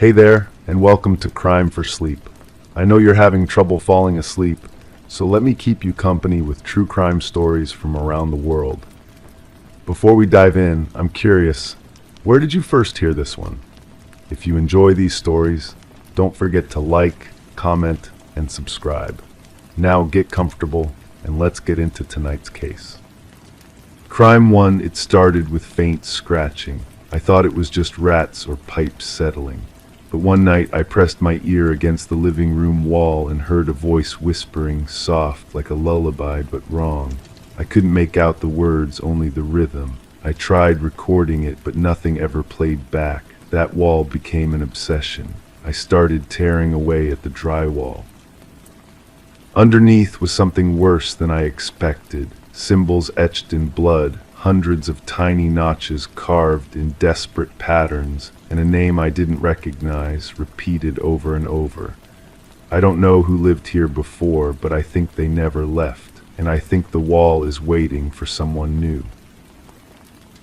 Hey there, and welcome to Crime for Sleep. I know you're having trouble falling asleep, so let me keep you company with true crime stories from around the world. Before we dive in, I'm curious, where did you first hear this one? If you enjoy these stories, don't forget to like, comment, and subscribe. Now get comfortable, and let's get into tonight's case. Crime 1, it started with faint scratching. I thought it was just rats or pipes settling. But one night I pressed my ear against the living room wall and heard a voice whispering, soft like a lullaby but wrong. I couldn't make out the words, only the rhythm. I tried recording it, but nothing ever played back. That wall became an obsession. I started tearing away at the drywall. Underneath was something worse than I expected. Symbols etched in blood, hundreds of tiny notches carved in desperate patterns, and a name I didn't recognize, repeated over and over. I don't know who lived here before, but I think they never left, and I think the wall is waiting for someone new.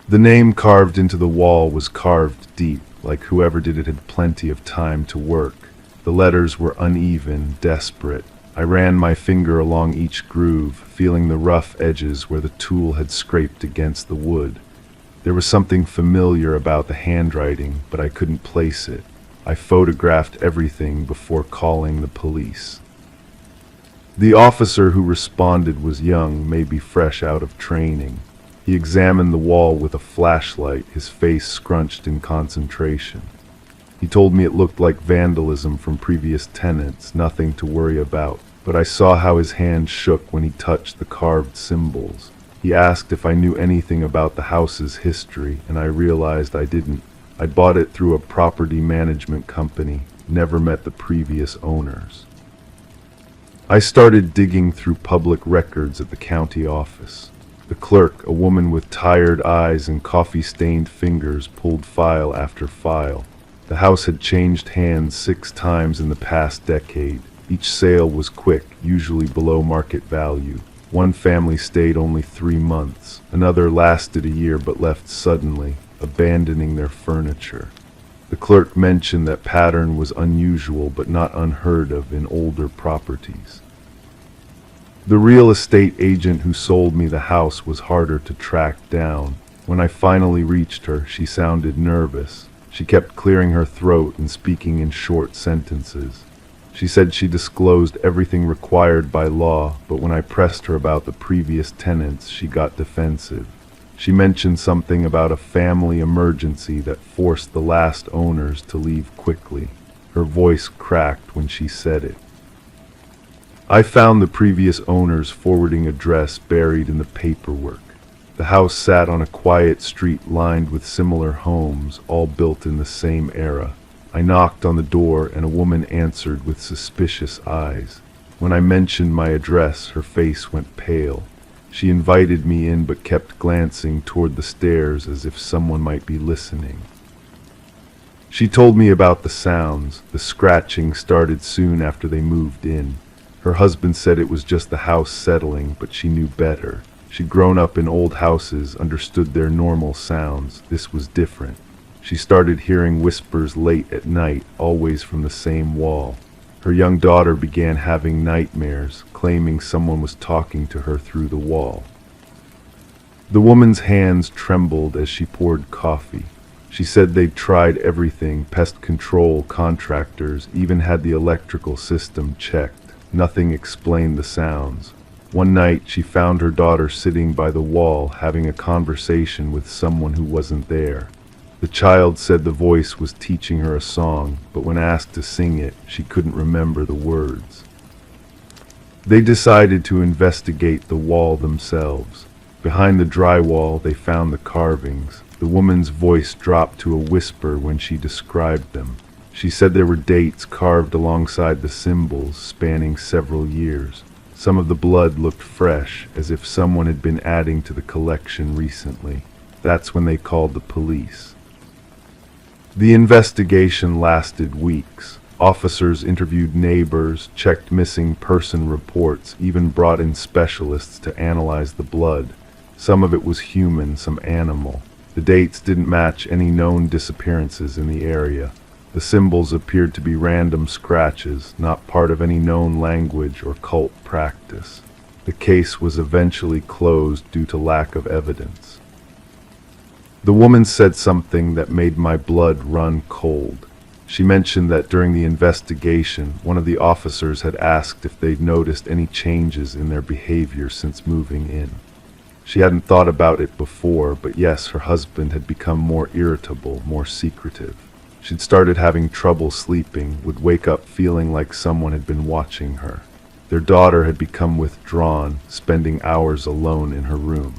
The name carved into the wall was carved deep, like whoever did it had plenty of time to work. The letters were uneven, desperate. I ran my finger along each groove, feeling the rough edges where the tool had scraped against the wood. There was something familiar about the handwriting, but I couldn't place it. I photographed everything before calling the police. The officer who responded was young, maybe fresh out of training. He examined the wall with a flashlight, his face scrunched in concentration. He told me it looked like vandalism from previous tenants, nothing to worry about, but I saw how his hand shook when he touched the carved symbols. He asked if I knew anything about the house's history, and I realized I didn't. I'd bought it through a property management company, never met the previous owners. I started digging through public records at the county office. The clerk, a woman with tired eyes and coffee-stained fingers, pulled file after file. The house had changed hands 6 times in the past decade. Each sale was quick, usually below market value. One family stayed only 3 months. Another lasted a year but left suddenly, abandoning their furniture. The clerk mentioned that pattern was unusual but not unheard of in older properties. The real estate agent who sold me the house was harder to track down. When I finally reached her, she sounded nervous. She kept clearing her throat and speaking in short sentences. She said she disclosed everything required by law, but when I pressed her about the previous tenants, she got defensive. She mentioned something about a family emergency that forced the last owners to leave quickly. Her voice cracked when she said it. I found the previous owner's forwarding address buried in the paperwork. The house sat on a quiet street lined with similar homes, all built in the same era. I knocked on the door and a woman answered with suspicious eyes. When I mentioned my address, her face went pale. She invited me in but kept glancing toward the stairs as if someone might be listening. She told me about the sounds. The scratching started soon after they moved in. Her husband said it was just the house settling, but she knew better. She'd grown up in old houses, understood their normal sounds. This was different. She started hearing whispers late at night, always from the same wall. Her young daughter began having nightmares, claiming someone was talking to her through the wall. The woman's hands trembled as she poured coffee. She said they'd tried everything, pest control, contractors, even had the electrical system checked. Nothing explained the sounds. One night she found her daughter sitting by the wall, having a conversation with someone who wasn't there. The child said the voice was teaching her a song, but when asked to sing it, she couldn't remember the words. They decided to investigate the wall themselves. Behind the drywall, they found the carvings. The woman's voice dropped to a whisper when she described them. She said there were dates carved alongside the symbols, spanning several years. Some of the blood looked fresh, as if someone had been adding to the collection recently. That's when they called the police. The investigation lasted weeks. Officers interviewed neighbors, checked missing person reports, even brought in specialists to analyze the blood. Some of it was human, some animal. The dates didn't match any known disappearances in the area. The symbols appeared to be random scratches, not part of any known language or cult practice. The case was eventually closed due to lack of evidence. The woman said something that made my blood run cold. She mentioned that during the investigation, one of the officers had asked if they'd noticed any changes in their behavior since moving in. She hadn't thought about it before, but yes, her husband had become more irritable, more secretive. She'd started having trouble sleeping, would wake up feeling like someone had been watching her. Their daughter had become withdrawn, spending hours alone in her room.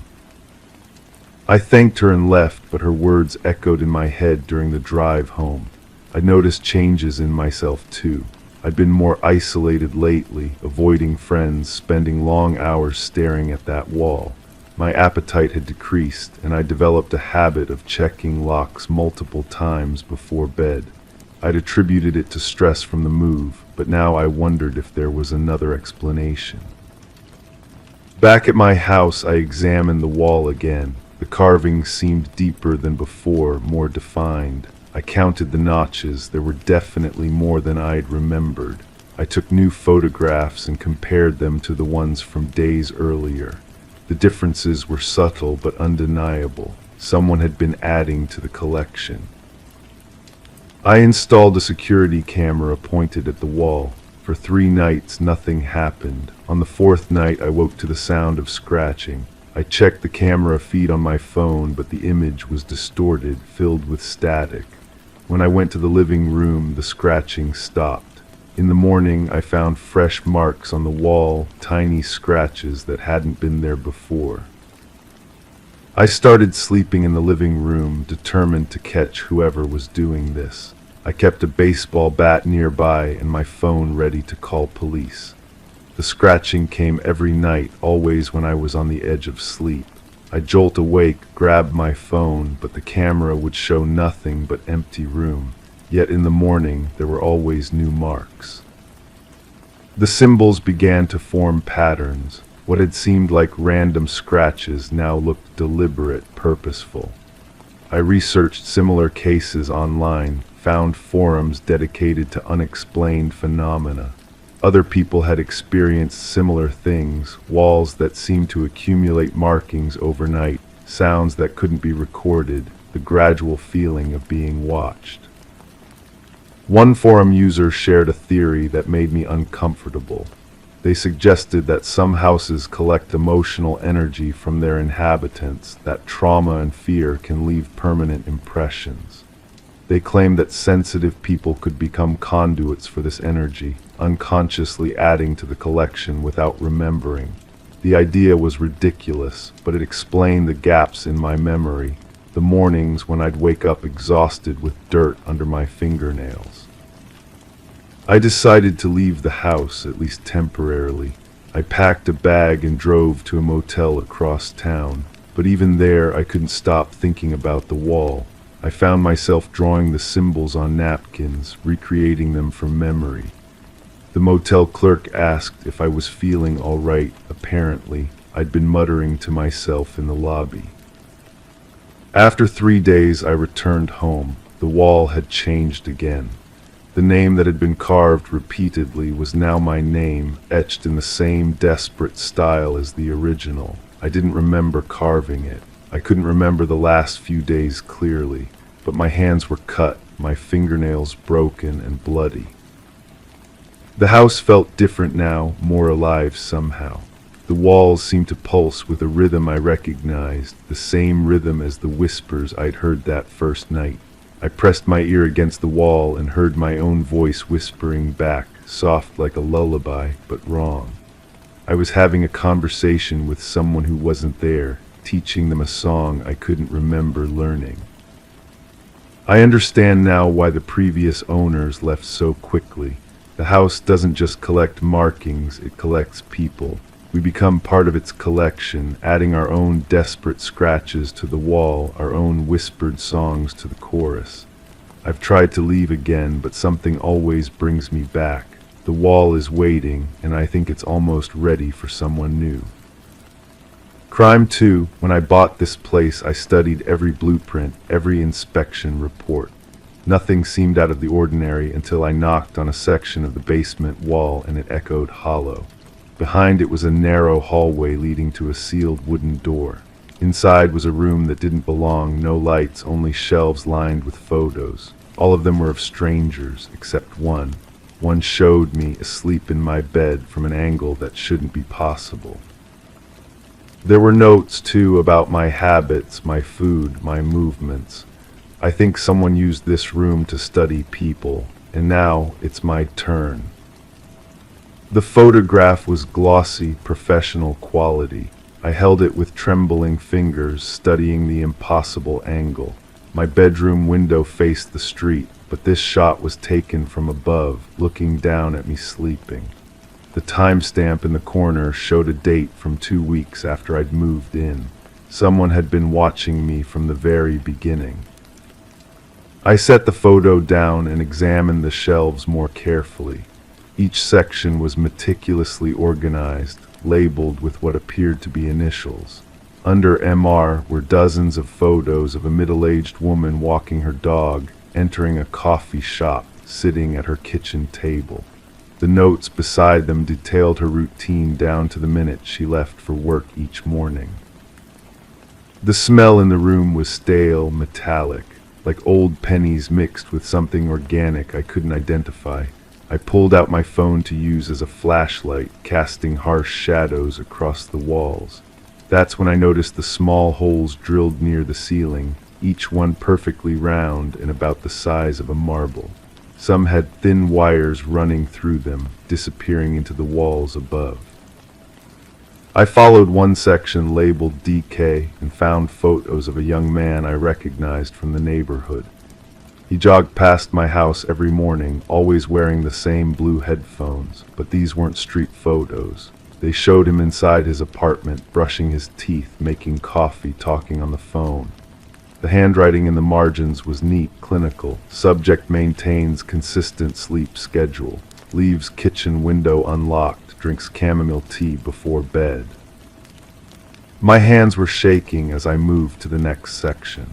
I thanked her and left, but her words echoed in my head during the drive home. I noticed changes in myself too. I'd been more isolated lately, avoiding friends, spending long hours staring at that wall. My appetite had decreased, and I developed a habit of checking locks multiple times before bed. I'd attributed it to stress from the move, but now I wondered if there was another explanation. Back at my house, I examined the wall again. The carvings seemed deeper than before, more defined. I counted the notches. There were definitely more than I'd remembered. I took new photographs and compared them to the ones from days earlier. The differences were subtle but undeniable. Someone had been adding to the collection. I installed a security camera pointed at the wall. For 3 nights, nothing happened. On the 4th night, I woke to the sound of scratching. I checked the camera feed on my phone, but the image was distorted, filled with static. When I went to the living room, the scratching stopped. In the morning, I found fresh marks on the wall, tiny scratches that hadn't been there before. I started sleeping in the living room, determined to catch whoever was doing this. I kept a baseball bat nearby and my phone ready to call police. The scratching came every night, always when I was on the edge of sleep. I'd jolt awake, grab my phone, but the camera would show nothing but empty room. Yet in the morning, there were always new marks. The symbols began to form patterns. What had seemed like random scratches now looked deliberate, purposeful. I researched similar cases online, found forums dedicated to unexplained phenomena. Other people had experienced similar things, walls that seemed to accumulate markings overnight, sounds that couldn't be recorded, the gradual feeling of being watched. One forum user shared a theory that made me uncomfortable. They suggested that some houses collect emotional energy from their inhabitants, that trauma and fear can leave permanent impressions. They claimed that sensitive people could become conduits for this energy, unconsciously adding to the collection without remembering. The idea was ridiculous, but it explained the gaps in my memory, the mornings when I'd wake up exhausted with dirt under my fingernails. I decided to leave the house, at least temporarily. I packed a bag and drove to a motel across town, but even there I couldn't stop thinking about the wall. I found myself drawing the symbols on napkins, recreating them from memory. The motel clerk asked if I was feeling all right. Apparently, I'd been muttering to myself in the lobby. After 3 days, I returned home. The wall had changed again. The name that had been carved repeatedly was now my name, etched in the same desperate style as the original. I didn't remember carving it. I couldn't remember the last few days clearly, but my hands were cut, my fingernails broken and bloody. The house felt different now, more alive somehow. The walls seemed to pulse with a rhythm I recognized, the same rhythm as the whispers I'd heard that first night. I pressed my ear against the wall and heard my own voice whispering back, soft like a lullaby, but wrong. I was having a conversation with someone who wasn't there, teaching them a song I couldn't remember learning. I understand now why the previous owners left so quickly. The house doesn't just collect markings, it collects people. We become part of its collection, adding our own desperate scratches to the wall, our own whispered songs to the chorus. I've tried to leave again, but something always brings me back. The wall is waiting, and I think it's almost ready for someone new. Crime 2. When I bought this place, I studied every blueprint, every inspection report. Nothing seemed out of the ordinary until I knocked on a section of the basement wall and it echoed hollow. Behind it was a narrow hallway leading to a sealed wooden door. Inside was a room that didn't belong, no lights, only shelves lined with photos. All of them were of strangers, except one. One showed me asleep in my bed from an angle that shouldn't be possible. There were notes, too, about my habits, my food, my movements. I think someone used this room to study people, and now it's my turn. The photograph was glossy, professional quality. I held it with trembling fingers, studying the impossible angle. My bedroom window faced the street, but this shot was taken from above, looking down at me sleeping. The timestamp in the corner showed a date from 2 weeks after I'd moved in. Someone had been watching me from the very beginning. I set the photo down and examined the shelves more carefully. Each section was meticulously organized, labeled with what appeared to be initials. Under MR were dozens of photos of a middle-aged woman walking her dog, entering a coffee shop, sitting at her kitchen table. The notes beside them detailed her routine down to the minute she left for work each morning. The smell in the room was stale, metallic, like old pennies mixed with something organic I couldn't identify. I pulled out my phone to use as a flashlight, casting harsh shadows across the walls. That's when I noticed the small holes drilled near the ceiling, each one perfectly round and about the size of a marble. Some had thin wires running through them, disappearing into the walls above. I followed one section labeled DK and found photos of a young man I recognized from the neighborhood. He jogged past my house every morning, always wearing the same blue headphones, but these weren't street photos. They showed him inside his apartment, brushing his teeth, making coffee, talking on the phone. The handwriting in the margins was neat, clinical. Subject maintains consistent sleep schedule. Leaves kitchen window unlocked. Drinks chamomile tea before bed. My hands were shaking as I moved to the next section.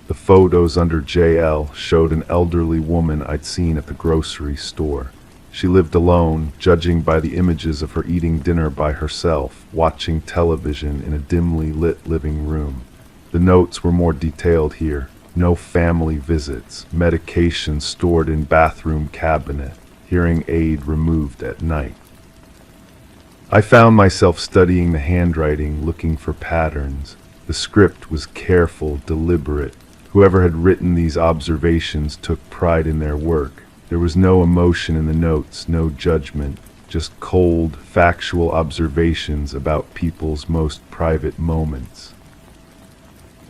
The photos under JL showed an elderly woman I'd seen at the grocery store. She lived alone, judging by the images of her eating dinner by herself, watching television in a dimly lit living room. The notes were more detailed here. No family visits, medication stored in bathroom cabinet, hearing aid removed at night. I found myself studying the handwriting, looking for patterns. The script was careful, deliberate. Whoever had written these observations took pride in their work. There was no emotion in the notes, no judgment, just cold, factual observations about people's most private moments.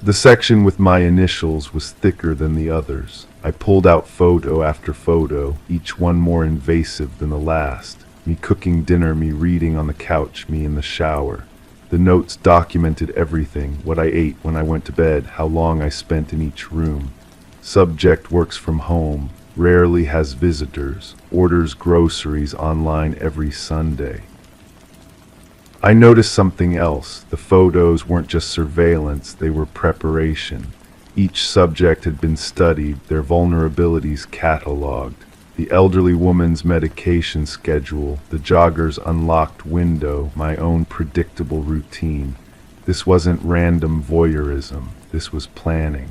The section with my initials was thicker than the others. I pulled out photo after photo, each one more invasive than the last. Me cooking dinner, me reading on the couch, me in the shower. The notes documented everything, what I ate when I went to bed, how long I spent in each room. Subject works from home, rarely has visitors, orders groceries online every Sunday. I noticed something else. The photos weren't just surveillance, they were preparation. Each subject had been studied, their vulnerabilities catalogued. The elderly woman's medication schedule, the jogger's unlocked window, my own predictable routine. This wasn't random voyeurism, this was planning.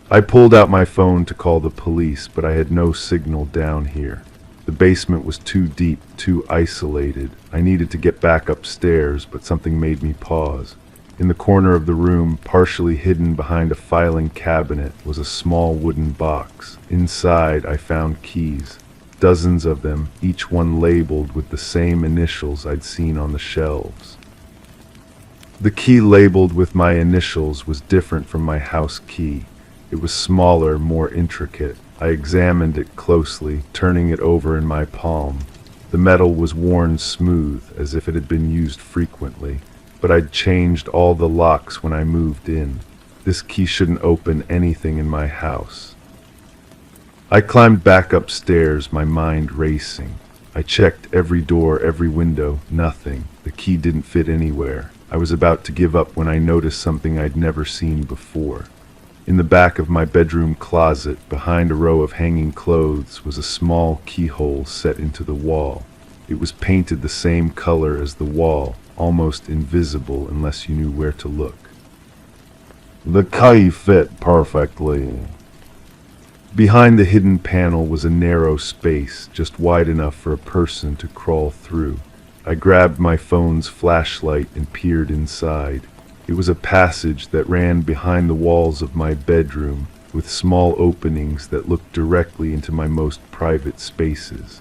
I pulled out my phone to call the police, but I had no signal down here. The basement was too deep, too isolated. I needed to get back upstairs, but something made me pause. In the corner of the room, partially hidden behind a filing cabinet, was a small wooden box. Inside, I found keys. Dozens of them, each one labeled with the same initials I'd seen on the shelves. The key labeled with my initials was different from my house key. It was smaller, more intricate. I examined it closely, turning it over in my palm. The metal was worn smooth, as if it had been used frequently, but I'd changed all the locks when I moved in. This key shouldn't open anything in my house. I climbed back upstairs, my mind racing. I checked every door, every window, nothing. The key didn't fit anywhere. I was about to give up when I noticed something I'd never seen before. In the back of my bedroom closet, behind a row of hanging clothes, was a small keyhole set into the wall. It was painted the same color as the wall, almost invisible unless you knew where to look. The key fit perfectly. Behind the hidden panel was a narrow space, just wide enough for a person to crawl through. I grabbed my phone's flashlight and peered inside. It was a passage that ran behind the walls of my bedroom, with small openings that looked directly into my most private spaces.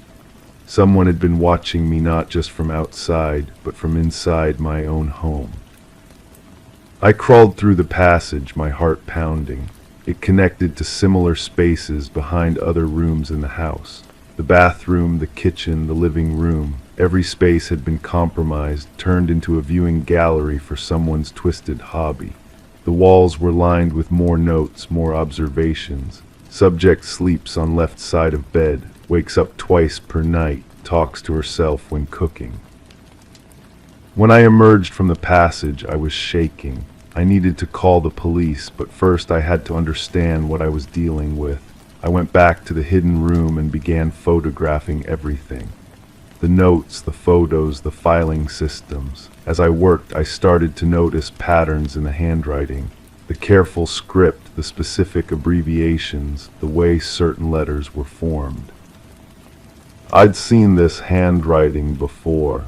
Someone had been watching me not just from outside, but from inside my own home. I crawled through the passage, my heart pounding. It connected to similar spaces behind other rooms in the house. The bathroom, the kitchen, the living room. Every space had been compromised, turned into a viewing gallery for someone's twisted hobby. The walls were lined with more notes, more observations. Subject sleeps on left side of bed, wakes up twice per night, talks to herself when cooking. When I emerged from the passage, I was shaking. I needed to call the police, but first I had to understand what I was dealing with. I went back to the hidden room and began photographing everything. The notes, the photos, the filing systems. As I worked, I started to notice patterns in the handwriting, the careful script, the specific abbreviations, the way certain letters were formed. I'd seen this handwriting before.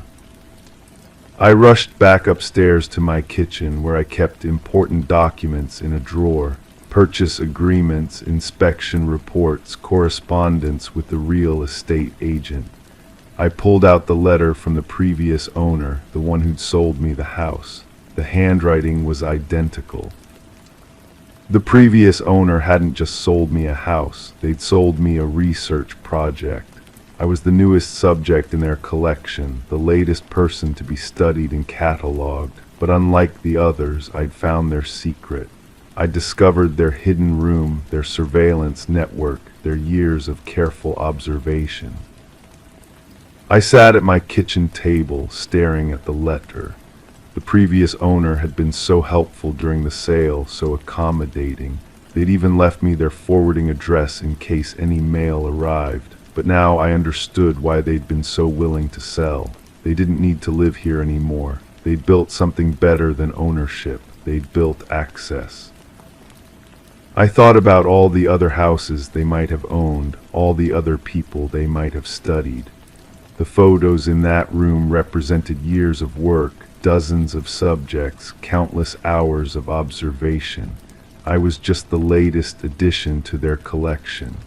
I rushed back upstairs to my kitchen, where I kept important documents in a drawer. Purchase agreements, inspection reports, correspondence with the real estate agent. I pulled out the letter from the previous owner, the one who'd sold me the house. The handwriting was identical. The previous owner hadn't just sold me a house, they'd sold me a research project. I was the newest subject in their collection, the latest person to be studied and catalogued, but unlike the others, I'd found their secret. I discovered their hidden room, their surveillance network, their years of careful observation. I sat at my kitchen table, staring at the letter. The previous owner had been so helpful during the sale, so accommodating. They'd even left me their forwarding address in case any mail arrived. But now I understood why they'd been so willing to sell. They didn't need to live here anymore. They'd built something better than ownership. They'd built access. I thought about all the other houses they might have owned, all the other people they might have studied. The photos in that room represented years of work, dozens of subjects, countless hours of observation. I was just the latest addition to their collection.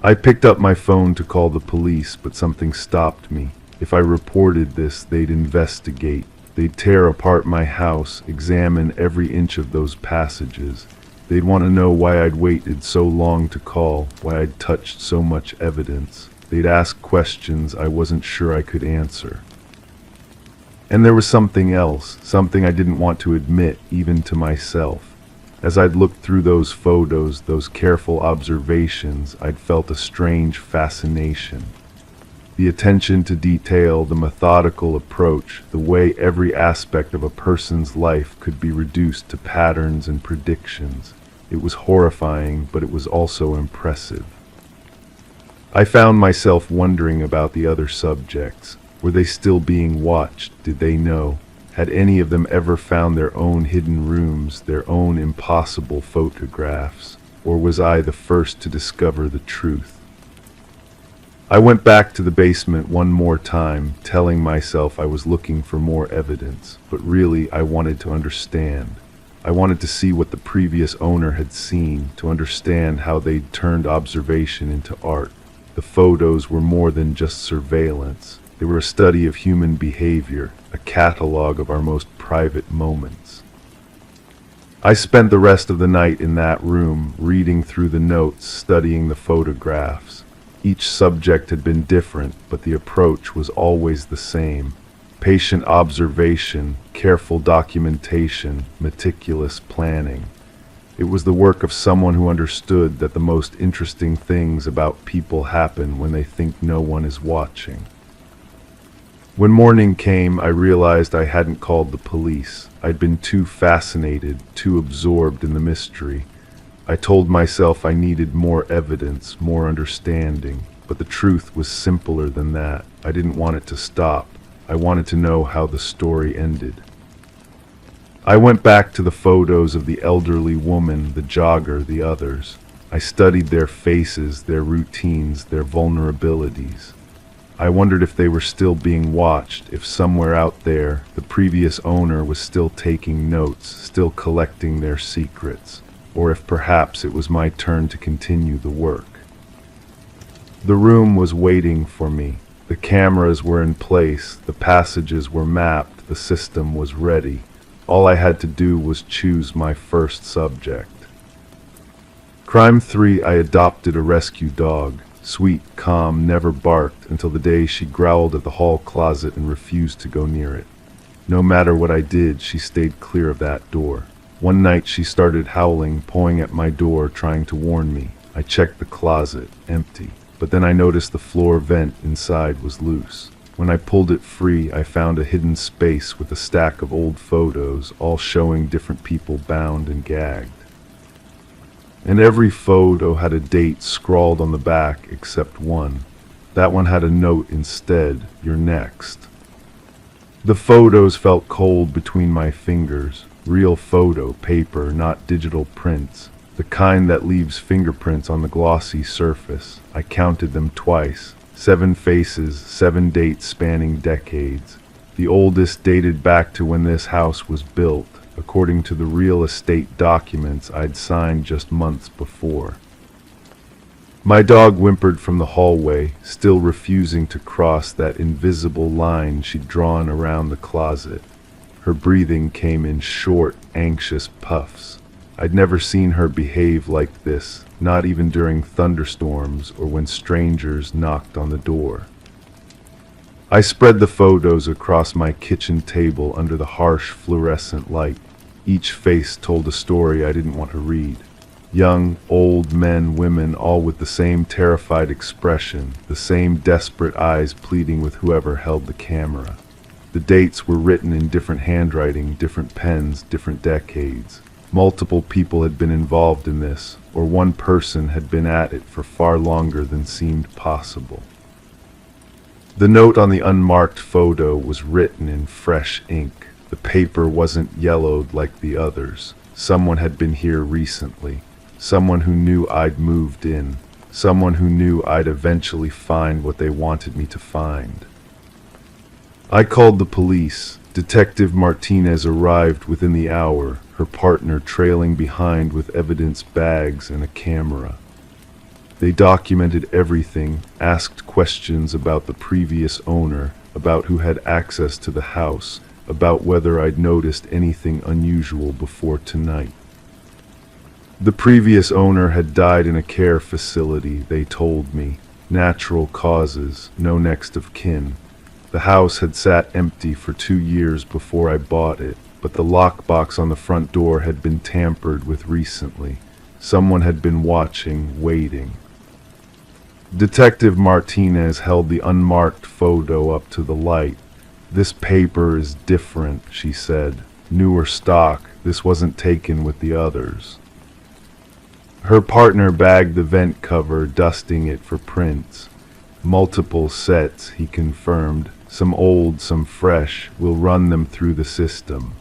I picked up my phone to call the police, but something stopped me. If I reported this, they'd investigate. They'd tear apart my house, examine every inch of those passages. They'd want to know why I'd waited so long to call, why I'd touched so much evidence. They'd ask questions I wasn't sure I could answer. And there was something else, something I didn't want to admit, even to myself. As I'd looked through those photos, those careful observations, I'd felt a strange fascination. The attention to detail, the methodical approach, the way every aspect of a person's life could be reduced to patterns and predictions. It was horrifying, but it was also impressive. I found myself wondering about the other subjects. Were they still being watched? Did they know? Had any of them ever found their own hidden rooms, their own impossible photographs? Or was I the first to discover the truth? I went back to the basement one more time, telling myself I was looking for more evidence, but really I wanted to understand. I wanted to see what the previous owner had seen, to understand how they'd turned observation into art. The photos were more than just surveillance. They were a study of human behavior, a catalog of our most private moments. I spent the rest of the night in that room, reading through the notes, studying the photographs. Each subject had been different, but the approach was always the same. Patient observation, careful documentation, meticulous planning. It was the work of someone who understood that the most interesting things about people happen when they think no one is watching. When morning came, I realized I hadn't called the police. I'd been too fascinated, too absorbed in the mystery. I told myself I needed more evidence, more understanding, but the truth was simpler than that. I didn't want it to stop. I wanted to know how the story ended. I went back to the photos of the elderly woman, the jogger, the others. I studied their faces, their routines, their vulnerabilities. I wondered if they were still being watched, if somewhere out there the previous owner was still taking notes, still collecting their secrets, or if perhaps it was my turn to continue the work. The room was waiting for me. The cameras were in place, the passages were mapped, the system was ready. All I had to do was choose my first subject. Crime 3, I adopted a rescue dog. Sweet, calm, never barked until the day she growled at the hall closet and refused to go near it. No matter what I did, she stayed clear of that door. One night she started howling, pawing at my door, trying to warn me. I checked the closet, empty, but then I noticed the floor vent inside was loose. When I pulled it free, I found a hidden space with a stack of old photos, all showing different people bound and gagged. And every photo had a date scrawled on the back except one. That one had a note instead, "You're next." The photos felt cold between my fingers. Real photo paper, not digital prints. The kind that leaves fingerprints on the glossy surface. I counted them twice. 7 faces, 7 dates spanning decades. The oldest dated back to when this house was built, according to the real estate documents I'd signed just months before. My dog whimpered from the hallway, still refusing to cross that invisible line she'd drawn around the closet. Her breathing came in short, anxious puffs. I'd never seen her behave like this, not even during thunderstorms or when strangers knocked on the door. I spread the photos across my kitchen table under the harsh fluorescent light. Each face told a story I didn't want to read. Young, old men, women, all with the same terrified expression, the same desperate eyes pleading with whoever held the camera. The dates were written in different handwriting, different pens, different decades. Multiple people had been involved in this, or one person had been at it for far longer than seemed possible. The note on the unmarked photo was written in fresh ink. The paper wasn't yellowed like the others. Someone had been here recently. Someone who knew I'd moved in. Someone who knew I'd eventually find what they wanted me to find. I called the police. Detective Martinez arrived within the hour, her partner trailing behind with evidence bags and a camera. They documented everything, asked questions about the previous owner, about who had access to the house, about whether I'd noticed anything unusual before tonight. The previous owner had died in a care facility, they told me. Natural causes, no next of kin. The house had sat empty for 2 years before I bought it, but the lockbox on the front door had been tampered with recently. Someone had been watching, waiting. Detective Martinez held the unmarked photo up to the light. "This paper is different," she said. "Newer stock. This wasn't taken with the others." Her partner bagged the vent cover, dusting it for prints. "Multiple sets," he confirmed. "Some old, some fresh. We'll run them through the system."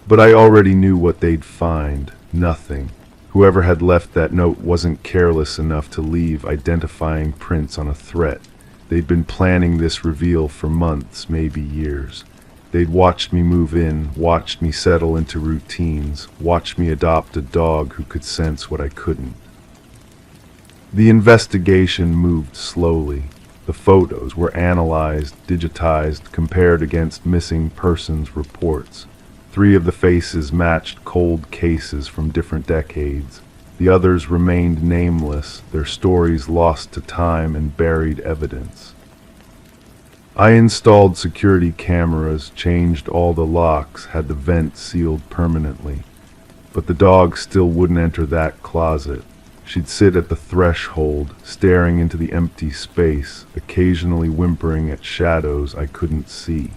But I already knew what they'd find. Nothing. Whoever had left that note wasn't careless enough to leave identifying prints on a threat. They'd been planning this reveal for months, maybe years. They'd watched me move in, watched me settle into routines, watched me adopt a dog who could sense what I couldn't. The investigation moved slowly. The photos were analyzed, digitized, compared against missing persons reports. 3 of the faces matched cold cases from different decades. The others remained nameless, their stories lost to time and buried evidence. I installed security cameras, changed all the locks, had the vent sealed permanently. But the dog still wouldn't enter that closet. She'd sit at the threshold, staring into the empty space, occasionally whimpering at shadows I couldn't see.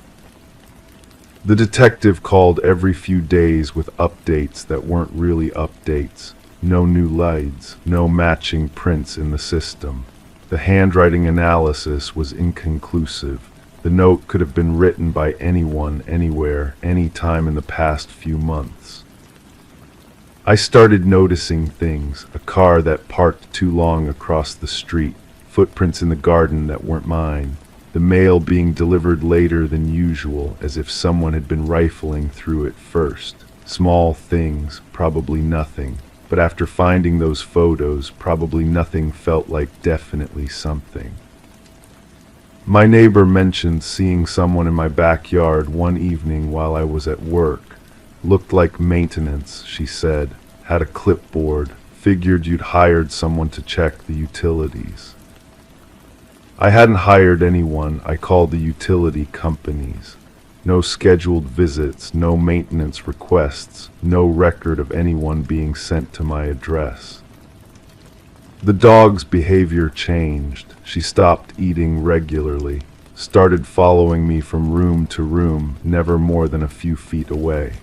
The detective called every few days with updates that weren't really updates. No new leads, no matching prints in the system. The handwriting analysis was inconclusive. The note could have been written by anyone, anywhere, any time in the past few months. I started noticing things, a car that parked too long across the street, footprints in the garden that weren't mine, the mail being delivered later than usual, as if someone had been rifling through it first. Small things, probably nothing, but after finding those photos, probably nothing felt like definitely something. My neighbor mentioned seeing someone in my backyard one evening while I was at work. Looked like maintenance, she said. Had a clipboard. Figured you'd hired someone to check the utilities. I hadn't hired anyone. I called the utility companies. No scheduled visits, no maintenance requests, no record of anyone being sent to my address. The dog's behavior changed. She stopped eating regularly, started following me from room to room, never more than a few feet away.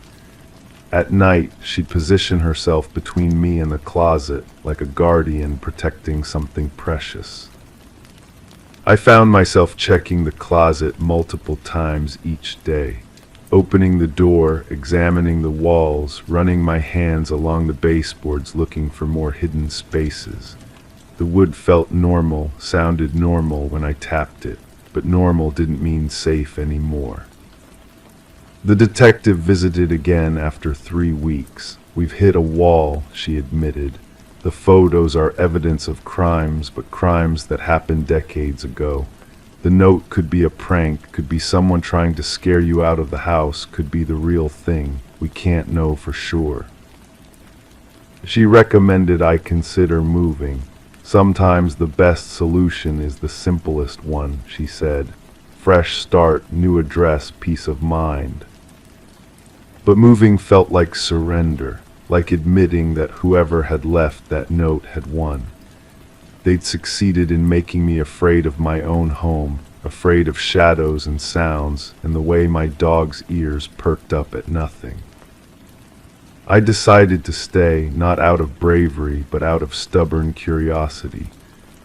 At night, she'd position herself between me and the closet, like a guardian protecting something precious. I found myself checking the closet multiple times each day, opening the door, examining the walls, running my hands along the baseboards looking for more hidden spaces. The wood felt normal, sounded normal when I tapped it, but normal didn't mean safe anymore. The detective visited again after 3 weeks. We've hit a wall, she admitted. The photos are evidence of crimes, but crimes that happened decades ago. The note could be a prank, could be someone trying to scare you out of the house, could be the real thing. We can't know for sure. She recommended I consider moving. Sometimes the best solution is the simplest one, she said. Fresh start, new address, peace of mind. But moving felt like surrender, like admitting that whoever had left that note had won. They'd succeeded in making me afraid of my own home, afraid of shadows and sounds, and the way my dog's ears perked up at nothing. I decided to stay, not out of bravery, but out of stubborn curiosity.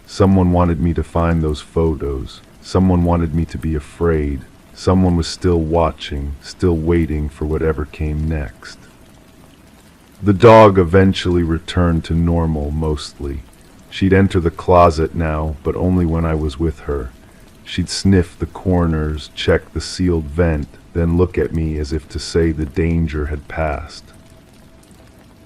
Someone wanted me to find those photos. Someone wanted me to be afraid. Someone was still watching, still waiting for whatever came next. The dog eventually returned to normal, mostly. She'd enter the closet now, but only when I was with her. She'd sniff the corners, check the sealed vent, then look at me as if to say the danger had passed.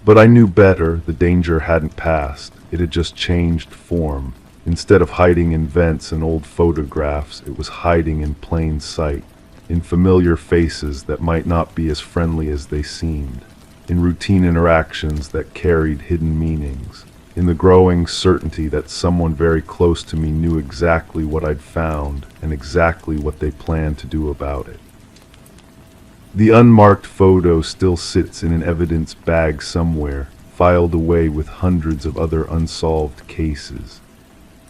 But I knew better. The danger hadn't passed. It had just changed form. Instead of hiding in vents and old photographs, it was hiding in plain sight, in familiar faces that might not be as friendly as they seemed, in routine interactions that carried hidden meanings, in the growing certainty that someone very close to me knew exactly what I'd found and exactly what they planned to do about it. The unmarked photo still sits in an evidence bag somewhere, filed away with hundreds of other unsolved cases.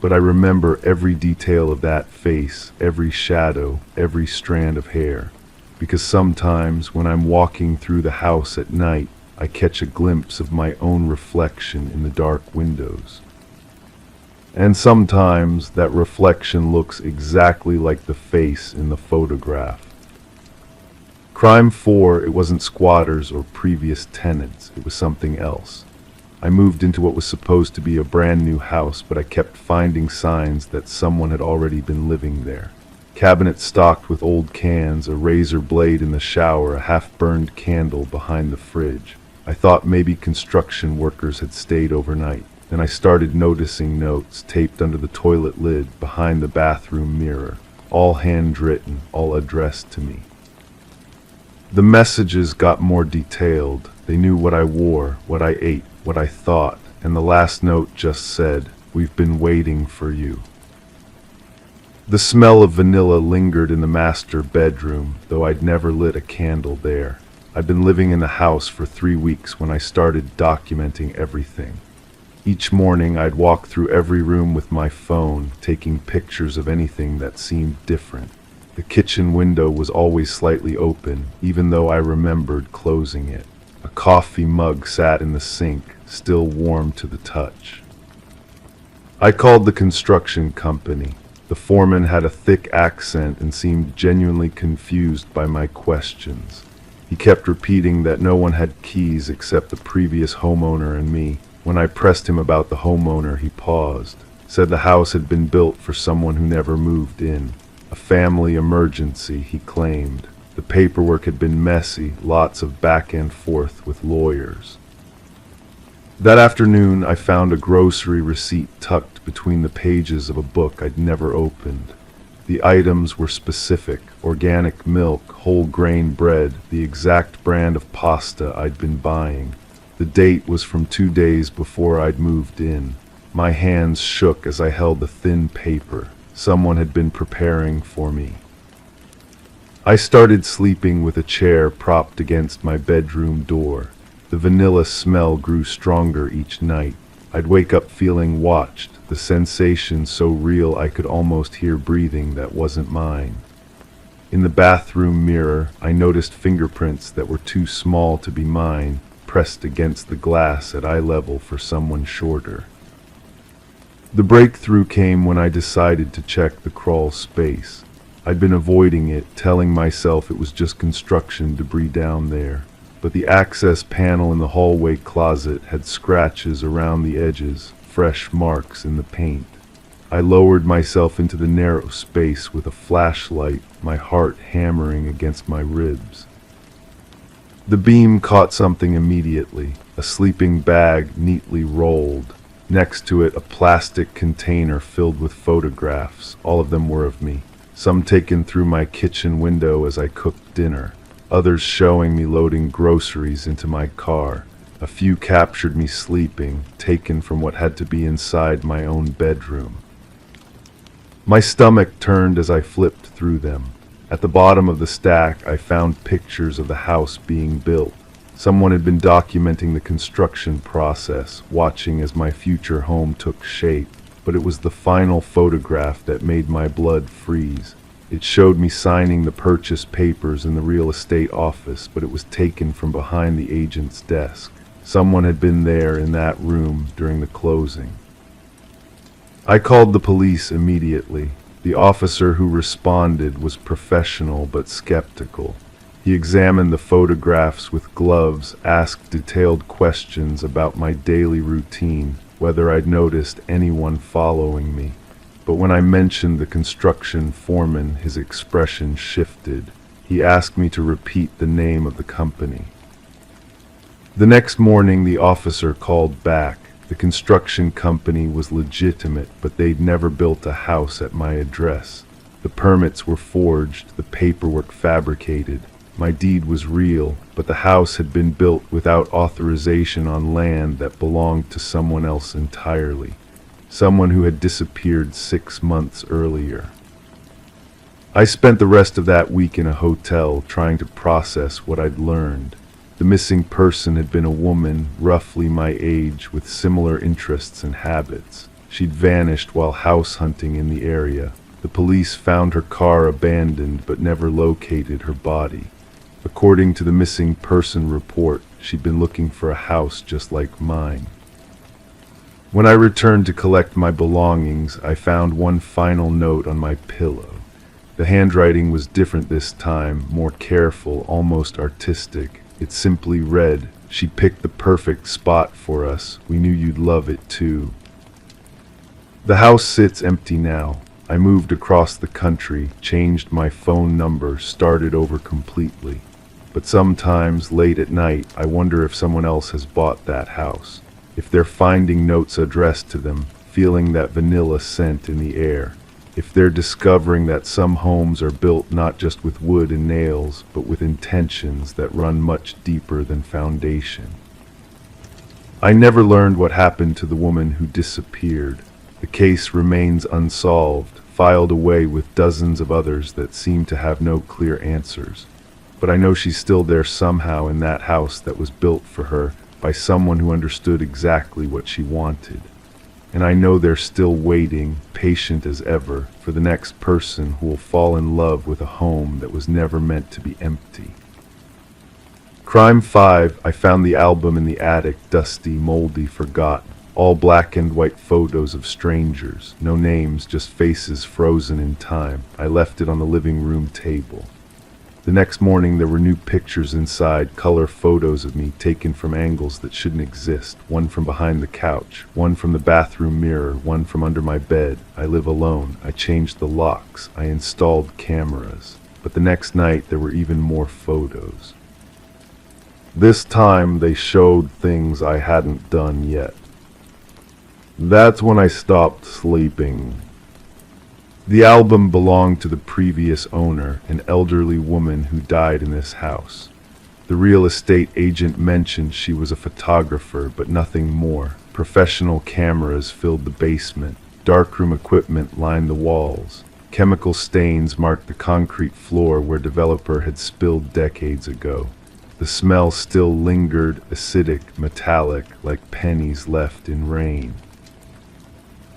But I remember every detail of that face, every shadow, every strand of hair, because sometimes when I'm walking through the house at night, I catch a glimpse of my own reflection in the dark windows. And sometimes that reflection looks exactly like the face in the photograph. Crime 4, it wasn't squatters or previous tenants, it was something else. I moved into what was supposed to be a brand new house, but I kept finding signs that someone had already been living there. Cabinets stocked with old cans, a razor blade in the shower, a half-burned candle behind the fridge. I thought maybe construction workers had stayed overnight. Then I started noticing notes taped under the toilet lid behind the bathroom mirror, all handwritten, all addressed to me. The messages got more detailed. They knew what I wore, what I ate, what I thought, and the last note just said, "We've been waiting for you." The smell of vanilla lingered in the master bedroom, though I'd never lit a candle there. I'd been living in the house for 3 weeks when I started documenting everything. Each morning I'd walk through every room with my phone, taking pictures of anything that seemed different. The kitchen window was always slightly open, even though I remembered closing it. A coffee mug sat in the sink, still warm to the touch. I called the construction company. The foreman had a thick accent and seemed genuinely confused by my questions. He kept repeating that no one had keys except the previous homeowner and me. When I pressed him about the homeowner, he paused, said the house had been built for someone who never moved in. A family emergency, he claimed. The paperwork had been messy, lots of back and forth with lawyers. That afternoon, I found a grocery receipt tucked between the pages of a book I'd never opened. The items were specific: organic milk, whole grain bread, the exact brand of pasta I'd been buying. The date was from 2 days before I'd moved in. My hands shook as I held the thin paper. Someone had been preparing for me. I started sleeping with a chair propped against my bedroom door. The vanilla smell grew stronger each night. I'd wake up feeling watched, the sensation so real I could almost hear breathing that wasn't mine. In the bathroom mirror, I noticed fingerprints that were too small to be mine, pressed against the glass at eye level for someone shorter. The breakthrough came when I decided to check the crawl space. I'd been avoiding it, telling myself it was just construction debris down there. But the access panel in the hallway closet had scratches around the edges, fresh marks in the paint. I lowered myself into the narrow space with a flashlight, my heart hammering against my ribs. The beam caught something immediately, a sleeping bag neatly rolled. Next to it, a plastic container filled with photographs. All of them were of me, some taken through my kitchen window as I cooked dinner, others showing me loading groceries into my car. A few captured me sleeping, taken from what had to be inside my own bedroom. My stomach turned as I flipped through them. At the bottom of the stack, I found pictures of the house being built. Someone had been documenting the construction process, watching as my future home took shape. But it was the final photograph that made my blood freeze. It showed me signing the purchase papers in the real estate office, but it was taken from behind the agent's desk. Someone had been there in that room during the closing. I called the police immediately. The officer who responded was professional but skeptical. He examined the photographs with gloves, asked detailed questions about my daily routine, whether I'd noticed anyone following me. But when I mentioned the construction foreman, his expression shifted. He asked me to repeat the name of the company. The next morning, the officer called back. The construction company was legitimate, but they'd never built a house at my address. The permits were forged, the paperwork fabricated. My deed was real, but the house had been built without authorization on land that belonged to someone else entirely. Someone who had disappeared 6 months earlier. I spent the rest of that week in a hotel trying to process what I'd learned. The missing person had been a woman roughly my age with similar interests and habits. She'd vanished while house hunting in the area. The police found her car abandoned but never located her body. According to the missing person report, she'd been looking for a house just like mine. When I returned to collect my belongings, I found one final note on my pillow. The handwriting was different this time, more careful, almost artistic. It simply read, "She picked the perfect spot for us. We knew you'd love it too." The house sits empty now. I moved across the country, changed my phone number, started over completely. But sometimes, late at night, I wonder if someone else has bought that house. If they're finding notes addressed to them, feeling that vanilla scent in the air. If they're discovering that some homes are built not just with wood and nails, but with intentions that run much deeper than foundation. I never learned what happened to the woman who disappeared. The case remains unsolved, filed away with dozens of others that seem to have no clear answers. But I know she's still there somehow in that house that was built for her, by someone who understood exactly what she wanted. And I know they're still waiting, patient as ever, for the next person who will fall in love with a home that was never meant to be empty. Crime 5, I found the album in the attic, dusty, moldy, forgotten. All black and white photos of strangers. No names, just faces frozen in time. I left it on the living room table. The next morning there were new pictures inside, color photos of me taken from angles that shouldn't exist. One from behind the couch, one from the bathroom mirror, one from under my bed. I live alone. I changed the locks. I installed cameras. But the next night there were even more photos. This time they showed things I hadn't done yet. That's when I stopped sleeping. The album belonged to the previous owner, an elderly woman who died in this house. The real estate agent mentioned she was a photographer, but nothing more. Professional cameras filled the basement. Darkroom equipment lined the walls. Chemical stains marked the concrete floor where developer had spilled decades ago. The smell still lingered, acidic, metallic, like pennies left in rain.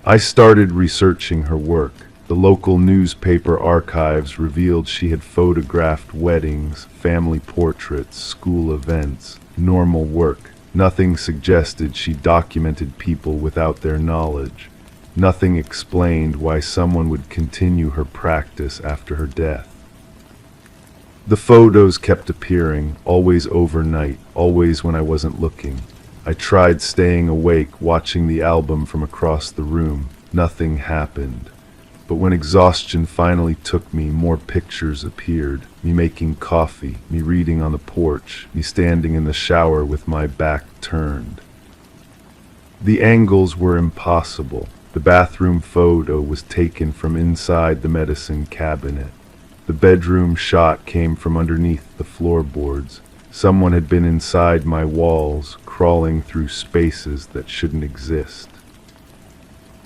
I started researching her work. The local newspaper archives revealed she had photographed weddings, family portraits, school events, normal work. Nothing suggested she documented people without their knowledge. Nothing explained why someone would continue her practice after her death. The photos kept appearing, always overnight, always when I wasn't looking. I tried staying awake, watching the album from across the room. Nothing happened. But when exhaustion finally took me, more pictures appeared. Me making coffee, me reading on the porch, me standing in the shower with my back turned. The angles were impossible. The bathroom photo was taken from inside the medicine cabinet. The bedroom shot came from underneath the floorboards. Someone had been inside my walls, crawling through spaces that shouldn't exist.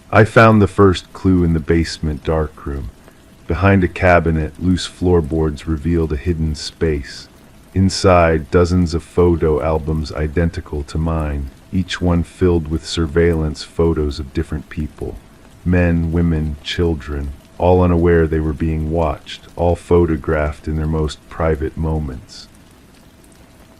I found the first clue in the basement darkroom. Behind a cabinet, loose floorboards revealed a hidden space. Inside, dozens of photo albums identical to mine, each one filled with surveillance photos of different people. Men, women, children, all unaware they were being watched, all photographed in their most private moments.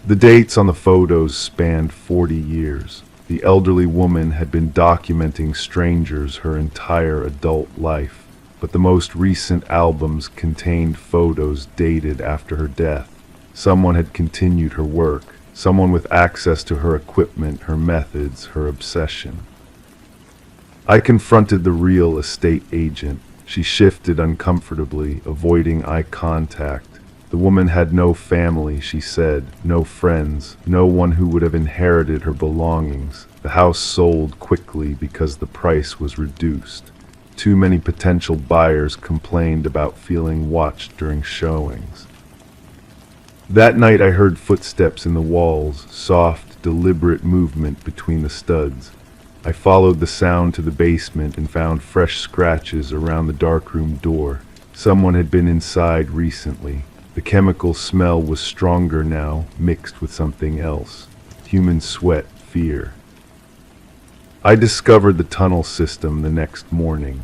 The dates on the photos spanned 40 years. The elderly woman had been documenting strangers her entire adult life, but the most recent albums contained photos dated after her death. Someone had continued her work, someone with access to her equipment, her methods, her obsession. I confronted the real estate agent. She shifted uncomfortably, avoiding eye contact. The woman had no family, she said, no friends, no one who would have inherited her belongings. The house sold quickly because the price was reduced. Too many potential buyers complained about feeling watched during showings. That night I heard footsteps in the walls, soft, deliberate movement between the studs. I followed the sound to the basement and found fresh scratches around the darkroom door. Someone had been inside recently. The chemical smell was stronger now, mixed with something else. Human sweat, fear. I discovered the tunnel system the next morning.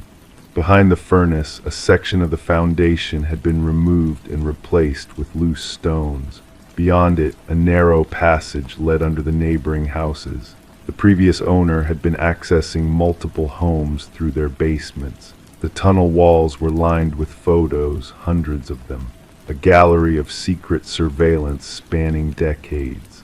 Behind the furnace, a section of the foundation had been removed and replaced with loose stones. Beyond it, a narrow passage led under the neighboring houses. The previous owner had been accessing multiple homes through their basements. The tunnel walls were lined with photos, hundreds of them. A gallery of secret surveillance spanning decades.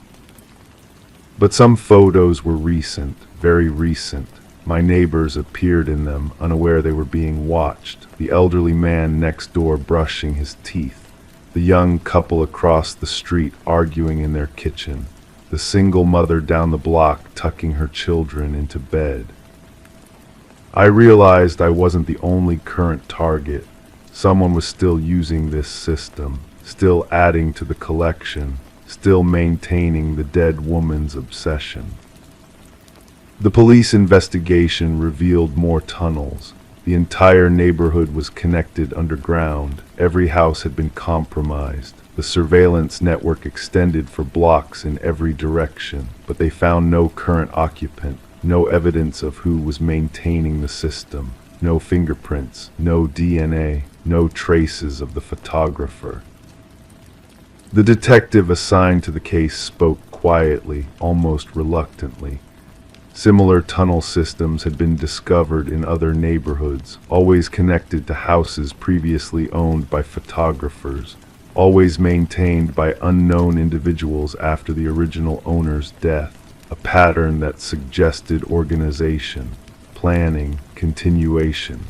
But some photos were recent, very recent. My neighbors appeared in them, unaware they were being watched. The elderly man next door brushing his teeth. The young couple across the street arguing in their kitchen. The single mother down the block tucking her children into bed. I realized I wasn't the only current target. Someone was still using this system, still adding to the collection, still maintaining the dead woman's obsession. The police investigation revealed more tunnels. The entire neighborhood was connected underground. Every house had been compromised. The surveillance network extended for blocks in every direction, but they found no current occupant, no evidence of who was maintaining the system, no fingerprints, no DNA, no traces of the photographer. The detective assigned to the case spoke quietly, almost reluctantly. Similar tunnel systems had been discovered in other neighborhoods, always connected to houses previously owned by photographers, always maintained by unknown individuals after the original owner's death, a pattern that suggested organization, planning, continuation.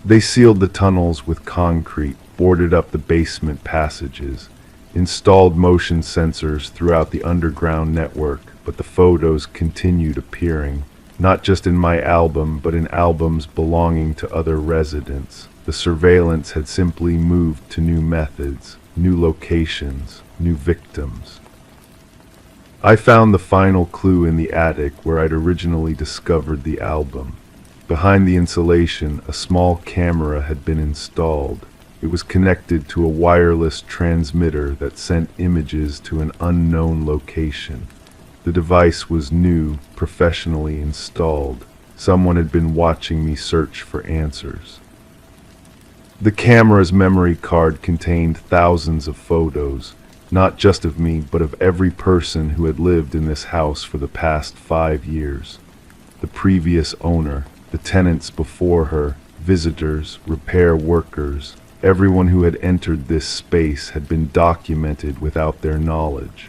They sealed the tunnels with concrete, boarded up the basement passages, installed motion sensors throughout the underground network, but the photos continued appearing, not just in my album, but in albums belonging to other residents. The surveillance had simply moved to new methods, new locations, new victims. I found the final clue in the attic where I'd originally discovered the album. Behind the insulation, a small camera had been installed. It was connected to a wireless transmitter that sent images to an unknown location. The device was new, professionally installed. Someone had been watching me search for answers. The camera's memory card contained thousands of photos, not just of me, but of every person who had lived in this house for the past 5 years. The previous owner, the tenants before her, visitors, repair workers, everyone who had entered this space had been documented without their knowledge.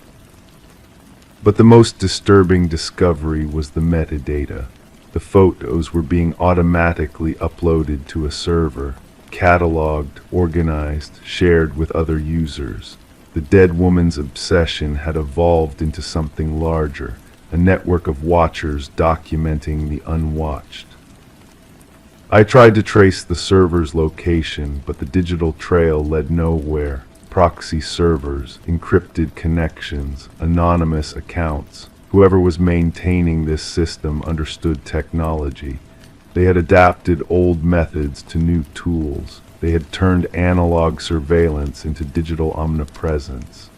But the most disturbing discovery was the metadata. The photos were being automatically uploaded to a server, cataloged, organized, shared with other users. The dead woman's obsession had evolved into something larger, a network of watchers documenting the unwatched. I tried to trace the server's location, but the digital trail led nowhere. Proxy servers, encrypted connections, anonymous accounts. Whoever was maintaining this system understood technology. They had adapted old methods to new tools. They had turned analog surveillance into digital omnipresence.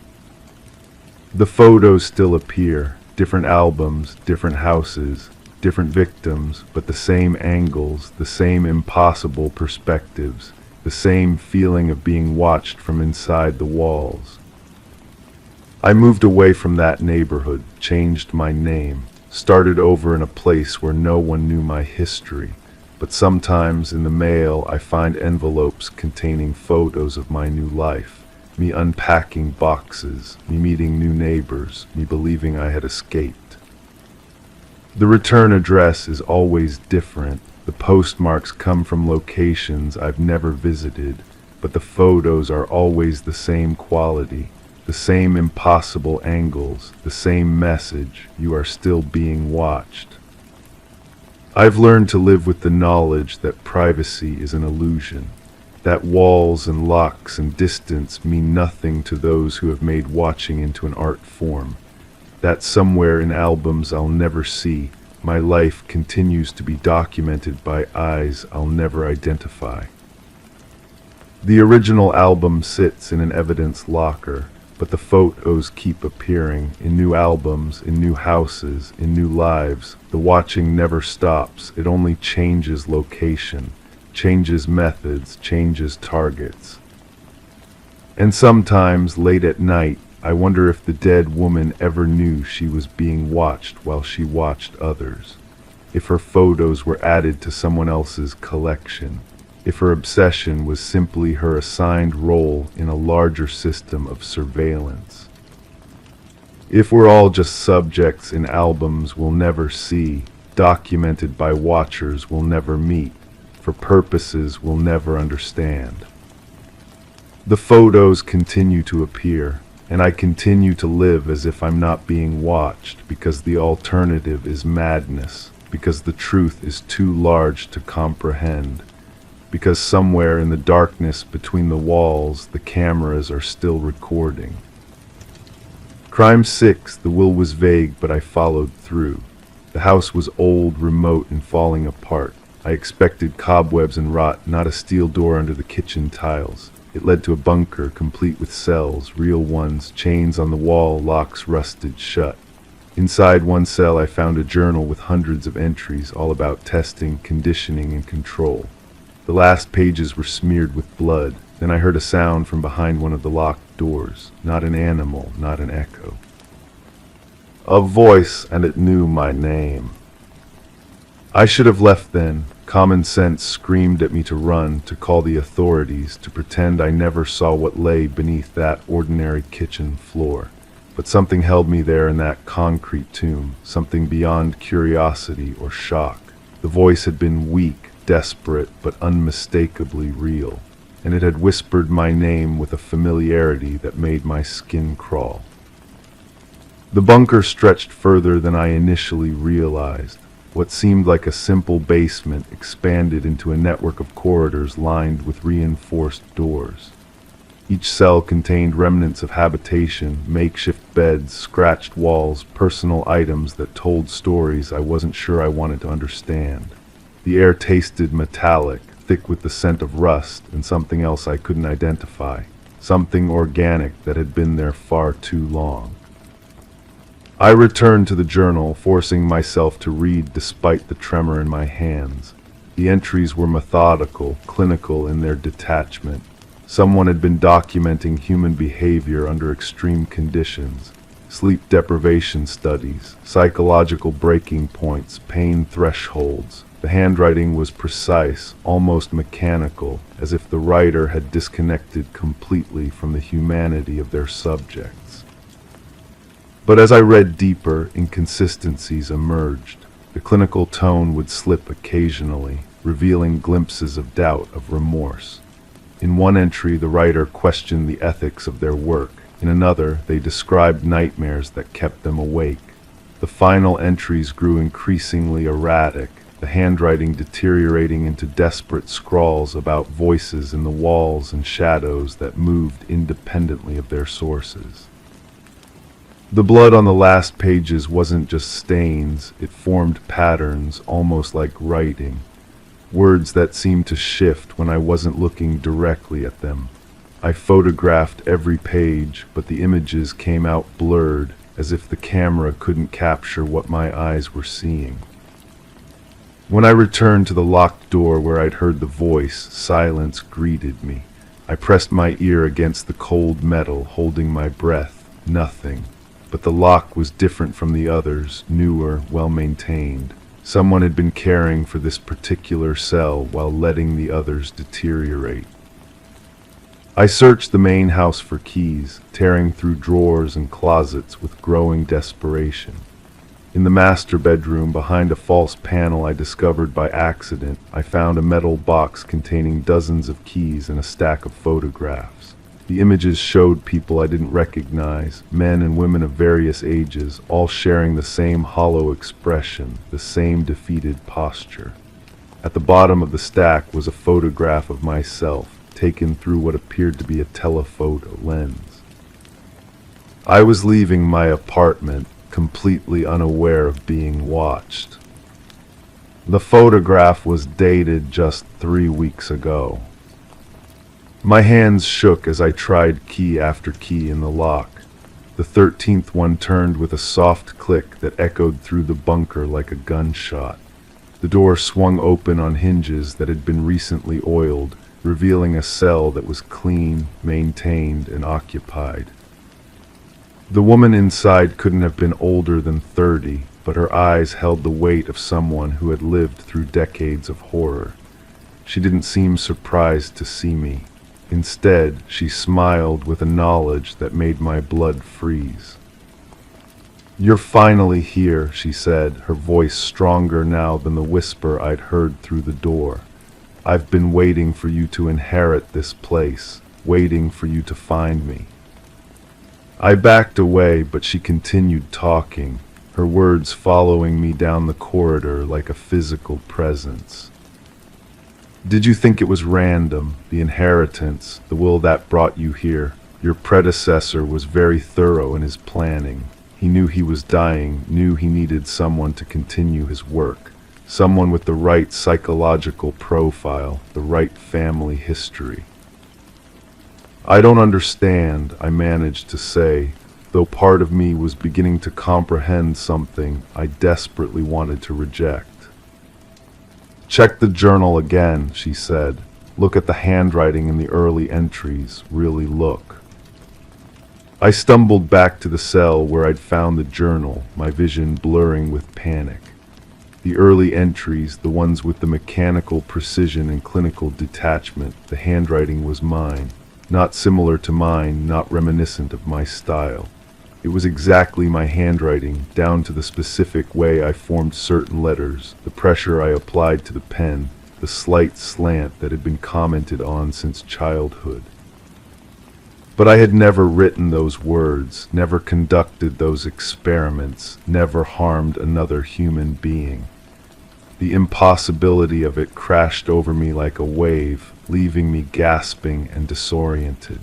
The photos still appear, different albums, different houses, different victims, but the same angles, the same impossible perspectives, the same feeling of being watched from inside the walls. I moved away from that neighborhood, changed my name, started over in a place where no one knew my history. But sometimes in the mail I find envelopes containing photos of my new life, me unpacking boxes, me meeting new neighbors, me believing I had escaped. The return address is always different. The postmarks come from locations I've never visited, but the photos are always the same quality, the same impossible angles, the same message: you are still being watched. I've learned to live with the knowledge that privacy is an illusion, that walls and locks and distance mean nothing to those who have made watching into an art form, that somewhere in albums I'll never see, my life continues to be documented by eyes I'll never identify. The original album sits in an evidence locker, but the photos keep appearing in new albums, in new houses, in new lives. The watching never stops. It only changes location, changes methods, changes targets. And sometimes, late at night, I wonder if the dead woman ever knew she was being watched while she watched others, if her photos were added to someone else's collection, if her obsession was simply her assigned role in a larger system of surveillance. If we're all just subjects in albums we'll never see, documented by watchers we'll never meet, for purposes we'll never understand. The photos continue to appear, and I continue to live as if I'm not being watched, because the alternative is madness, because the truth is too large to comprehend, because somewhere in the darkness between the walls the cameras are still recording. Crime 6, the will was vague, but I followed through. The house was old, remote, and falling apart. I expected cobwebs and rot, not a steel door under the kitchen tiles. It led to a bunker, complete with cells, real ones, chains on the wall, locks rusted shut. Inside one cell I found a journal with hundreds of entries, all about testing, conditioning, and control. The last pages were smeared with blood. Then I heard a sound from behind one of the locked doors. Not an animal, not an echo. A voice, and it knew my name. I should have left then. Common sense screamed at me to run, to call the authorities, to pretend I never saw what lay beneath that ordinary kitchen floor. But something held me there in that concrete tomb, something beyond curiosity or shock. The voice had been weak, desperate, but unmistakably real, and it had whispered my name with a familiarity that made my skin crawl. The bunker stretched further than I initially realized. What seemed like a simple basement expanded into a network of corridors lined with reinforced doors. Each cell contained remnants of habitation, makeshift beds, scratched walls, personal items that told stories I wasn't sure I wanted to understand. The air tasted metallic, thick with the scent of rust and something else I couldn't identify, something organic that had been there far too long. I returned to the journal, forcing myself to read despite the tremor in my hands. The entries were methodical, clinical in their detachment. Someone had been documenting human behavior under extreme conditions, sleep deprivation studies, psychological breaking points, pain thresholds. The handwriting was precise, almost mechanical, as if the writer had disconnected completely from the humanity of their subjects. But as I read deeper, inconsistencies emerged. The clinical tone would slip occasionally, revealing glimpses of doubt, of remorse. In one entry, the writer questioned the ethics of their work. In another, they described nightmares that kept them awake. The final entries grew increasingly erratic, the handwriting deteriorating into desperate scrawls about voices in the walls and shadows that moved independently of their sources. The blood on the last pages wasn't just stains, it formed patterns, almost like writing. Words that seemed to shift when I wasn't looking directly at them. I photographed every page, but the images came out blurred, as if the camera couldn't capture what my eyes were seeing. When I returned to the locked door where I'd heard the voice, silence greeted me. I pressed my ear against the cold metal, holding my breath. Nothing. But the lock was different from the others, newer, well-maintained. Someone had been caring for this particular cell while letting the others deteriorate. I searched the main house for keys, tearing through drawers and closets with growing desperation. In the master bedroom, behind a false panel I discovered by accident, I found a metal box containing dozens of keys and a stack of photographs. The images showed people I didn't recognize, men and women of various ages, all sharing the same hollow expression, the same defeated posture. At the bottom of the stack was a photograph of myself, taken through what appeared to be a telephoto lens. I was leaving my apartment, completely unaware of being watched. The photograph was dated just 3 weeks ago. My hands shook as I tried key after key in the lock. The 13th one turned with a soft click that echoed through the bunker like a gunshot. The door swung open on hinges that had been recently oiled, revealing a cell that was clean, maintained, and occupied. The woman inside couldn't have been older than 30, but her eyes held the weight of someone who had lived through decades of horror. She didn't seem surprised to see me. Instead, she smiled with a knowledge that made my blood freeze. "You're finally here," she said, her voice stronger now than the whisper I'd heard through the door. "I've been waiting for you to inherit this place, waiting for you to find me." I backed away, but she continued talking, her words following me down the corridor like a physical presence. "Did you think it was random, the inheritance, the will that brought you here? Your predecessor was very thorough in his planning. He knew he was dying, knew he needed someone to continue his work, someone with the right psychological profile, the right family history." "I don't understand," I managed to say, though part of me was beginning to comprehend something I desperately wanted to reject. "Check the journal again," she said. "Look at the handwriting in the early entries. Really look." I stumbled back to the cell where I'd found the journal, my vision blurring with panic. The early entries, the ones with the mechanical precision and clinical detachment, the handwriting was mine. Not similar to mine, not reminiscent of my style. It was exactly my handwriting, down to the specific way I formed certain letters, the pressure I applied to the pen, the slight slant that had been commented on since childhood. But I had never written those words, never conducted those experiments, never harmed another human being. The impossibility of it crashed over me like a wave, leaving me gasping and disoriented.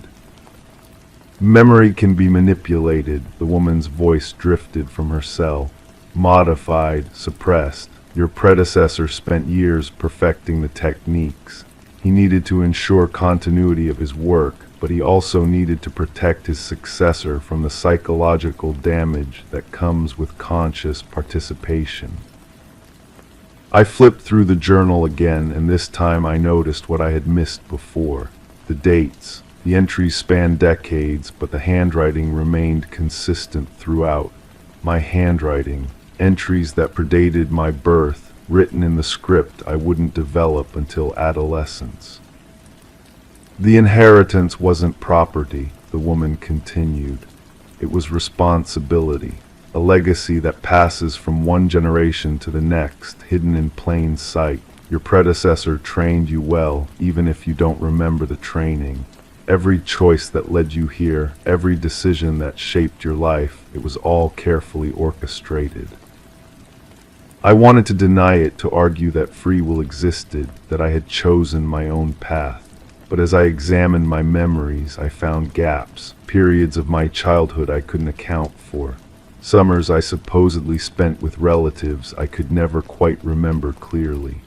"Memory can be manipulated," the woman's voice drifted from her cell. "Modified, suppressed. Your predecessor spent years perfecting the techniques. He needed to ensure continuity of his work, but he also needed to protect his successor from the psychological damage that comes with conscious participation." I flipped through the journal again, and this time I noticed what I had missed before. The dates. The entries spanned decades, but the handwriting remained consistent throughout. My handwriting. Entries that predated my birth, written in the script I wouldn't develop until adolescence. "The inheritance wasn't property," the woman continued. "It was responsibility. A legacy that passes from one generation to the next, hidden in plain sight. Your predecessor trained you well, even if you don't remember the training. Every choice that led you here, every decision that shaped your life, it was all carefully orchestrated." I wanted to deny it, to argue that free will existed, that I had chosen my own path. But as I examined my memories, I found gaps, periods of my childhood I couldn't account for. Summers I supposedly spent with relatives I could never quite remember clearly.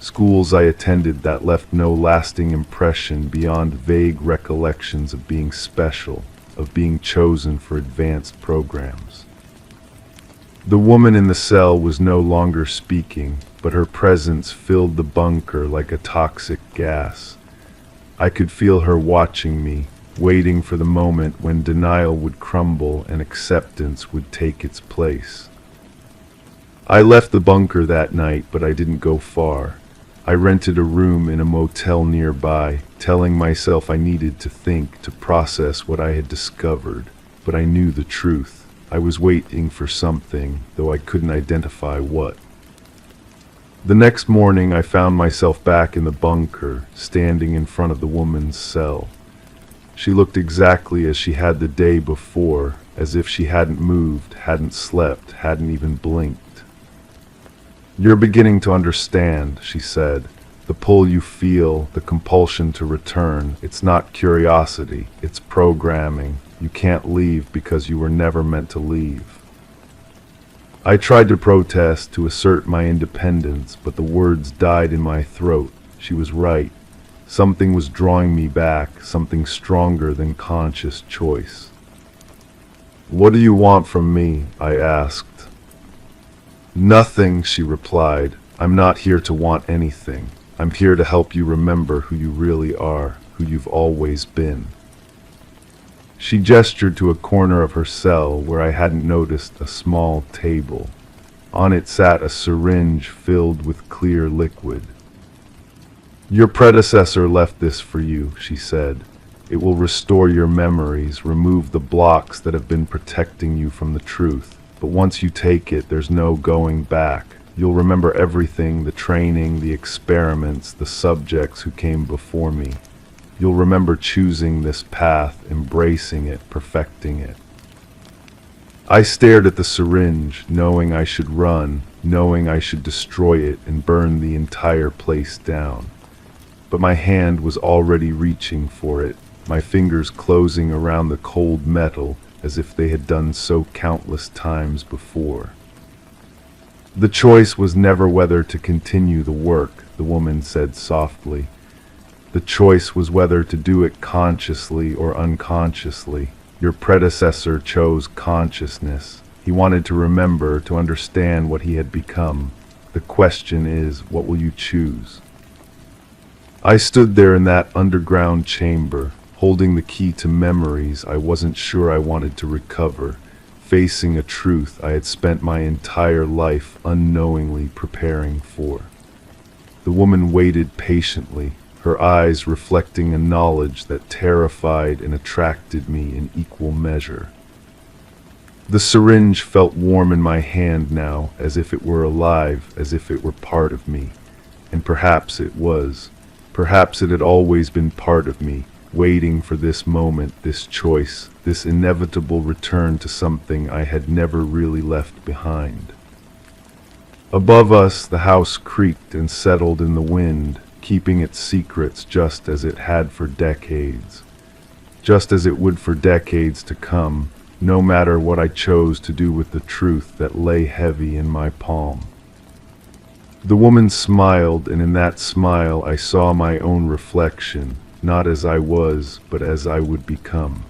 Schools I attended that left no lasting impression beyond vague recollections of being special, of being chosen for advanced programs. The woman in the cell was no longer speaking, but her presence filled the bunker like a toxic gas. I could feel her watching me, waiting for the moment when denial would crumble and acceptance would take its place. I left the bunker that night, but I didn't go far. I rented a room in a motel nearby, telling myself I needed to think, to process what I had discovered. But I knew the truth. I was waiting for something, though I couldn't identify what. The next morning I found myself back in the bunker, standing in front of the woman's cell. She looked exactly as she had the day before, as if she hadn't moved, hadn't slept, hadn't even blinked. "You're beginning to understand," she said. "The pull you feel, the compulsion to return, it's not curiosity, it's programming. You can't leave because you were never meant to leave." I tried to protest, to assert my independence, but the words died in my throat. She was right. Something was drawing me back, something stronger than conscious choice. "What do you want from me?" I asked. "Nothing," she replied. "I'm not here to want anything. I'm here to help you remember who you really are, who you've always been." She gestured to a corner of her cell where I hadn't noticed a small table. On it sat a syringe filled with clear liquid. "Your predecessor left this for you," she said. "It will restore your memories, remove the blocks that have been protecting you from the truth. But once you take it, there's no going back. You'll remember everything, the training, the experiments, the subjects who came before me. You'll remember choosing this path, embracing it, perfecting it." I stared at the syringe, knowing I should run, knowing I should destroy it and burn the entire place down. But my hand was already reaching for it, my fingers closing around the cold metal as if they had done so countless times before. "The choice was never whether to continue the work," the woman said softly. The choice was whether to do it consciously or unconsciously. Your predecessor chose consciousness. He wanted to remember, to understand what he had become. The question is, what will you choose? I stood there in that underground chamber, holding the key to memories I wasn't sure I wanted to recover, facing a truth I had spent my entire life unknowingly preparing for. The woman waited patiently, her eyes reflecting a knowledge that terrified and attracted me in equal measure. The syringe felt warm in my hand now, as if it were alive, as if it were part of me. And perhaps it was. Perhaps it had always been part of me, waiting for this moment, this choice, this inevitable return to something I had never really left behind. Above us, the house creaked and settled in the wind, keeping its secrets just as it had for decades. Just as it would for decades to come, no matter what I chose to do with the truth that lay heavy in my palm. The woman smiled, and in that smile I saw my own reflection, not as I was, but as I would become.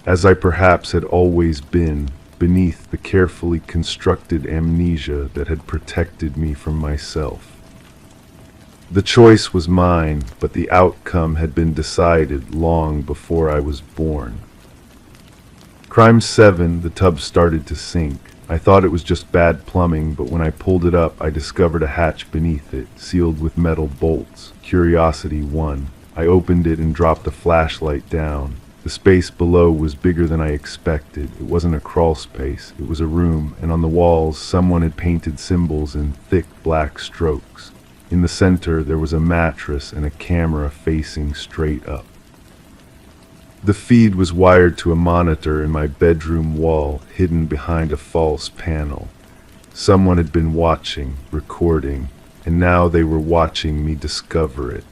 As I perhaps had always been, beneath the carefully constructed amnesia that had protected me from myself. The choice was mine, but the outcome had been decided long before I was born. Crime 7, the tub started to sink. I thought it was just bad plumbing, but when I pulled it up, I discovered a hatch beneath it, sealed with metal bolts. Curiosity won. I opened it and dropped a flashlight down. The space below was bigger than I expected. It wasn't a crawl space, it was a room, and on the walls someone had painted symbols in thick black strokes. In the center there was a mattress and a camera facing straight up. The feed was wired to a monitor in my bedroom wall, hidden behind a false panel. Someone had been watching, recording, and now they were watching me discover it.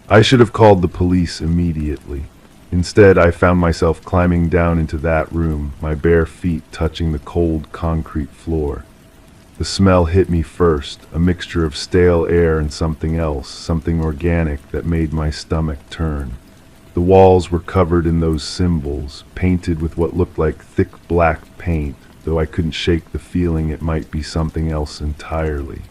I should have called the police immediately. Instead, I found myself climbing down into that room, my bare feet touching the cold concrete floor. The smell hit me first, a mixture of stale air and something else, something organic that made my stomach turn. The walls were covered in those symbols, painted with what looked like thick black paint, though I couldn't shake the feeling it might be something else entirely.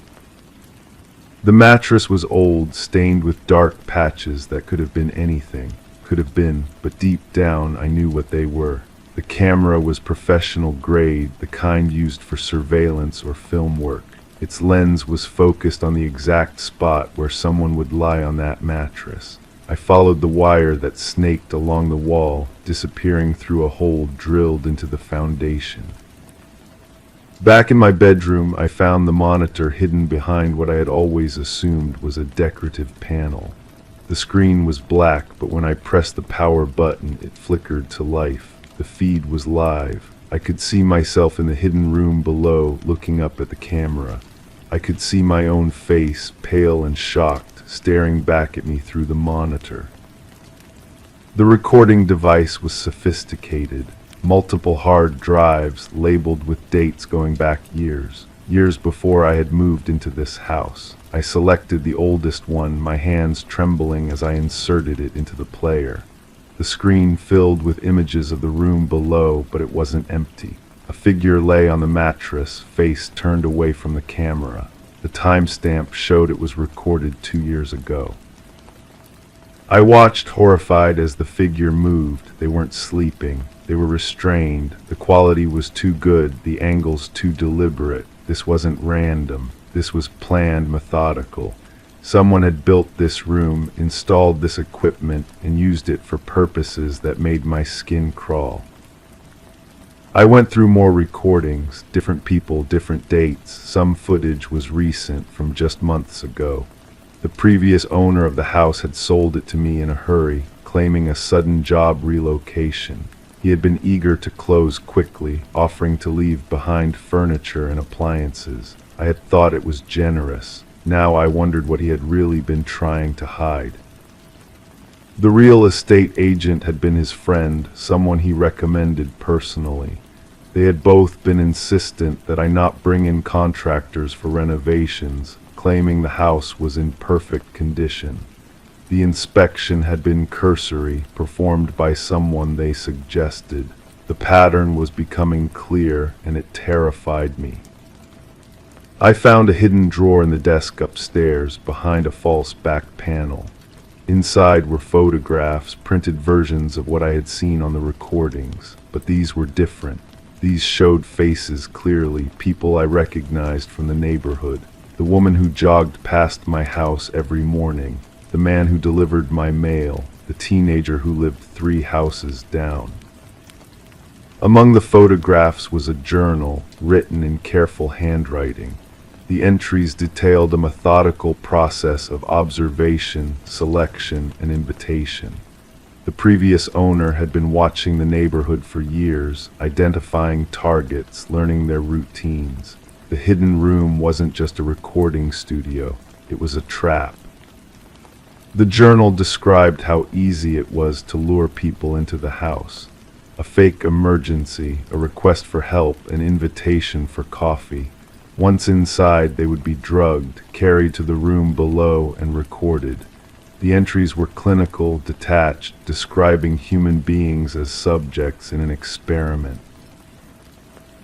The mattress was old, stained with dark patches that could have been anything. Could have been, but deep down I knew what they were. The camera was professional grade, the kind used for surveillance or film work. Its lens was focused on the exact spot where someone would lie on that mattress. I followed the wire that snaked along the wall, disappearing through a hole drilled into the foundation. Back in my bedroom, I found the monitor hidden behind what I had always assumed was a decorative panel. The screen was black, but when I pressed the power button, it flickered to life. The feed was live. I could see myself in the hidden room below, looking up at the camera. I could see my own face, pale and shocked, staring back at me through the monitor. The recording device was sophisticated. Multiple hard drives labeled with dates going back years before I had moved into this house. I selected the oldest one, my hands trembling as I inserted it into the player. The screen filled with images of the room below, but it wasn't empty. A figure lay on the mattress, face turned away from the camera. The timestamp showed it was recorded 2 years ago. I watched, horrified, as the figure moved. They weren't sleeping. They were restrained. The quality was too good, the angles too deliberate. This wasn't random. This was planned, methodical. Someone had built this room, installed this equipment, and used it for purposes that made my skin crawl. I went through more recordings, different people, different dates. Some footage was recent, from just months ago. The previous owner of the house had sold it to me in a hurry, claiming a sudden job relocation. He had been eager to close quickly, offering to leave behind furniture and appliances. I had thought it was generous. Now I wondered what he had really been trying to hide. The real estate agent had been his friend, someone he recommended personally. They had both been insistent that I not bring in contractors for renovations, claiming the house was in perfect condition. The inspection had been cursory, performed by someone they suggested. The pattern was becoming clear, and it terrified me. I found a hidden drawer in the desk upstairs, behind a false back panel. Inside were photographs, printed versions of what I had seen on the recordings, but these were different. These showed faces clearly, people I recognized from the neighborhood. The woman who jogged past my house every morning, the man who delivered my mail, the teenager who lived 3 houses down. Among the photographs was a journal, written in careful handwriting. The entries detailed a methodical process of observation, selection, and invitation. The previous owner had been watching the neighborhood for years, identifying targets, learning their routines. The hidden room wasn't just a recording studio, it was a trap. The journal described how easy it was to lure people into the house. A fake emergency, a request for help, an invitation for coffee. Once inside, they would be drugged, carried to the room below, and recorded. The entries were clinical, detached, describing human beings as subjects in an experiment.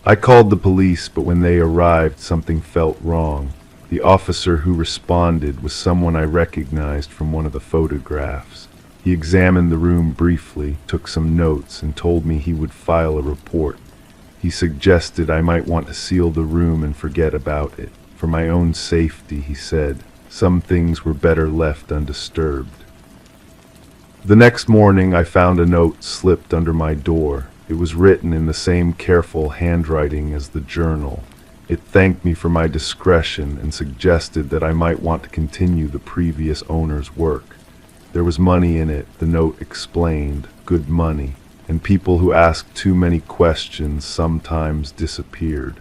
I called the police, but when they arrived, something felt wrong. The officer who responded was someone I recognized from one of the photographs. He examined the room briefly, took some notes, and told me he would file a report. He suggested I might want to seal the room and forget about it. For my own safety, he said, some things were better left undisturbed. The next morning, I found a note slipped under my door. It was written in the same careful handwriting as the journal. It thanked me for my discretion and suggested that I might want to continue the previous owner's work. There was money in it, the note explained, good money, and people who asked too many questions sometimes disappeared.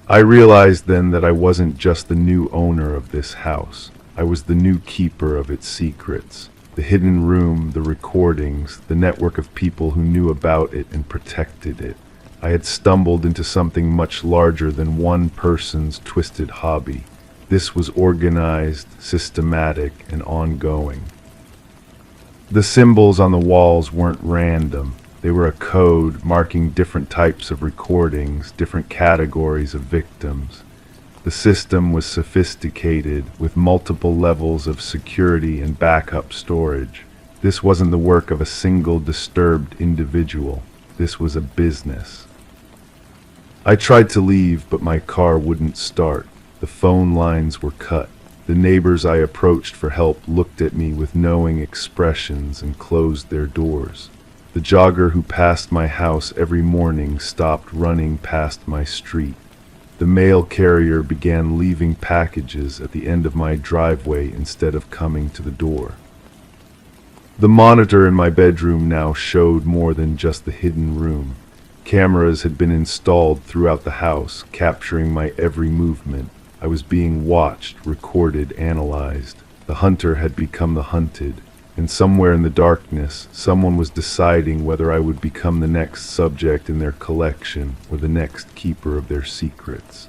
I realized then that I wasn't just the new owner of this house. I was the new keeper of its secrets. The hidden room, the recordings, the network of people who knew about it and protected it. I had stumbled into something much larger than one person's twisted hobby. This was organized, systematic, and ongoing. The symbols on the walls weren't random. They were a code marking different types of recordings, different categories of victims. The system was sophisticated, with multiple levels of security and backup storage. This wasn't the work of a single disturbed individual. This was a business. I tried to leave, but my car wouldn't start. The phone lines were cut. The neighbors I approached for help looked at me with knowing expressions and closed their doors. The jogger who passed my house every morning stopped running past my street. The mail carrier began leaving packages at the end of my driveway instead of coming to the door. The monitor in my bedroom now showed more than just the hidden room. Cameras had been installed throughout the house, capturing my every movement. I was being watched, recorded, analyzed. The hunter had become the hunted, and somewhere in the darkness, someone was deciding whether I would become the next subject in their collection or the next keeper of their secrets.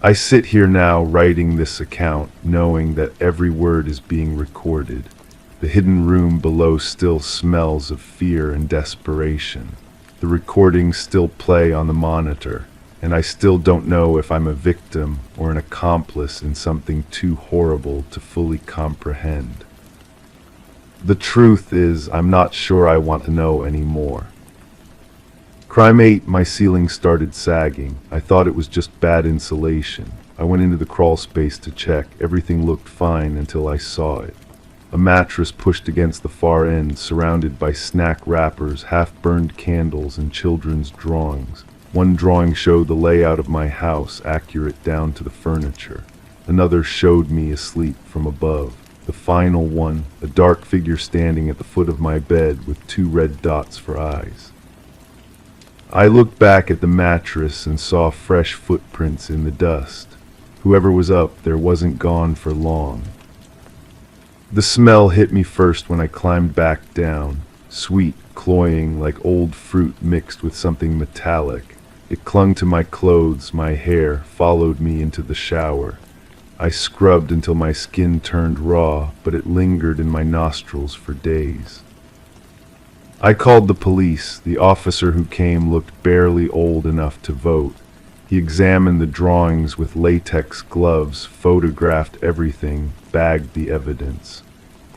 I sit here now writing this account, knowing that every word is being recorded. The hidden room below still smells of fear and desperation. The recordings still play on the monitor, and I still don't know if I'm a victim or an accomplice in something too horrible to fully comprehend. The truth is, I'm not sure I want to know anymore. Crime 8, my ceiling started sagging. I thought it was just bad insulation. I went into the crawl space to check. Everything looked fine until I saw it. A mattress pushed against the far end, surrounded by snack wrappers, half-burned candles, and children's drawings. One drawing showed the layout of my house, accurate down to the furniture. Another showed me asleep from above. The final one, a dark figure standing at the foot of my bed with 2 red dots for eyes. I looked back at the mattress and saw fresh footprints in the dust. Whoever was up there wasn't gone for long. The smell hit me first when I climbed back down, sweet, cloying, like old fruit mixed with something metallic. It clung to my clothes, my hair, followed me into the shower. I scrubbed until my skin turned raw, but it lingered in my nostrils for days. I called the police. The officer who came looked barely old enough to vote. He examined the drawings with latex gloves, photographed everything, bagged the evidence.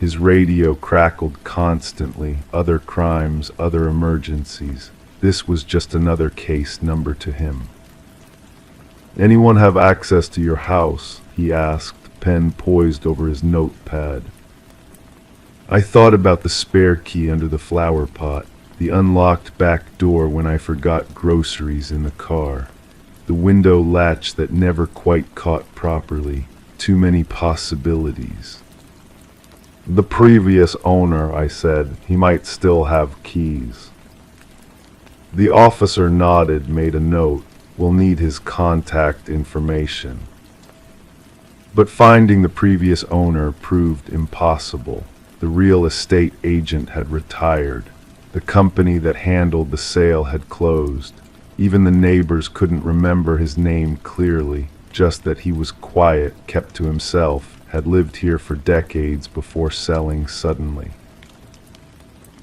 His radio crackled constantly. Other crimes, other emergencies. This was just another case number to him. "Anyone have access to your house?" he asked, pen poised over his notepad. I thought about the spare key under the flower pot, the unlocked back door when I forgot groceries in the car, the window latch that never quite caught properly. Too many possibilities. "The previous owner," I said. "He might still have keys." The officer nodded, made a note. "We'll need his contact information." But finding the previous owner proved impossible. The real estate agent had retired. The company that handled the sale had closed. Even the neighbors couldn't remember his name clearly, just that he was quiet, kept to himself, had lived here for decades before selling suddenly.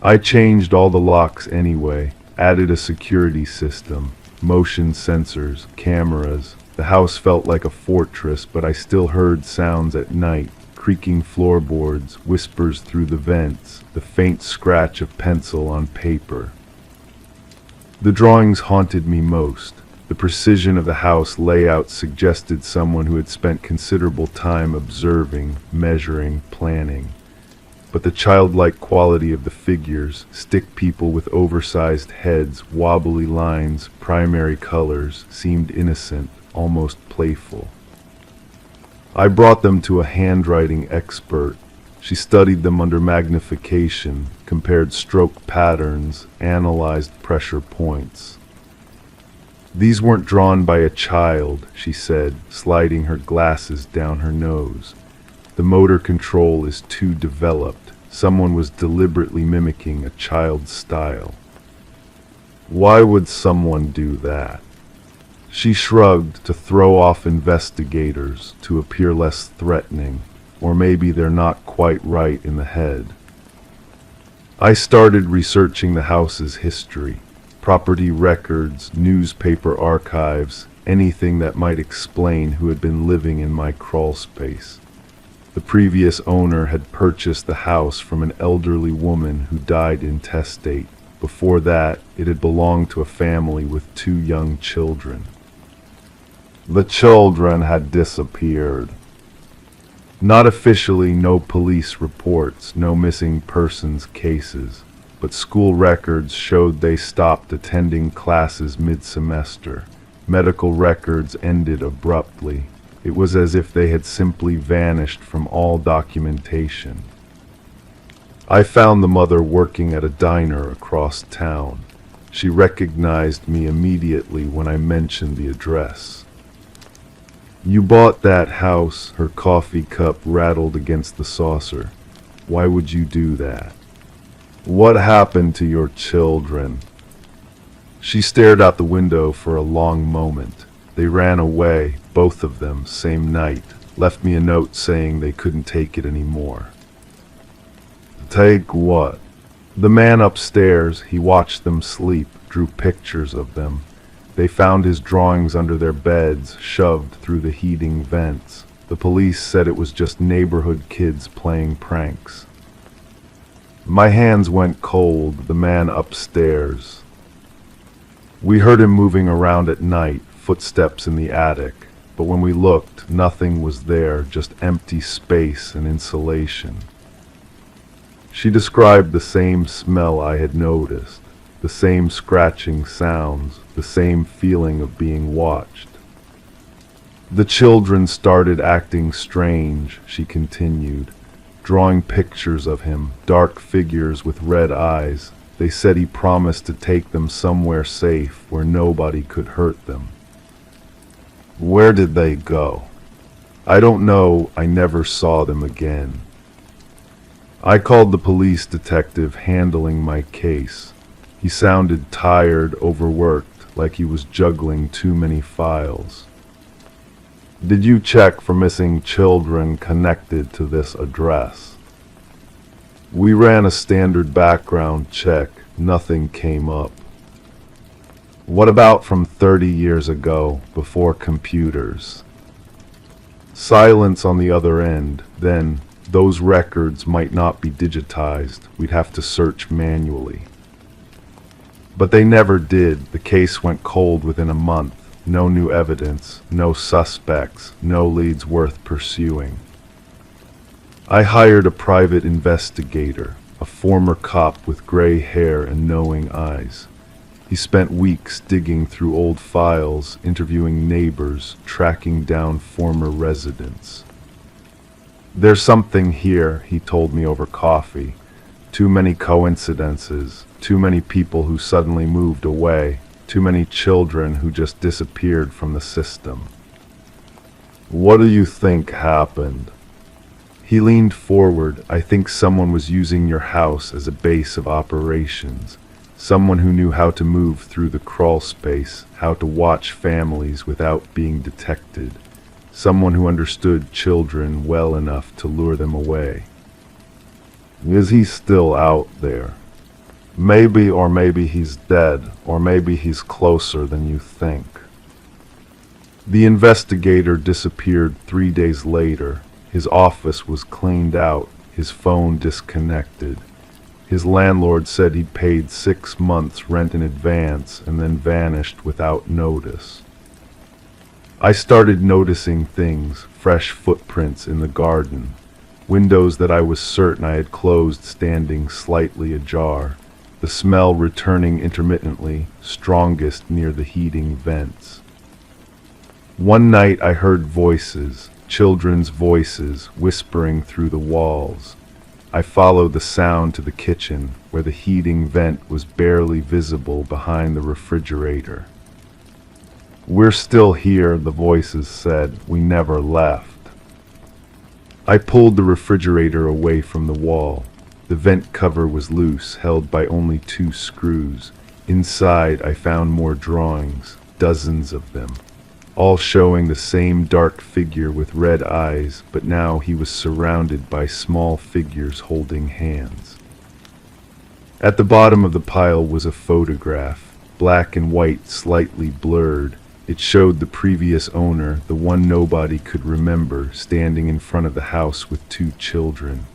I changed all the locks anyway, added a security system, motion sensors, cameras. The house felt like a fortress, but I still heard sounds at night, creaking floorboards, whispers through the vents, the faint scratch of pencil on paper. The drawings haunted me most. The precision of the house layout suggested someone who had spent considerable time observing, measuring, planning. But the childlike quality of the figures, stick people with oversized heads, wobbly lines, primary colors, seemed innocent, almost playful. I brought them to a handwriting expert. She studied them under magnification, compared stroke patterns, analyzed pressure points. "These weren't drawn by a child," she said, sliding her glasses down her nose. "The motor control is too developed. Someone was deliberately mimicking a child's style." "Why would someone do that?" She shrugged. "To throw off investigators, to appear less threatening, or maybe they're not quite right in the head." I started researching the house's history, property records, newspaper archives, anything that might explain who had been living in my crawl space. The previous owner had purchased the house from an elderly woman who died intestate. Before that, it had belonged to a family with 2 young children. The children had disappeared. Not officially, no police reports, no missing persons cases, but school records showed they stopped attending classes mid-semester. Medical records ended abruptly. It was as if they had simply vanished from all documentation. I found the mother working at a diner across town. She recognized me immediately when I mentioned the address. "You bought that house," her coffee cup rattled against the saucer. "Why would you do that? What happened to your children?" She stared out the window for a long moment. "They ran away, both of them, same night. Left me a note saying they couldn't take it anymore." "Take what?" "The man upstairs. He watched them sleep, drew pictures of them. They found his drawings under their beds, shoved through the heating vents. The police said it was just neighborhood kids playing pranks." My hands went cold. The man upstairs. "We heard him moving around at night, footsteps in the attic. But when we looked, nothing was there, just empty space and insulation." She described the same smell I had noticed, the same scratching sounds, the same feeling of being watched. "The children started acting strange," she continued, "drawing pictures of him, dark figures with red eyes. They said he promised to take them somewhere safe where nobody could hurt them." "Where did they go?" "I don't know. I never saw them again." I called the police detective handling my case. He sounded tired, overworked, like he was juggling too many files. Did you check for missing children connected to this address? We ran a standard background check. Nothing came up. What about from 30 years ago, before computers? Silence on the other end. Then, those records might not be digitized. We'd have to search manually. But they never did. The case went cold within a month. No new evidence, no suspects, no leads worth pursuing. I hired a private investigator, a former cop with gray hair and knowing eyes. He spent weeks digging through old files, interviewing neighbors, tracking down former residents. There's something here, he told me over coffee. Too many coincidences, too many people who suddenly moved away, too many children who just disappeared from the system. What do you think happened? He leaned forward. I think someone was using your house as a base of operations. Someone who knew how to move through the crawl space, how to watch families without being detected. Someone who understood children well enough to lure them away. Is he still out there? Maybe, or maybe he's dead, or maybe he's closer than you think. The investigator disappeared 3 days later. His office was cleaned out, his phone disconnected. His landlord said he'd paid 6 months' rent in advance and then vanished without notice. I started noticing things, fresh footprints in the garden, windows that I was certain I had closed standing slightly ajar. The smell returning intermittently, strongest near the heating vents. One night I heard voices, children's voices, whispering through the walls. I followed the sound to the kitchen, where the heating vent was barely visible behind the refrigerator. We're still here, the voices said. We never left. I pulled the refrigerator away from the wall. The vent cover was loose, held by only 2 screws. Inside, I found more drawings, dozens of them, all showing the same dark figure with red eyes, but now he was surrounded by small figures holding hands. At the bottom of the pile was a photograph, black and white, slightly blurred. It showed the previous owner, the one nobody could remember, standing in front of the house with 2 children.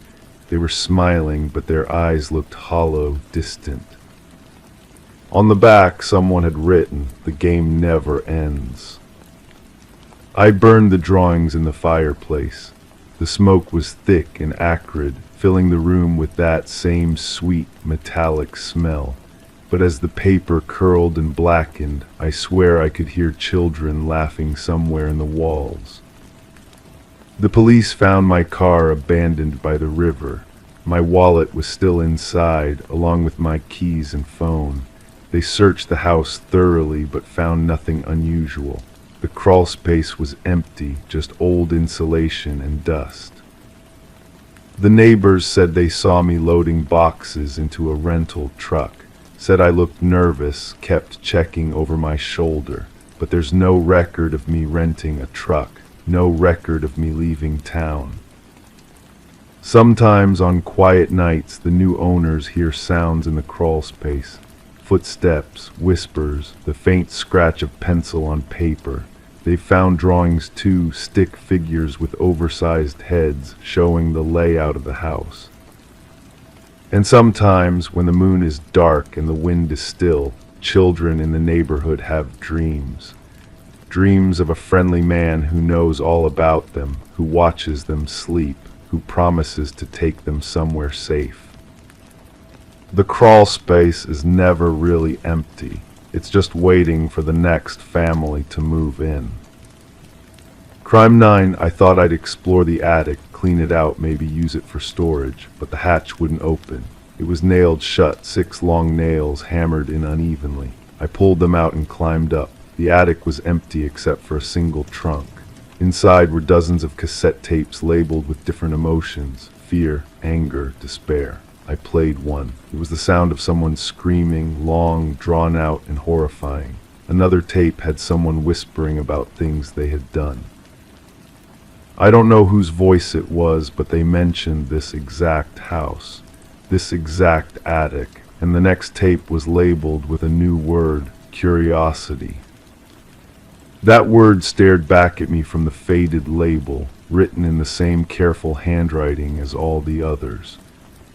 They were smiling, but their eyes looked hollow, distant. On the back, someone had written, "The game never ends." I burned the drawings in the fireplace. The smoke was thick and acrid, filling the room with that same sweet, metallic smell. But as the paper curled and blackened, I swear I could hear children laughing somewhere in the walls. The police found my car abandoned by the river. My wallet was still inside, along with my keys and phone. They searched the house thoroughly, but found nothing unusual. The crawl space was empty, just old insulation and dust. The neighbors said they saw me loading boxes into a rental truck, said I looked nervous, kept checking over my shoulder, but there's no record of me renting a truck. No record of me leaving town. Sometimes on quiet nights, the new owners hear sounds in the crawl space. Footsteps, whispers, the faint scratch of pencil on paper. They've found drawings too, stick figures with oversized heads showing the layout of the house. And sometimes, when the moon is dark and the wind is still, children in the neighborhood have dreams. Dreams of a friendly man who knows all about them, who watches them sleep, who promises to take them somewhere safe. The crawl space is never really empty. It's just waiting for the next family to move in. Crime 9, I thought I'd explore the attic, clean it out, maybe use it for storage, but the hatch wouldn't open. It was nailed shut, 6 long nails hammered in unevenly. I pulled them out and climbed up. The attic was empty except for a single trunk. Inside were dozens of cassette tapes labeled with different emotions: fear, anger, despair. I played one. It was the sound of someone screaming, long, drawn out, and horrifying. Another tape had someone whispering about things they had done. I don't know whose voice it was, but they mentioned this exact house, this exact attic, and the next tape was labeled with a new word, curiosity. That word stared back at me from the faded label, written in the same careful handwriting as all the others.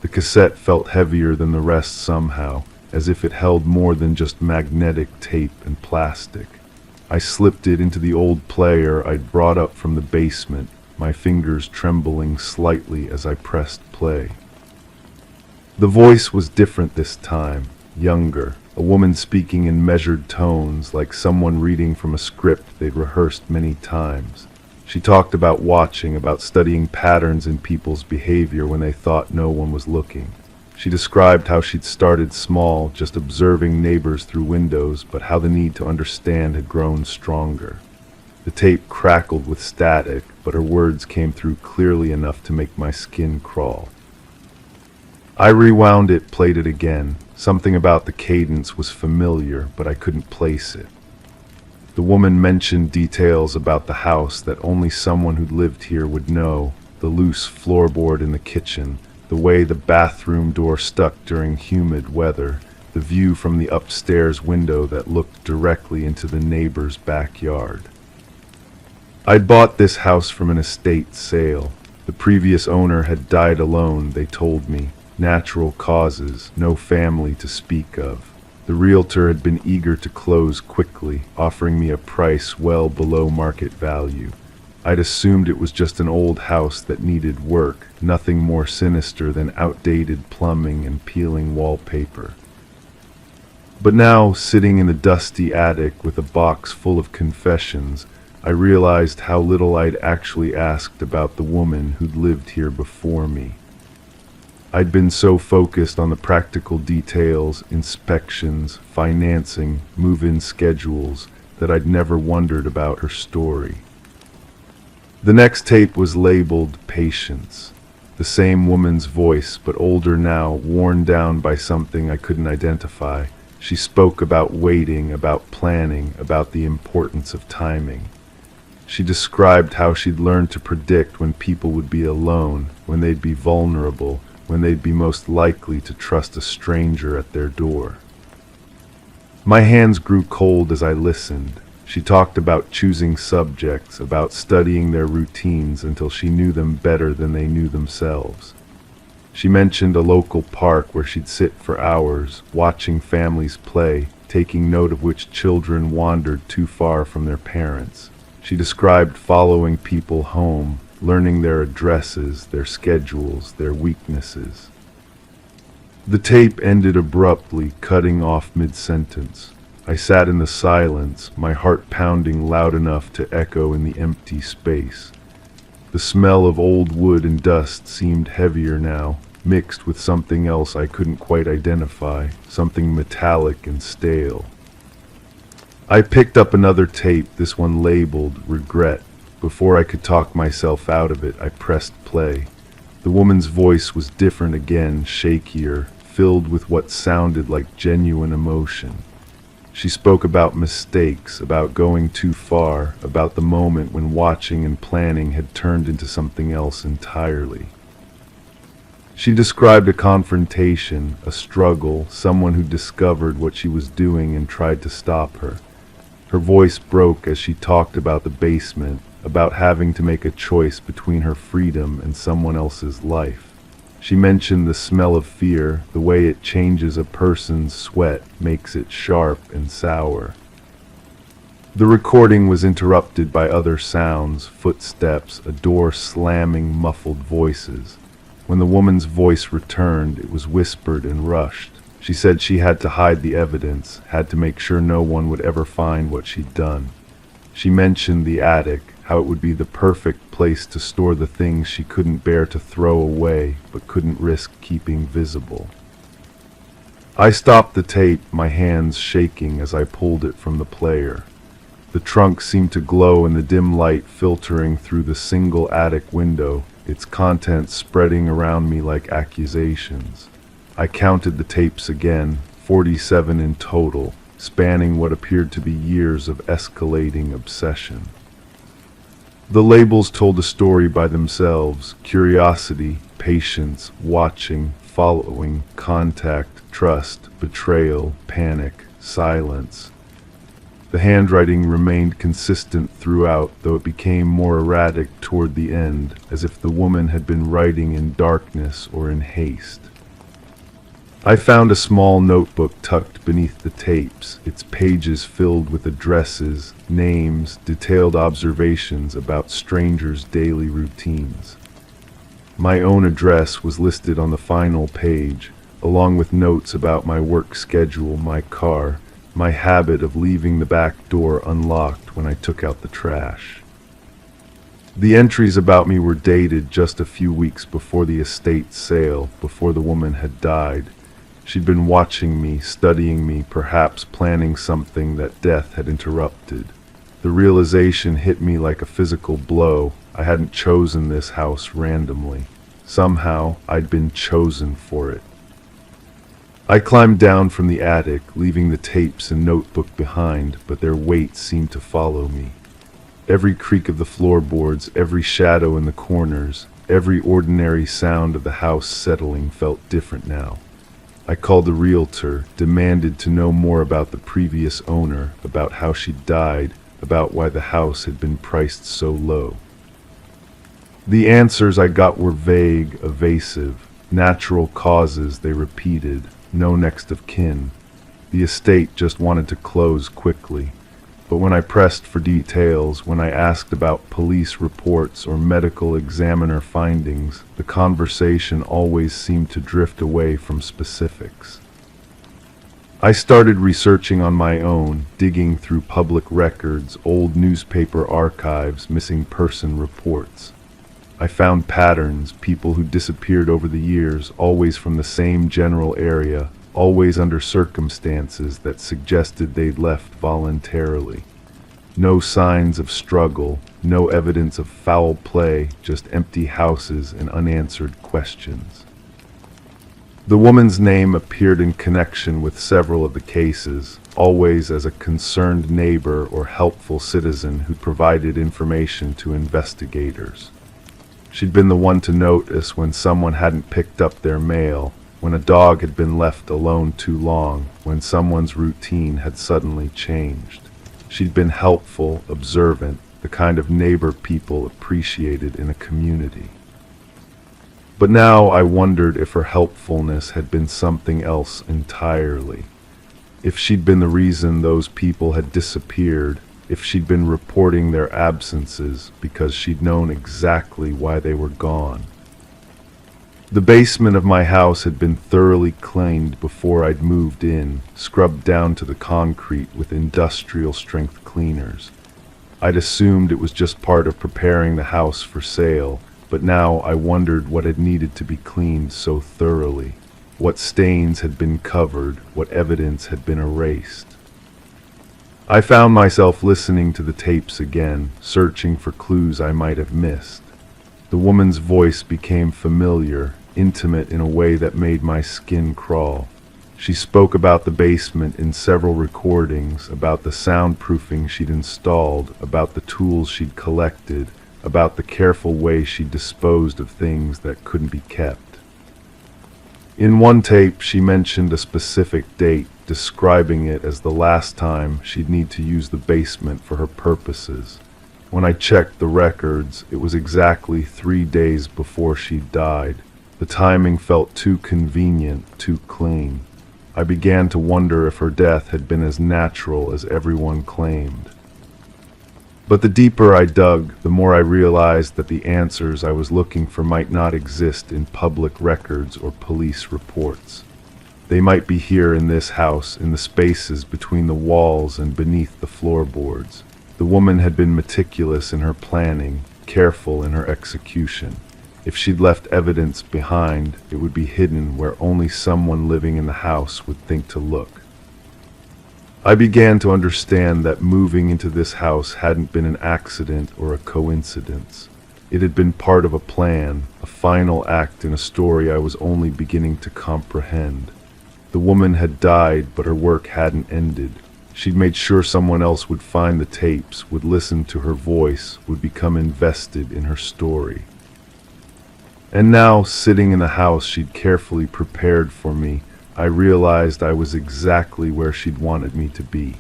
The cassette felt heavier than the rest somehow, as if it held more than just magnetic tape and plastic. I slipped it into the old player I'd brought up from the basement, my fingers trembling slightly as I pressed play. The voice was different this time, younger, a woman speaking in measured tones like someone reading from a script they'd rehearsed many times. She talked about watching, about studying patterns in people's behavior when they thought no one was looking. She described how she'd started small, just observing neighbors through windows, but how the need to understand had grown stronger. The tape crackled with static, but her words came through clearly enough to make my skin crawl. I rewound it, played it again. Something about the cadence was familiar, but I couldn't place it. The woman mentioned details about the house that only someone who'd lived here would know: the loose floorboard in the kitchen, the way the bathroom door stuck during humid weather, the view from the upstairs window that looked directly into the neighbor's backyard. I'd bought this house from an estate sale. The previous owner had died alone, they told me. Natural causes, no family to speak of. The realtor had been eager to close quickly, offering me a price well below market value. I'd assumed it was just an old house that needed work, nothing more sinister than outdated plumbing and peeling wallpaper. But now, sitting in the dusty attic with a box full of confessions, I realized how little I'd actually asked about the woman who'd lived here before me. I'd been so focused on the practical details, inspections, financing, move-in schedules, that I'd never wondered about her story. The next tape was labeled Patience. The same woman's voice, but older now, worn down by something I couldn't identify. She spoke about waiting, about planning, about the importance of timing. She described how she'd learned to predict when people would be alone, when they'd be vulnerable, when they'd be most likely to trust a stranger at their door. My hands grew cold as I listened. She talked about choosing subjects, about studying their routines until she knew them better than they knew themselves. She mentioned a local park where she'd sit for hours, watching families play, taking note of which children wandered too far from their parents. She described following people home, learning their addresses, their schedules, their weaknesses. The tape ended abruptly, cutting off mid-sentence. I sat in the silence, my heart pounding loud enough to echo in the empty space. The smell of old wood and dust seemed heavier now, mixed with something else I couldn't quite identify, something metallic and stale. I picked up another tape, this one labeled Regret. Before I could talk myself out of it, I pressed play. The woman's voice was different again, shakier, filled with what sounded like genuine emotion. She spoke about mistakes, about going too far, about the moment when watching and planning had turned into something else entirely. She described a confrontation, a struggle, someone who discovered what she was doing and tried to stop her. Her voice broke as she talked about the basement, about having to make a choice between her freedom and someone else's life. She mentioned the smell of fear, the way it changes a person's sweat, makes it sharp and sour. The recording was interrupted by other sounds, footsteps, a door slamming, muffled voices. When the woman's voice returned, it was whispered and rushed. She said she had to hide the evidence, had to make sure no one would ever find what she'd done. She mentioned the attic, how it would be the perfect place to store the things she couldn't bear to throw away, but couldn't risk keeping visible. I stopped the tape, my hands shaking as I pulled it from the player. The trunk seemed to glow in the dim light filtering through the single attic window, its contents spreading around me like accusations. I counted the tapes again, 47 in total, spanning what appeared to be years of escalating obsession. The labels told a story by themselves: curiosity, patience, watching, following, contact, trust, betrayal, panic, silence. The handwriting remained consistent throughout, though it became more erratic toward the end, as if the woman had been writing in darkness or in haste. I found a small notebook tucked beneath the tapes, its pages filled with addresses, names, detailed observations about strangers' daily routines. My own address was listed on the final page, along with notes about my work schedule, my car, my habit of leaving the back door unlocked when I took out the trash. The entries about me were dated just a few weeks before the estate sale, before the woman had died. She'd been watching me, studying me, perhaps planning something that death had interrupted. The realization hit me like a physical blow. I hadn't chosen this house randomly. Somehow, I'd been chosen for it. I climbed down from the attic, leaving the tapes and notebook behind, but their weight seemed to follow me. Every creak of the floorboards, every shadow in the corners, every ordinary sound of the house settling felt different now. I called the realtor, demanded to know more about the previous owner, about how she died, about why the house had been priced so low. The answers I got were vague, evasive. Natural causes, they repeated. No next of kin. The estate just wanted to close quickly. But when I pressed for details, when I asked about police reports or medical examiner findings, the conversation always seemed to drift away from specifics. I started researching on my own, digging through public records, old newspaper archives, missing person reports. I found patterns, people who disappeared over the years, always from the same general area, always under circumstances that suggested they'd left voluntarily. No signs of struggle, no evidence of foul play, just empty houses and unanswered questions. The woman's name appeared in connection with several of the cases, always as a concerned neighbor or helpful citizen who provided information to investigators. She'd been the one to notice when someone hadn't picked up their mail, when a dog had been left alone too long, when someone's routine had suddenly changed. She'd been helpful, observant, the kind of neighbor people appreciated in a community. But now I wondered if her helpfulness had been something else entirely. If she'd been the reason those people had disappeared, if she'd been reporting their absences because she'd known exactly why they were gone. The basement of my house had been thoroughly cleaned before I'd moved in, scrubbed down to the concrete with industrial-strength cleaners. I'd assumed it was just part of preparing the house for sale, but now I wondered what had needed to be cleaned so thoroughly, what stains had been covered, what evidence had been erased. I found myself listening to the tapes again, searching for clues I might have missed. The woman's voice became familiar, intimate in a way that made my skin crawl. She spoke about the basement in several recordings, about the soundproofing she'd installed, about the tools she'd collected, about the careful way she'd disposed of things that couldn't be kept. In one tape, she mentioned a specific date, describing it as the last time she'd need to use the basement for her purposes. When I checked the records, it was exactly 3 days before she died. The timing felt too convenient, too clean. I began to wonder if her death had been as natural as everyone claimed. But the deeper I dug, the more I realized that the answers I was looking for might not exist in public records or police reports. They might be here in this house, in the spaces between the walls and beneath the floorboards. The woman had been meticulous in her planning, careful in her execution. If she'd left evidence behind, it would be hidden where only someone living in the house would think to look. I began to understand that moving into this house hadn't been an accident or a coincidence. It had been part of a plan, a final act in a story I was only beginning to comprehend. The woman had died, but her work hadn't ended. She'd made sure someone else would find the tapes, would listen to her voice, would become invested in her story. And now, sitting in the house she'd carefully prepared for me, I realized I was exactly where she'd wanted me to be.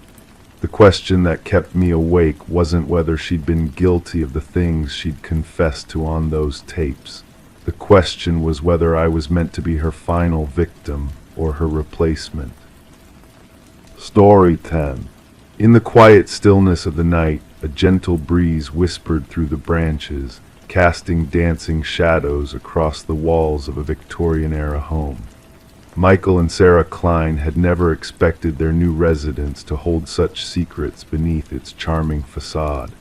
The question that kept me awake wasn't whether she'd been guilty of the things she'd confessed to on those tapes. The question was whether I was meant to be her final victim or her replacement. Story 10. In the quiet stillness of the night, a gentle breeze whispered through the branches, casting dancing shadows across the walls of a Victorian-era home. Michael and Sarah Klein had never expected their new residence to hold such secrets beneath its charming facade.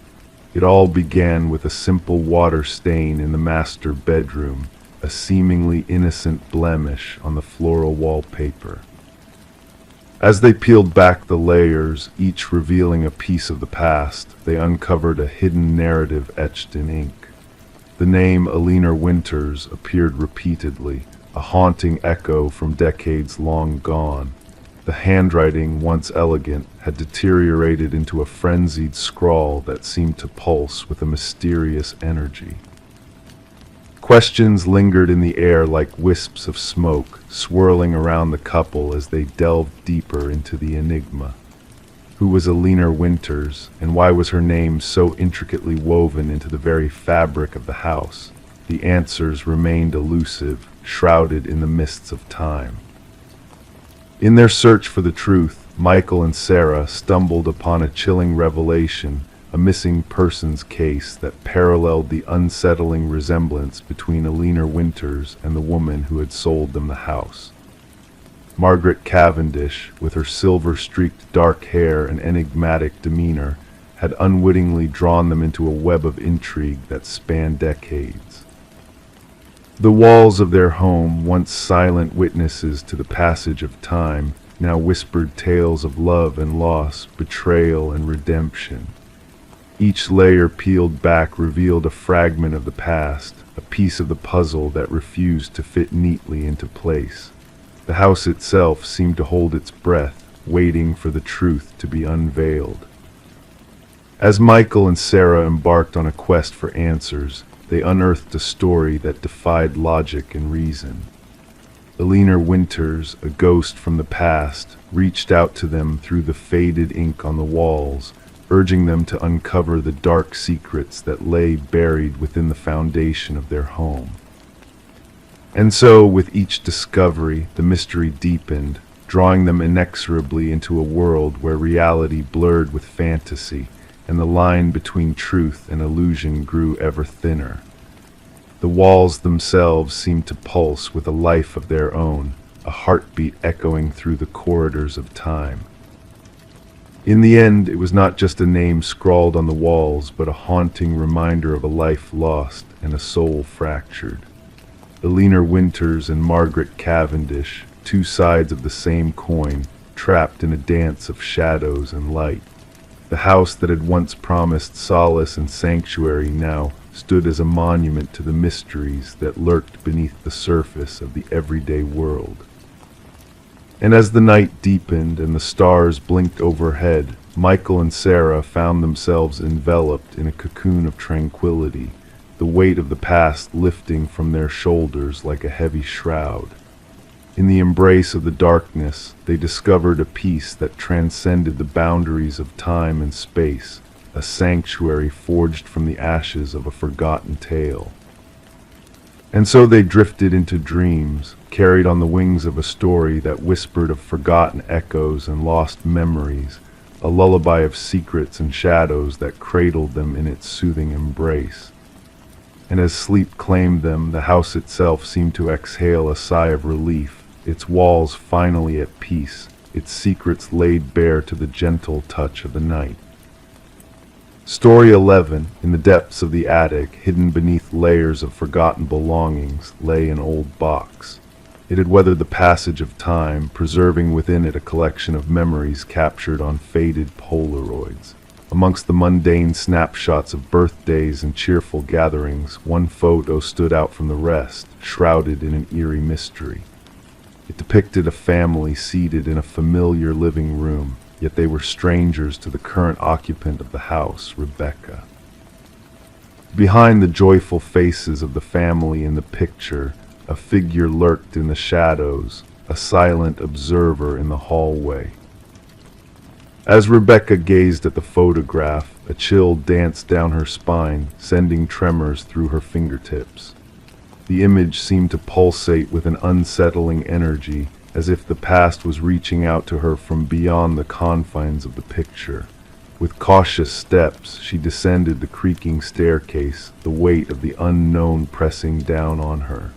It all began with a simple water stain in the master bedroom, a seemingly innocent blemish on the floral wallpaper. As they peeled back the layers, each revealing a piece of the past, they uncovered a hidden narrative etched in ink. The name Alina Winters appeared repeatedly, a haunting echo from decades long gone. The handwriting, once elegant, had deteriorated into a frenzied scrawl that seemed to pulse with a mysterious energy. Questions lingered in the air like wisps of smoke, swirling around the couple as they delved deeper into the enigma. Who was Alina Winters, and why was her name so intricately woven into the very fabric of the house? The answers remained elusive, shrouded in the mists of time. In their search for the truth, Michael and Sarah stumbled upon a chilling revelation, a missing persons case that paralleled the unsettling resemblance between Alina Winters and the woman who had sold them the house. Margaret Cavendish, with her silver-streaked dark hair and enigmatic demeanor, had unwittingly drawn them into a web of intrigue that spanned decades. The walls of their home, once silent witnesses to the passage of time, now whispered tales of love and loss, betrayal and redemption. Each layer peeled back revealed a fragment of the past, a piece of the puzzle that refused to fit neatly into place. The house itself seemed to hold its breath, waiting for the truth to be unveiled. As Michael and Sarah embarked on a quest for answers, they unearthed a story that defied logic and reason. Alina Winters, a ghost from the past, reached out to them through the faded ink on the walls, urging them to uncover the dark secrets that lay buried within the foundation of their home. And so, with each discovery, the mystery deepened, drawing them inexorably into a world where reality blurred with fantasy, and the line between truth and illusion grew ever thinner. The walls themselves seemed to pulse with a life of their own, a heartbeat echoing through the corridors of time. In the end, it was not just a name scrawled on the walls, but a haunting reminder of a life lost and a soul fractured. Alina Winters and Margaret Cavendish, two sides of the same coin, trapped in a dance of shadows and light. The house that had once promised solace and sanctuary now stood as a monument to the mysteries that lurked beneath the surface of the everyday world. And as the night deepened and the stars blinked overhead, Michael and Sarah found themselves enveloped in a cocoon of tranquility, the weight of the past lifting from their shoulders like a heavy shroud. In the embrace of the darkness, they discovered a peace that transcended the boundaries of time and space, a sanctuary forged from the ashes of a forgotten tale. And so they drifted into dreams, carried on the wings of a story that whispered of forgotten echoes and lost memories, a lullaby of secrets and shadows that cradled them in its soothing embrace. And as sleep claimed them, the house itself seemed to exhale a sigh of relief, its walls finally at peace, its secrets laid bare to the gentle touch of the night. Story 11, in the depths of the attic, hidden beneath layers of forgotten belongings, lay an old box. It had weathered the passage of time, preserving within it a collection of memories captured on faded Polaroids. Amongst the mundane snapshots of birthdays and cheerful gatherings, one photo stood out from the rest, shrouded in an eerie mystery. It depicted a family seated in a familiar living room, yet they were strangers to the current occupant of the house, Rebecca. Behind the joyful faces of the family in the picture, a figure lurked in the shadows, a silent observer in the hallway. As Rebecca gazed at the photograph, a chill danced down her spine, sending tremors through her fingertips. The image seemed to pulsate with an unsettling energy, as if the past was reaching out to her from beyond the confines of the picture. With cautious steps, she descended the creaking staircase, the weight of the unknown pressing down on her.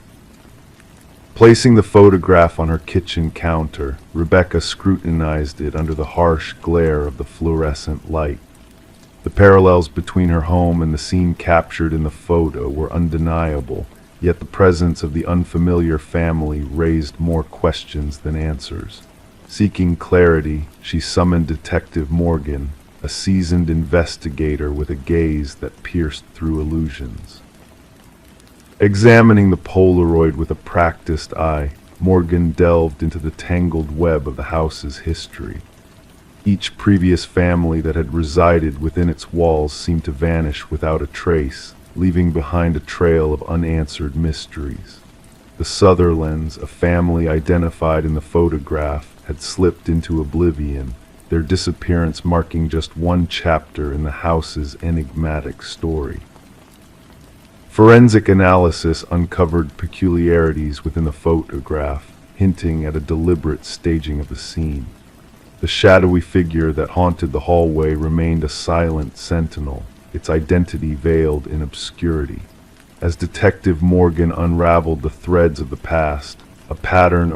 Placing the photograph on her kitchen counter, Rebecca scrutinized it under the harsh glare of the fluorescent light. The parallels between her home and the scene captured in the photo were undeniable, yet the presence of the unfamiliar family raised more questions than answers. Seeking clarity, she summoned Detective Morgan, a seasoned investigator with a gaze that pierced through illusions. Examining the Polaroid with a practiced eye, Morgan delved into the tangled web of the house's history. Each previous family that had resided within its walls seemed to vanish without a trace, leaving behind a trail of unanswered mysteries. The Sutherlands, a family identified in the photograph, had slipped into oblivion, their disappearance marking just one chapter in the house's enigmatic story. Forensic analysis uncovered peculiarities within the photograph, hinting at a deliberate staging of the scene. The shadowy figure that haunted the hallway remained a silent sentinel, its identity veiled in obscurity. As Detective Morgan unraveled the threads of the past, a pattern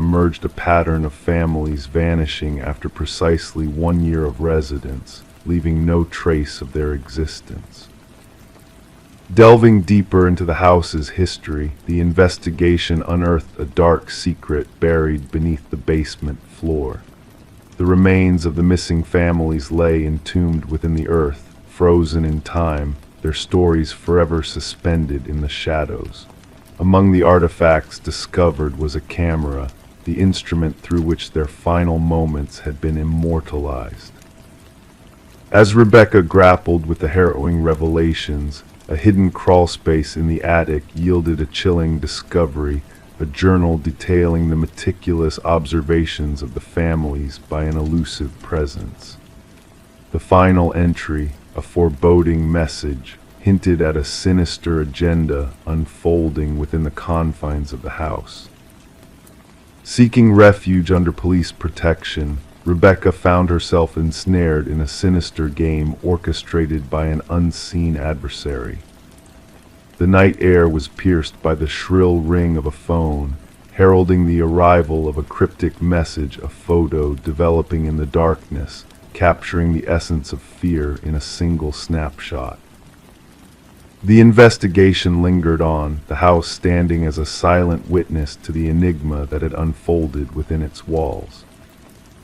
of families vanishing after precisely 1 year of residence, leaving no trace of their existence. Delving deeper into the house's history, the investigation unearthed a dark secret buried beneath the basement floor. The remains of the missing families lay entombed within the earth, frozen in time, their stories forever suspended in the shadows. Among the artifacts discovered was a camera, the instrument through which their final moments had been immortalized. As Rebecca grappled with the harrowing revelations, a hidden crawlspace in the attic yielded a chilling discovery, a journal detailing the meticulous observations of the families by an elusive presence. The final entry, a foreboding message, hinted at a sinister agenda unfolding within the confines of the house. Seeking refuge under police protection, Rebecca found herself ensnared in a sinister game orchestrated by an unseen adversary. The night air was pierced by the shrill ring of a phone, heralding the arrival of a cryptic message, a photo developing in the darkness, capturing the essence of fear in a single snapshot. The investigation lingered on, the house standing as a silent witness to the enigma that had unfolded within its walls.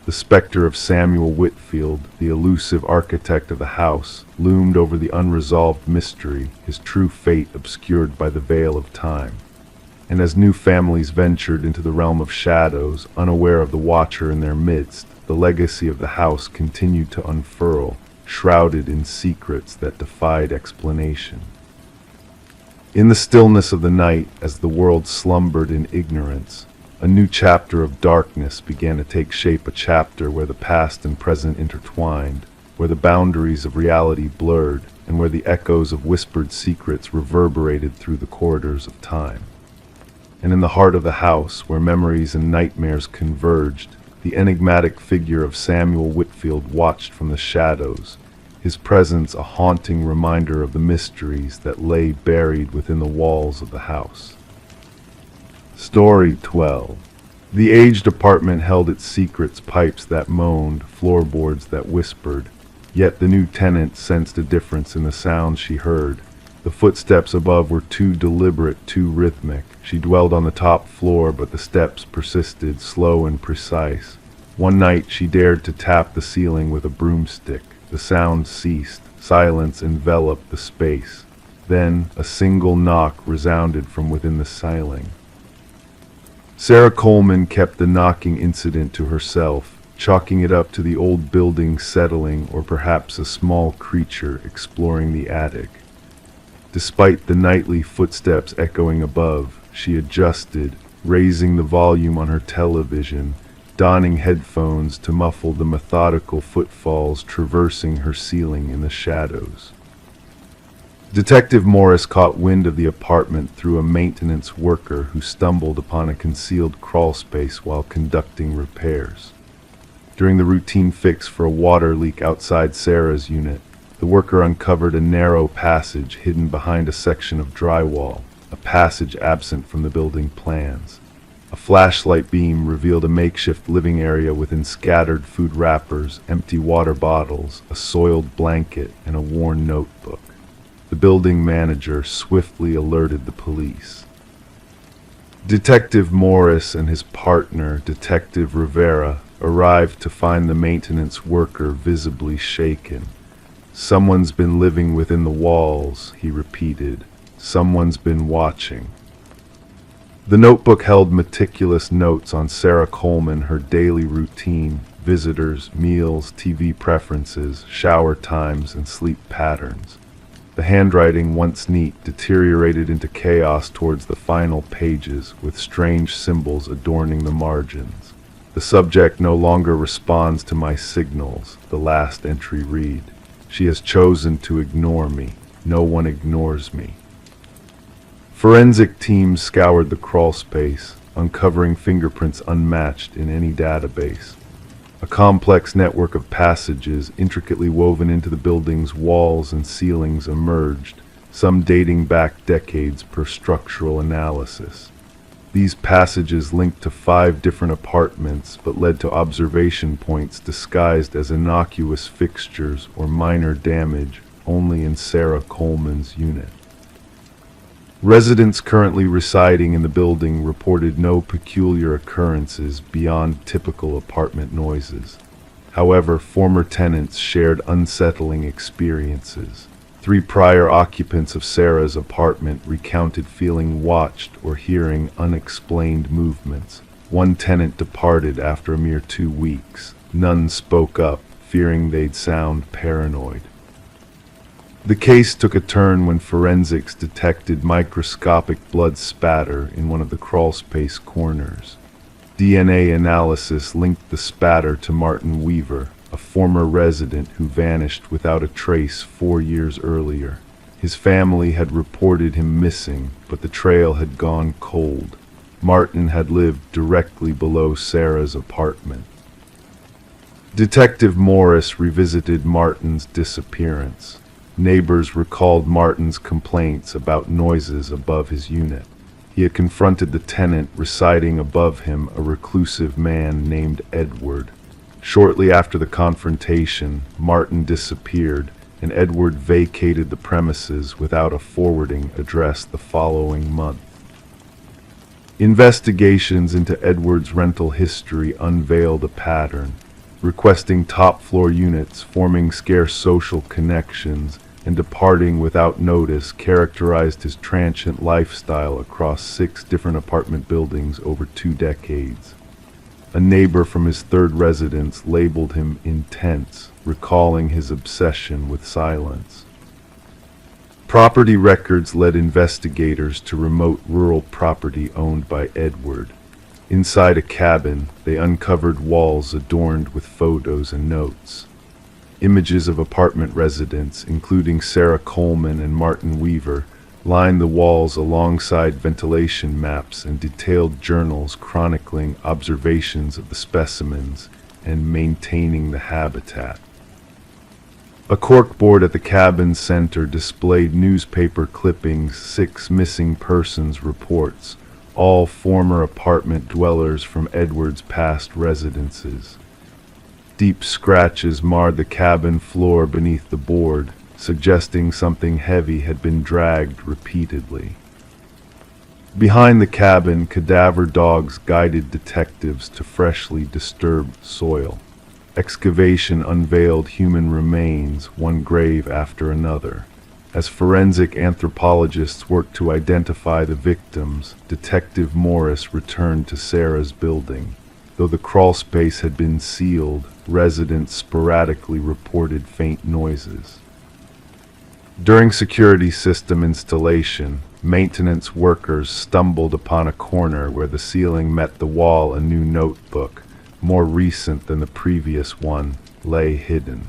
The specter of Samuel Whitfield, the elusive architect of the house, loomed over the unresolved mystery, his true fate obscured by the veil of time. And as new families ventured into the realm of shadows, unaware of the watcher in their midst, the legacy of the house continued to unfurl, shrouded in secrets that defied explanation. In the stillness of the night, as the world slumbered in ignorance, a new chapter of darkness began to take shape, a chapter where the past and present intertwined, where the boundaries of reality blurred, and where the echoes of whispered secrets reverberated through the corridors of time. And in the heart of the house, where memories and nightmares converged, the enigmatic figure of Samuel Whitfield watched from the shadows, his presence a haunting reminder of the mysteries that lay buried within the walls of the house. Story 12. The aged apartment held its secrets, pipes that moaned, floorboards that whispered, yet the new tenant sensed a difference in the sounds she heard. The footsteps above were too deliberate, too rhythmic. She dwelled on the top floor, but the steps persisted, slow and precise. One night she dared to tap the ceiling with a broomstick. The sound ceased. Silence enveloped the space. Then a single knock resounded from within the ceiling. Sarah Coleman kept the knocking incident to herself, chalking it up to the old building settling or perhaps a small creature exploring the attic. Despite the nightly footsteps echoing above, she adjusted, raising the volume on her television, donning headphones to muffle the methodical footfalls traversing her ceiling in the shadows. Detective Morris caught wind of the apartment through a maintenance worker who stumbled upon a concealed crawlspace while conducting repairs. During the routine fix for a water leak outside Sarah's unit, the worker uncovered a narrow passage hidden behind a section of drywall, a passage absent from the building plans. A flashlight beam revealed a makeshift living area within scattered food wrappers, empty water bottles, a soiled blanket, and a worn notebook. The building manager swiftly alerted the police. Detective Morris and his partner, Detective Rivera, arrived to find the maintenance worker visibly shaken. "Someone's been living within the walls," he repeated. "Someone's been watching." The notebook held meticulous notes on Sarah Coleman, her daily routine, visitors, meals, TV preferences, shower times, and sleep patterns. The handwriting, once neat, deteriorated into chaos towards the final pages, with strange symbols adorning the margins. "The subject no longer responds to my signals," the last entry read. "She has chosen to ignore me. No one ignores me." Forensic teams scoured the crawlspace, uncovering fingerprints unmatched in any database. A complex network of passages intricately woven into the building's walls and ceilings emerged, some dating back decades per structural analysis. These passages linked to 5 different apartments but led to observation points disguised as innocuous fixtures or minor damage only in Sarah Coleman's unit. Residents currently residing in the building reported no peculiar occurrences beyond typical apartment noises. However, former tenants shared unsettling experiences. 3 prior occupants of Sarah's apartment recounted feeling watched or hearing unexplained movements. 1 tenant departed after a mere 2 weeks. None spoke up, fearing they'd sound paranoid. The case took a turn when forensics detected microscopic blood spatter in one of the crawlspace corners. DNA analysis linked the spatter to Martin Weaver, a former resident who vanished without a trace 4 years earlier. His family had reported him missing, but the trail had gone cold. Martin had lived directly below Sarah's apartment. Detective Morris revisited Martin's disappearance. Neighbors recalled Martin's complaints about noises above his unit. He had confronted the tenant residing above him, a reclusive man named Edward. Shortly after the confrontation, Martin disappeared, and Edward vacated the premises without a forwarding address the following month. Investigations into Edward's rental history unveiled a pattern, requesting top-floor units, forming scarce social connections, and departing without notice characterized his transient lifestyle across 6 different apartment buildings over 2 decades. A neighbor from his 3rd residence labeled him intense, recalling his obsession with silence. Property records led investigators to remote rural property owned by Edward. Inside a cabin, they uncovered walls adorned with photos and notes. Images of apartment residents, including Sarah Coleman and Martin Weaver, lined the walls alongside ventilation maps and detailed journals chronicling observations of the specimens and maintaining the habitat. A corkboard at the cabin's center displayed newspaper clippings, 6 missing persons reports, all former apartment dwellers from Edward's past residences. Deep scratches marred the cabin floor beneath the board, suggesting something heavy had been dragged repeatedly. Behind the cabin, cadaver dogs guided detectives to freshly disturbed soil. Excavation unveiled human remains, one grave after another. As forensic anthropologists worked to identify the victims, Detective Morris returned to Sarah's building. Though the crawl space had been sealed, residents sporadically reported faint noises. During security system installation, maintenance workers stumbled upon a corner where the ceiling met the wall. A new notebook, more recent than the previous one, lay hidden.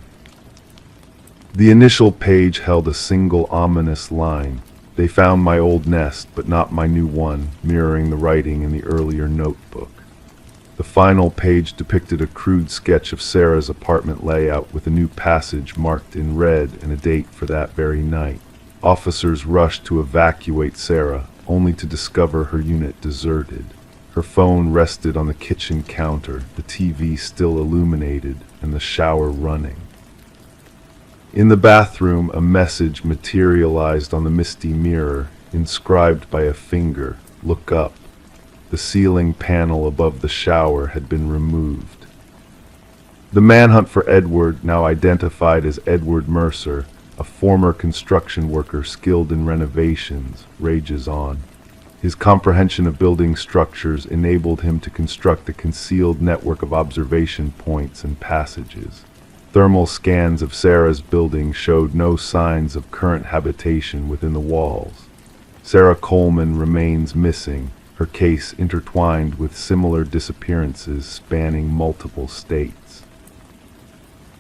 The initial page held a single ominous line. They found my old nest, but not my new one, mirroring the writing in the earlier notebook. The final page depicted a crude sketch of Sarah's apartment layout with a new passage marked in red and a date for that very night. Officers rushed to evacuate Sarah, only to discover her unit deserted. Her phone rested on the kitchen counter, the TV still illuminated, and the shower running. In the bathroom, a message materialized on the misty mirror, inscribed by a finger, "Look up." The ceiling panel above the shower had been removed. The manhunt for Edward, now identified as Edward Mercer, a former construction worker skilled in renovations, rages on. His comprehension of building structures enabled him to construct a concealed network of observation points and passages. Thermal scans of Sarah's building showed no signs of current habitation within the walls. Sarah Coleman remains missing, her case intertwined with similar disappearances spanning multiple states.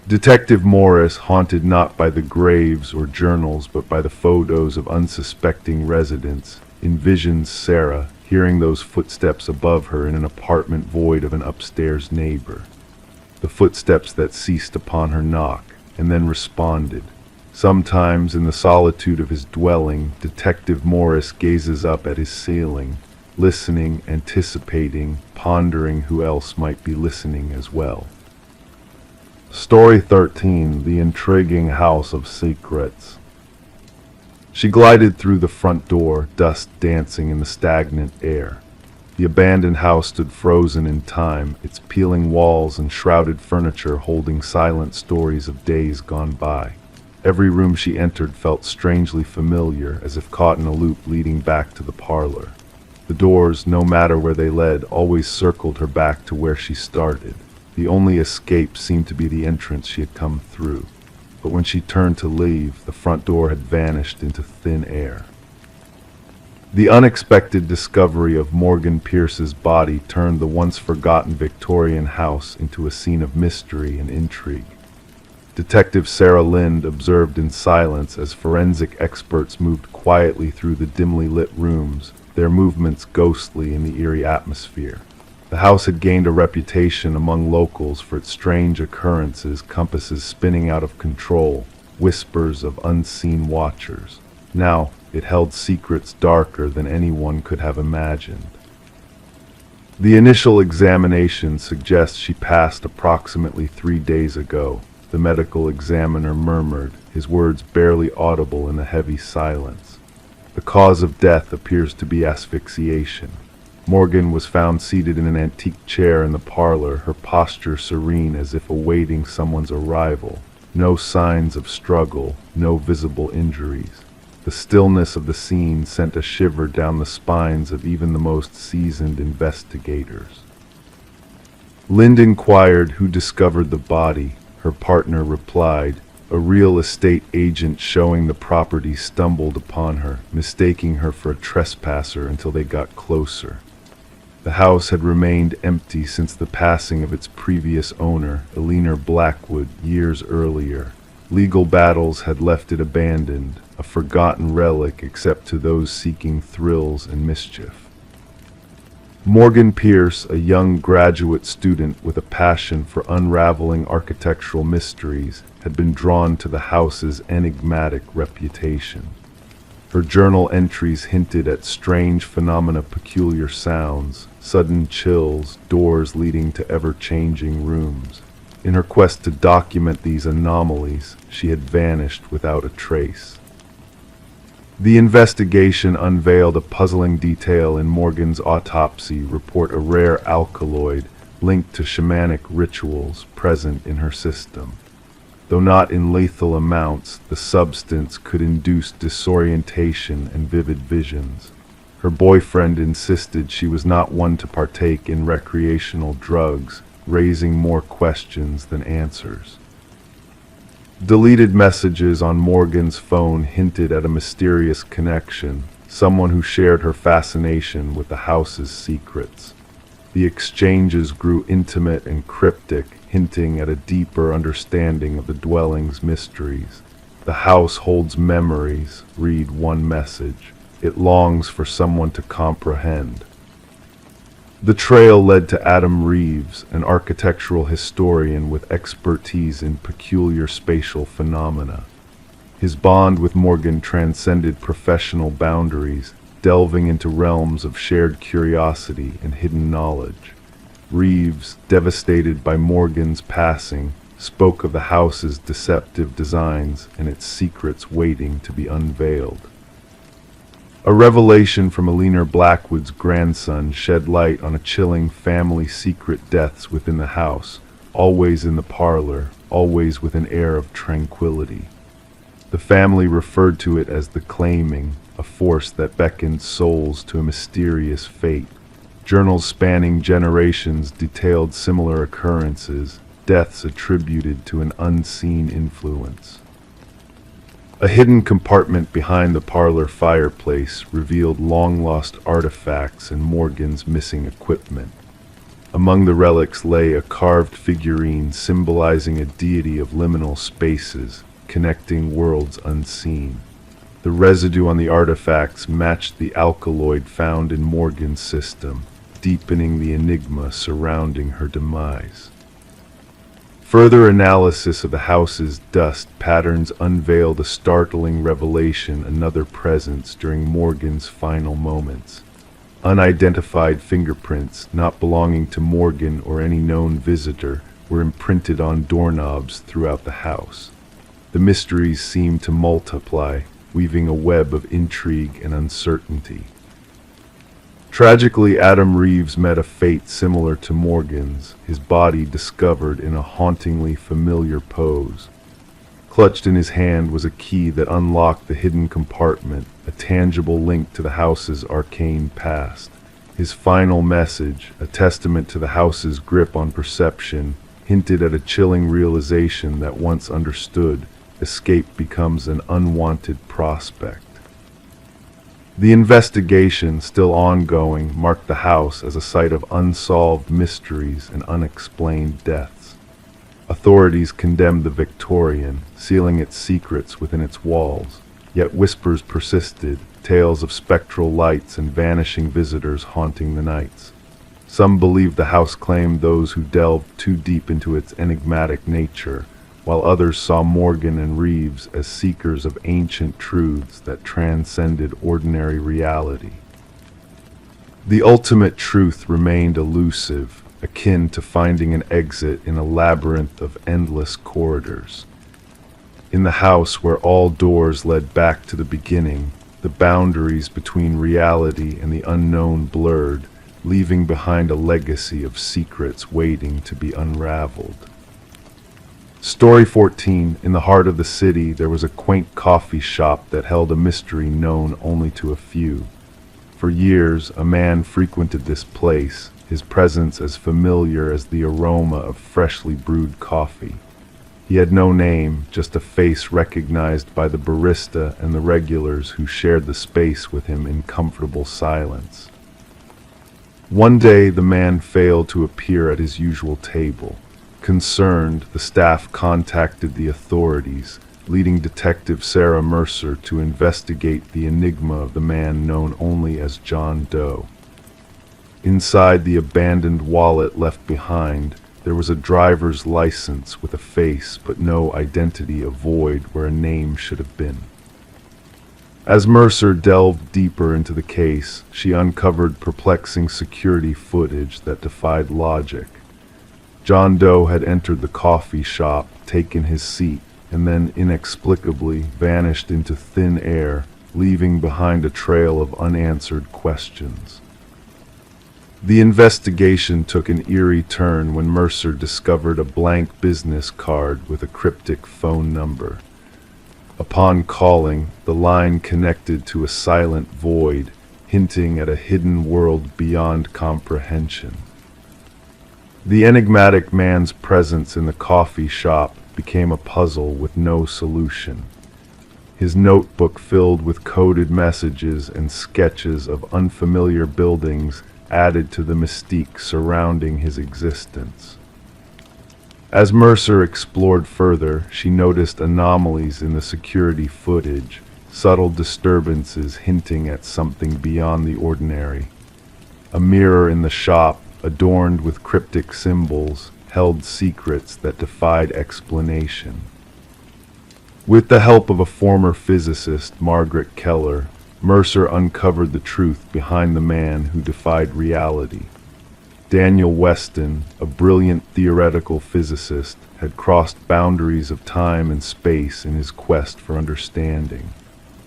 Detective Morris, haunted not by the graves or journals but by the photos of unsuspecting residents, envisions Sarah hearing those footsteps above her in an apartment void of an upstairs neighbor. The footsteps that ceased upon her knock and then responded. Sometimes in the solitude of his dwelling, Detective Morris gazes up at his ceiling, listening, anticipating, pondering who else might be listening as well. Story 13, The Intriguing House of Secrets. She glided through the front door, dust dancing in the stagnant air. The abandoned house stood frozen in time, its peeling walls and shrouded furniture holding silent stories of days gone by. Every room she entered felt strangely familiar, as if caught in a loop leading back to the parlor. The doors, no matter where they led, always circled her back to where she started. The only escape seemed to be the entrance she had come through. But when she turned to leave, the front door had vanished into thin air. The unexpected discovery of Morgan Pierce's body turned the once-forgotten Victorian house into a scene of mystery and intrigue. Detective Sarah Lind observed in silence as forensic experts moved quietly through the dimly lit rooms, their movements ghostly in the eerie atmosphere. The house had gained a reputation among locals for its strange occurrences, compasses spinning out of control, whispers of unseen watchers. Now, it held secrets darker than anyone could have imagined. The initial examination suggests she passed approximately 3 days ago, the medical examiner murmured, his words barely audible in the heavy silence. The cause of death appears to be asphyxiation. Morgan was found seated in an antique chair in the parlor, her posture serene as if awaiting someone's arrival. No signs of struggle, no visible injuries. The stillness of the scene sent a shiver down the spines of even the most seasoned investigators. Lind inquired who discovered the body. Her partner replied, a real estate agent showing the property stumbled upon her, mistaking her for a trespasser until they got closer. The house had remained empty since the passing of its previous owner, Eleanor Blackwood, years earlier. Legal battles had left it abandoned, a forgotten relic except to those seeking thrills and mischief. Morgan Pierce, a young graduate student with a passion for unraveling architectural mysteries, had been drawn to the house's enigmatic reputation. Her journal entries hinted at strange phenomena, peculiar sounds, sudden chills, doors leading to ever-changing rooms. In her quest to document these anomalies, she had vanished without a trace. The investigation unveiled a puzzling detail in Morgan's autopsy report, a rare alkaloid linked to shamanic rituals present in her system. Though not in lethal amounts, the substance could induce disorientation and vivid visions. Her boyfriend insisted she was not one to partake in recreational drugs, raising more questions than answers. Deleted messages on Morgan's phone hinted at a mysterious connection, someone who shared her fascination with the house's secrets. The exchanges grew intimate and cryptic, hinting at a deeper understanding of the dwelling's mysteries. The house holds memories, read one message. It longs for someone to comprehend. The trail led to Adam Reeves, an architectural historian with expertise in peculiar spatial phenomena. His bond with Morgan transcended professional boundaries, delving into realms of shared curiosity and hidden knowledge. Reeves, devastated by Morgan's passing, spoke of the house's deceptive designs and its secrets waiting to be unveiled. A revelation from Alina Blackwood's grandson shed light on a chilling family secret: deaths within the house, always in the parlor, always with an air of tranquility. The family referred to it as the claiming, a force that beckoned souls to a mysterious fate. Journals spanning generations detailed similar occurrences, deaths attributed to an unseen influence. A hidden compartment behind the parlor fireplace revealed long-lost artifacts and Morgan's missing equipment. Among the relics lay a carved figurine symbolizing a deity of liminal spaces, connecting worlds unseen. The residue on the artifacts matched the alkaloid found in Morgan's system, deepening the enigma surrounding her demise. Further analysis of the house's dust patterns unveiled a startling revelation: another presence during Morgan's final moments. Unidentified fingerprints, not belonging to Morgan or any known visitor, were imprinted on doorknobs throughout the house. The mysteries seemed to multiply, weaving a web of intrigue and uncertainty. Tragically, Adam Reeves met a fate similar to Morgan's, his body discovered in a hauntingly familiar pose. Clutched in his hand was a key that unlocked the hidden compartment, a tangible link to the house's arcane past. His final message, a testament to the house's grip on perception, hinted at a chilling realization that once understood, escape becomes an unwanted prospect. The investigation, still ongoing, marked the house as a site of unsolved mysteries and unexplained deaths. Authorities condemned the Victorian, sealing its secrets within its walls, yet whispers persisted, tales of spectral lights and vanishing visitors haunting the nights. Some believed the house claimed those who delved too deep into its enigmatic nature, while others saw Morgan and Reeves as seekers of ancient truths that transcended ordinary reality. The ultimate truth remained elusive, akin to finding an exit in a labyrinth of endless corridors. In the house where all doors led back to the beginning, the boundaries between reality and the unknown blurred, leaving behind a legacy of secrets waiting to be unraveled. Story 14. In the heart of the city, there was a quaint coffee shop that held a mystery known only to a few. For years, a man frequented this place, his presence as familiar as the aroma of freshly brewed coffee. He had no name, just a face recognized by the barista and the regulars who shared the space with him in comfortable silence. One day, the man failed to appear at his usual table. Concerned, the staff contacted the authorities, leading Detective Sarah Mercer to investigate the enigma of the man known only as John Doe. Inside the abandoned wallet left behind, there was a driver's license with a face but no identity, a void where a name should have been. As Mercer delved deeper into the case, she uncovered perplexing security footage that defied logic. John Doe had entered the coffee shop, taken his seat, and then inexplicably vanished into thin air, leaving behind a trail of unanswered questions. The investigation took an eerie turn when Mercer discovered a blank business card with a cryptic phone number. Upon calling, the line connected to a silent void, hinting at a hidden world beyond comprehension. The enigmatic man's presence in the coffee shop became a puzzle with no solution. His notebook filled with coded messages and sketches of unfamiliar buildings added to the mystique surrounding his existence. As Mercer explored further, she noticed anomalies in the security footage, subtle disturbances hinting at something beyond the ordinary. A mirror in the shop, adorned with cryptic symbols, held secrets that defied explanation. With the help of a former physicist, Margaret Keller, Mercer uncovered the truth behind the man who defied reality. Daniel Weston, a brilliant theoretical physicist, had crossed boundaries of time and space in his quest for understanding.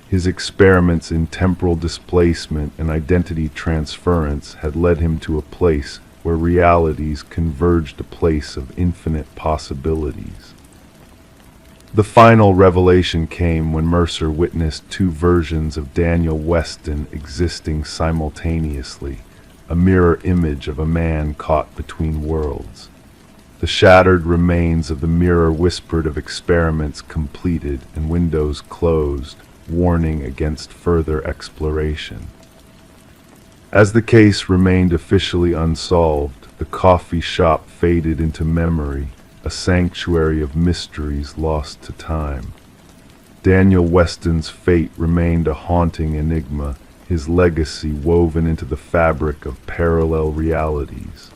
His experiments in temporal displacement and identity transference had led him to a place where realities converged, a place of infinite possibilities. The final revelation came when Mercer witnessed two versions of Daniel Weston existing simultaneously, a mirror image of a man caught between worlds. The shattered remains of the mirror whispered of experiments completed and windows closed, warning against further exploration. As the case remained officially unsolved, the coffee shop faded into memory, a sanctuary of mysteries lost to time. Daniel Weston's fate remained a haunting enigma, his legacy woven into the fabric of parallel realities.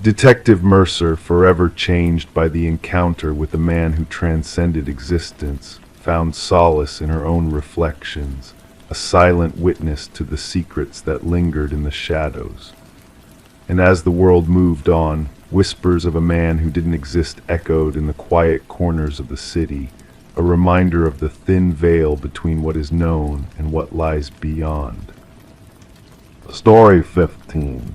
Detective Mercer, forever changed by the encounter with the man who transcended existence, found solace in her own reflections, a silent witness to the secrets that lingered in the shadows. And as the world moved on, whispers of a man who didn't exist echoed in the quiet corners of the city, a reminder of the thin veil between what is known and what lies beyond. Story 15.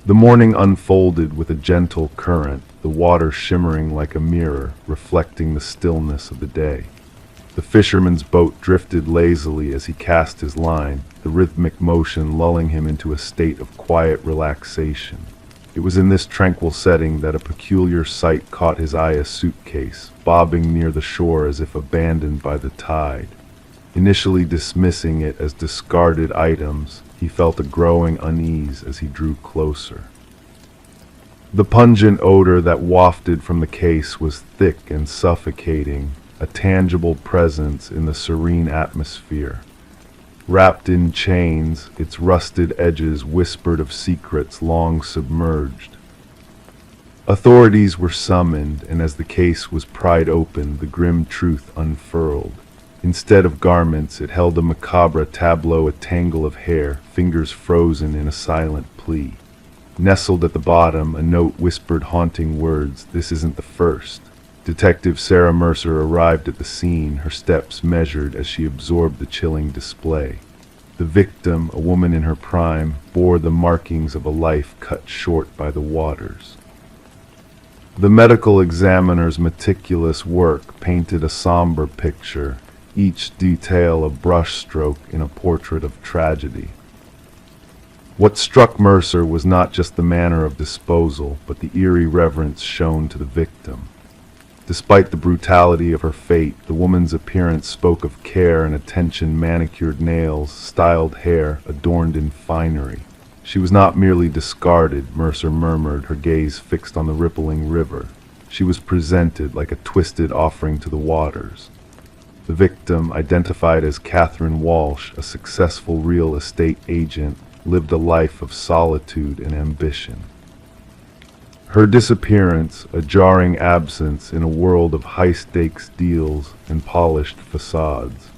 The morning unfolded with a gentle current, the water shimmering like a mirror, reflecting the stillness of the day. The fisherman's boat drifted lazily as he cast his line, the rhythmic motion lulling him into a state of quiet relaxation. It was in this tranquil setting that a peculiar sight caught his eye, a suitcase, bobbing near the shore as if abandoned by the tide. Initially dismissing it as discarded items, he felt a growing unease as he drew closer. The pungent odor that wafted from the case was thick and suffocating, a tangible presence in the serene atmosphere. Wrapped in chains, its rusted edges whispered of secrets long submerged. Authorities were summoned, and as the case was pried open, the grim truth unfurled. Instead of garments, it held a macabre tableau, a tangle of hair, fingers frozen in a silent plea. Nestled at the bottom, a note whispered haunting words, "This isn't the first." Detective Sarah Mercer arrived at the scene, her steps measured as she absorbed the chilling display. The victim, a woman in her prime, bore the markings of a life cut short by the waters. The medical examiner's meticulous work painted a somber picture, each detail a brushstroke in a portrait of tragedy. What struck Mercer was not just the manner of disposal, but the eerie reverence shown to the victim. Despite the brutality of her fate, the woman's appearance spoke of care and attention, manicured nails, styled hair, adorned in finery. She was not merely discarded, Mercer murmured, her gaze fixed on the rippling river. She was presented like a twisted offering to the waters. The victim, identified as Catherine Walsh, a successful real estate agent, lived a life of solitude and ambition. Her disappearance, a jarring absence in a world of high-stakes deals and polished facades.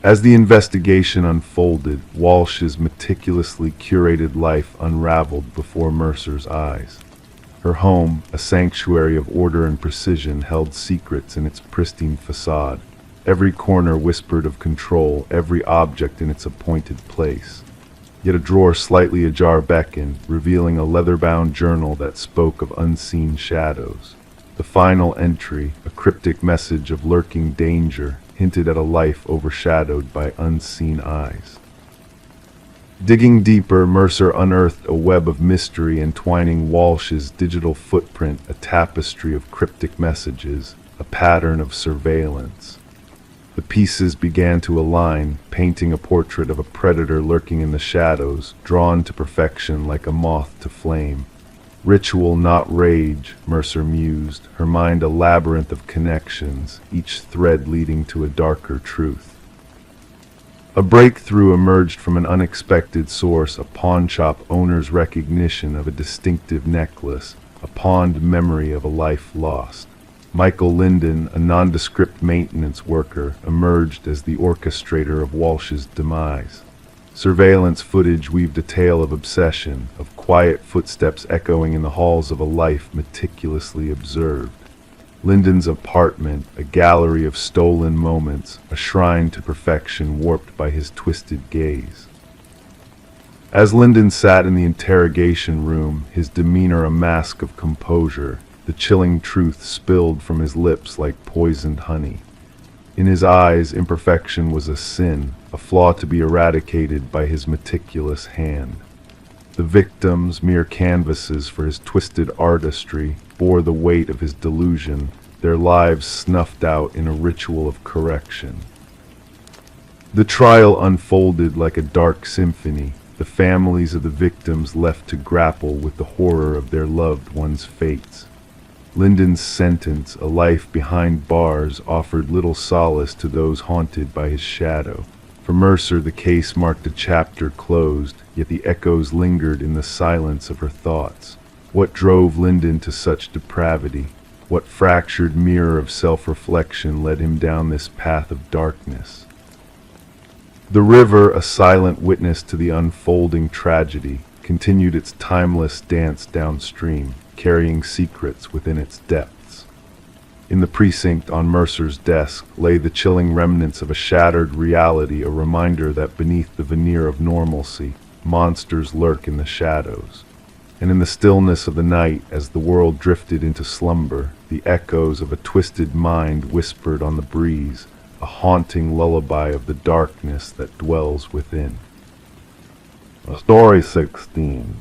As the investigation unfolded, Walsh's meticulously curated life unraveled before Mercer's eyes. Her home, a sanctuary of order and precision, held secrets in its pristine facade. Every corner whispered of control, every object in its appointed place. Yet a drawer slightly ajar beckoned, revealing a leather-bound journal that spoke of unseen shadows. The final entry, a cryptic message of lurking danger, hinted at a life overshadowed by unseen eyes. Digging deeper, Mercer unearthed a web of mystery entwining Walsh's digital footprint, a tapestry of cryptic messages, a pattern of surveillance. The pieces began to align, painting a portrait of a predator lurking in the shadows, drawn to perfection like a moth to flame. Ritual, not rage, Mercer mused, her mind a labyrinth of connections, each thread leading to a darker truth. A breakthrough emerged from an unexpected source, a pawnshop owner's recognition of a distinctive necklace, a pawned memory of a life lost. Michael Linden, a nondescript maintenance worker, emerged as the orchestrator of Walsh's demise. Surveillance footage weaved a tale of obsession, of quiet footsteps echoing in the halls of a life meticulously observed. Linden's apartment, a gallery of stolen moments, a shrine to perfection warped by his twisted gaze. As Linden sat in the interrogation room, his demeanor a mask of composure, the chilling truth spilled from his lips like poisoned honey. In his eyes, imperfection was a sin, a flaw to be eradicated by his meticulous hand. The victims, mere canvases for his twisted artistry, bore the weight of his delusion, their lives snuffed out in a ritual of correction. The trial unfolded like a dark symphony, the families of the victims left to grapple with the horror of their loved ones' fates. Linden's sentence, a life behind bars, offered little solace to those haunted by his shadow. For Mercer, the case marked a chapter closed, yet the echoes lingered in the silence of her thoughts. What drove Linden to such depravity? What fractured mirror of self-reflection led him down this path of darkness? The river, a silent witness to the unfolding tragedy, continued its timeless dance downstream, carrying secrets within its depths. In the precinct on Mercer's desk lay the chilling remnants of a shattered reality, a reminder that beneath the veneer of normalcy, monsters lurk in the shadows. And in the stillness of the night, as the world drifted into slumber, the echoes of a twisted mind whispered on the breeze, a haunting lullaby of the darkness that dwells within. Story 16.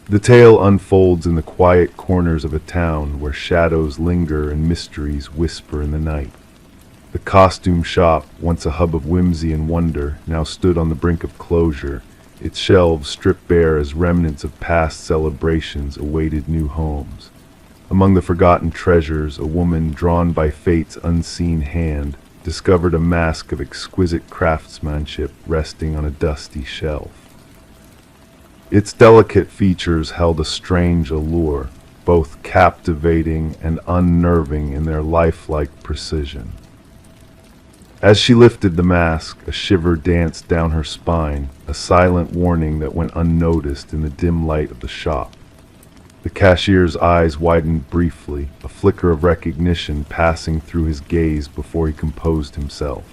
The tale unfolds in the quiet corners of a town where shadows linger and mysteries whisper in the night. The costume shop, once a hub of whimsy and wonder, now stood on the brink of closure, its shelves stripped bare as remnants of past celebrations awaited new homes. Among the forgotten treasures, a woman, drawn by fate's unseen hand, discovered a mask of exquisite craftsmanship resting on a dusty shelf. Its delicate features held a strange allure, both captivating and unnerving in their lifelike precision. As she lifted the mask, a shiver danced down her spine, a silent warning that went unnoticed in the dim light of the shop. The cashier's eyes widened briefly, a flicker of recognition passing through his gaze before he composed himself.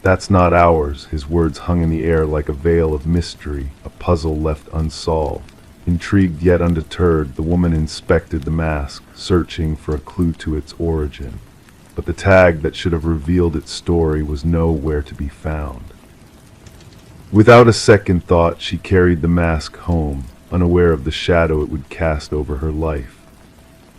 "That's not ours," his words hung in the air like a veil of mystery, a puzzle left unsolved. Intrigued yet undeterred, the woman inspected the mask, searching for a clue to its origin. But the tag that should have revealed its story was nowhere to be found. Without a second thought, she carried the mask home, unaware of the shadow it would cast over her life.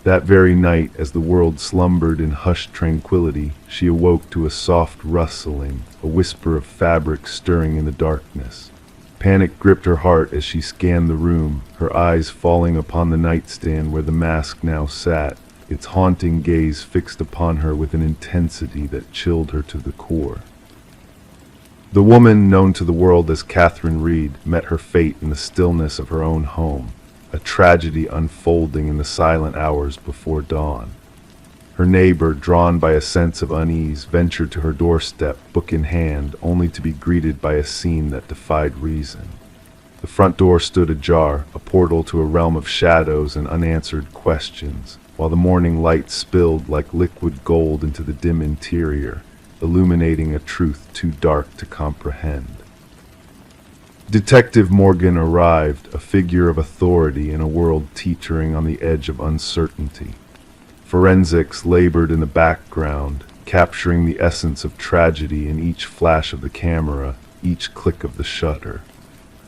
That very night, as the world slumbered in hushed tranquility, she awoke to a soft rustling, a whisper of fabric stirring in the darkness. Panic gripped her heart as she scanned the room, her eyes falling upon the nightstand where the mask now sat, its haunting gaze fixed upon her with an intensity that chilled her to the core. The woman, known to the world as Catherine Reed, met her fate in the stillness of her own home, a tragedy unfolding in the silent hours before dawn. Her neighbor, drawn by a sense of unease, ventured to her doorstep, book in hand, only to be greeted by a scene that defied reason. The front door stood ajar, a portal to a realm of shadows and unanswered questions, while the morning light spilled like liquid gold into the dim interior, illuminating a truth too dark to comprehend. Detective Morgan arrived, a figure of authority in a world teetering on the edge of uncertainty. Forensics labored in the background, capturing the essence of tragedy in each flash of the camera, each click of the shutter.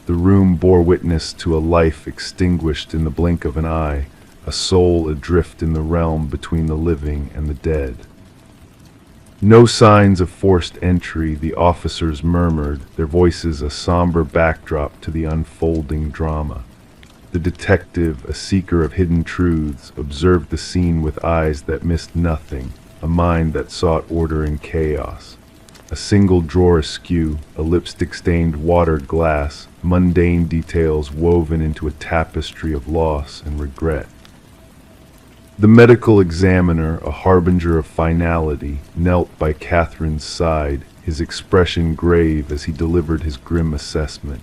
The room bore witness to a life extinguished in the blink of an eye, a soul adrift in the realm between the living and the dead. No signs of forced entry, the officers murmured, their voices a somber backdrop to the unfolding drama. The detective, a seeker of hidden truths, observed the scene with eyes that missed nothing, a mind that sought order in chaos. A single drawer askew, a lipstick-stained watered glass, mundane details woven into a tapestry of loss and regret. The medical examiner, a harbinger of finality, knelt by Catherine's side, his expression grave as he delivered his grim assessment.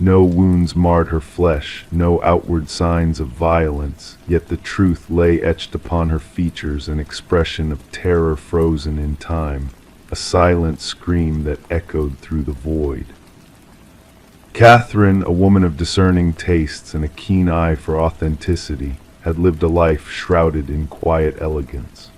No wounds marred her flesh, no outward signs of violence, yet the truth lay etched upon her features, an expression of terror frozen in time, a silent scream that echoed through the void. Catherine, a woman of discerning tastes and a keen eye for authenticity, had lived a life shrouded in quiet elegance.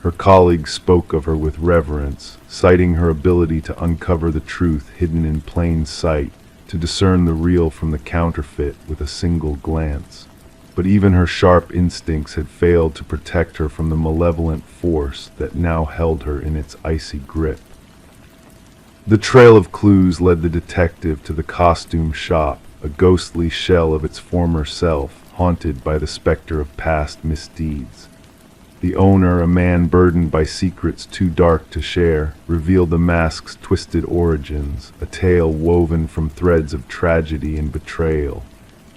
Her colleagues spoke of her with reverence, citing her ability to uncover the truth hidden in plain sight, to discern the real from the counterfeit with a single glance. But even her sharp instincts had failed to protect her from the malevolent force that now held her in its icy grip. The trail of clues led the detective to the costume shop, a ghostly shell of its former self, haunted by the specter of past misdeeds. The owner, a man burdened by secrets too dark to share, revealed the mask's twisted origins, a tale woven from threads of tragedy and betrayal.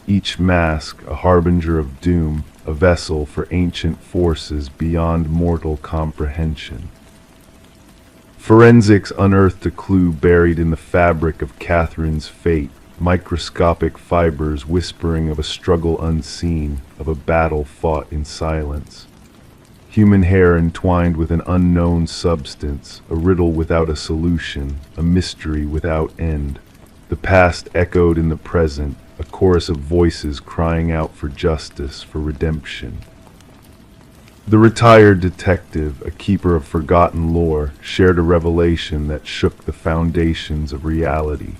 Each mask, a harbinger of doom, a vessel for ancient forces beyond mortal comprehension. Forensics unearthed a clue buried in the fabric of Catherine's fate, microscopic fibers whispering of a struggle unseen, of a battle fought in silence. Human hair entwined with an unknown substance, a riddle without a solution, a mystery without end. The past echoed in the present, a chorus of voices crying out for justice, for redemption. The retired detective, a keeper of forgotten lore, shared a revelation that shook the foundations of reality.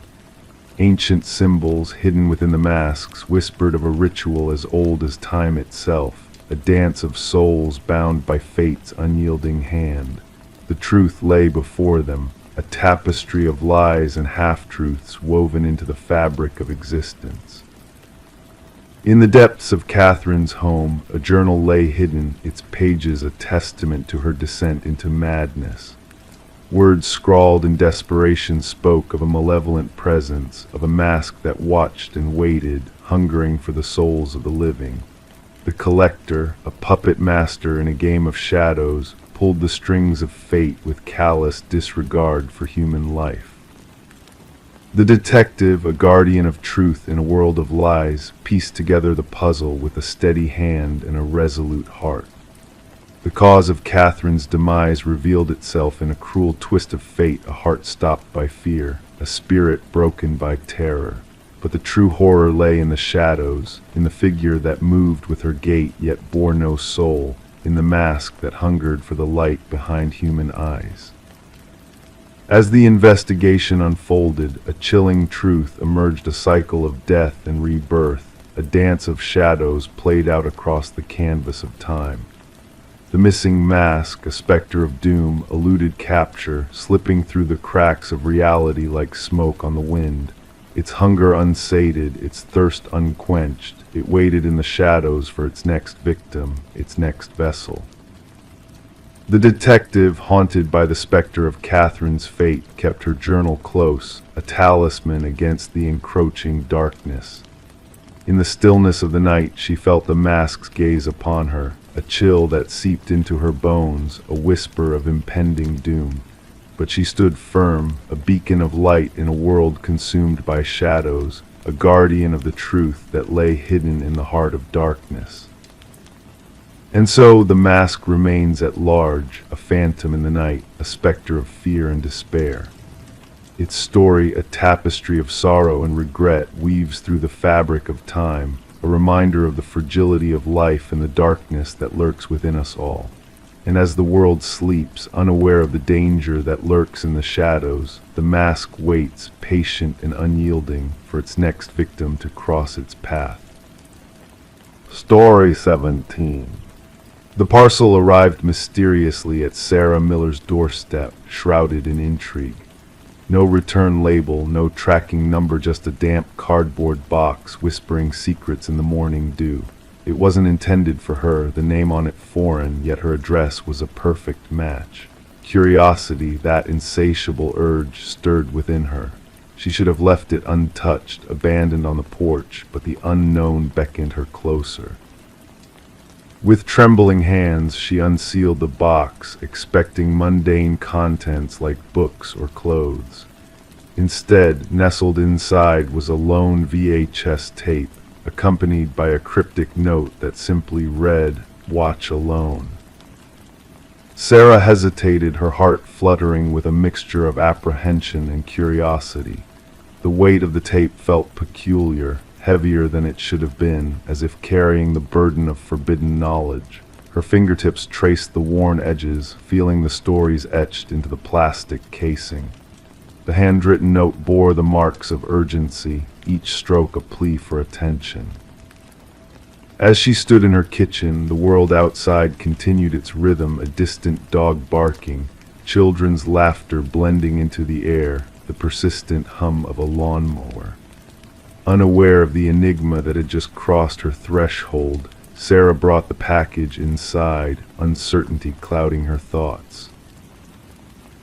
Ancient symbols hidden within the masks whispered of a ritual as old as time itself, a dance of souls bound by fate's unyielding hand. The truth lay before them, a tapestry of lies and half-truths woven into the fabric of existence. In the depths of Catherine's home, a journal lay hidden, its pages a testament to her descent into madness. Words scrawled in desperation spoke of a malevolent presence, of a mask that watched and waited, hungering for the souls of the living. The collector, a puppet master in a game of shadows, pulled the strings of fate with callous disregard for human life. The detective, a guardian of truth in a world of lies, pieced together the puzzle with a steady hand and a resolute heart. The cause of Catherine's demise revealed itself in a cruel twist of fate, a heart stopped by fear, a spirit broken by terror. But the true horror lay in the shadows, in the figure that moved with her gait yet bore no soul, in the mask that hungered for the light behind human eyes. As the investigation unfolded, a chilling truth emerged, a cycle of death and rebirth, a dance of shadows played out across the canvas of time. The missing mask, a specter of doom, eluded capture, slipping through the cracks of reality like smoke on the wind. Its hunger unsated, its thirst unquenched, it waited in the shadows for its next victim, its next vessel. The detective, haunted by the specter of Catherine's fate, kept her journal close, a talisman against the encroaching darkness. In the stillness of the night, she felt the mask's gaze upon her, a chill that seeped into her bones, a whisper of impending doom. But she stood firm, a beacon of light in a world consumed by shadows, a guardian of the truth that lay hidden in the heart of darkness. And so the mask remains at large, a phantom in the night, a specter of fear and despair. Its story, a tapestry of sorrow and regret, weaves through the fabric of time, a reminder of the fragility of life and the darkness that lurks within us all. And as the world sleeps, unaware of the danger that lurks in the shadows, the mask waits, patient and unyielding, for its next victim to cross its path. Story 17. The parcel arrived mysteriously at Sarah Miller's doorstep, shrouded in intrigue. No return label, no tracking number, just a damp cardboard box whispering secrets in the morning dew. It wasn't intended for her, the name on it foreign, yet her address was a perfect match. Curiosity, that insatiable urge, stirred within her. She should have left it untouched, abandoned on the porch, but the unknown beckoned her closer. With trembling hands, she unsealed the box, expecting mundane contents like books or clothes. Instead, nestled inside was a lone VHS tape, accompanied by a cryptic note that simply read, "Watch alone." Sarah hesitated, her heart fluttering with a mixture of apprehension and curiosity. The weight of the tape felt peculiar, heavier than it should have been, as if carrying the burden of forbidden knowledge. Her fingertips traced the worn edges, feeling the stories etched into the plastic casing. The handwritten note bore the marks of urgency, each stroke a plea for attention. As she stood in her kitchen, the world outside continued its rhythm, a distant dog barking, children's laughter blending into the air, the persistent hum of a lawnmower. Unaware of the enigma that had just crossed her threshold, Sarah brought the package inside, uncertainty clouding her thoughts.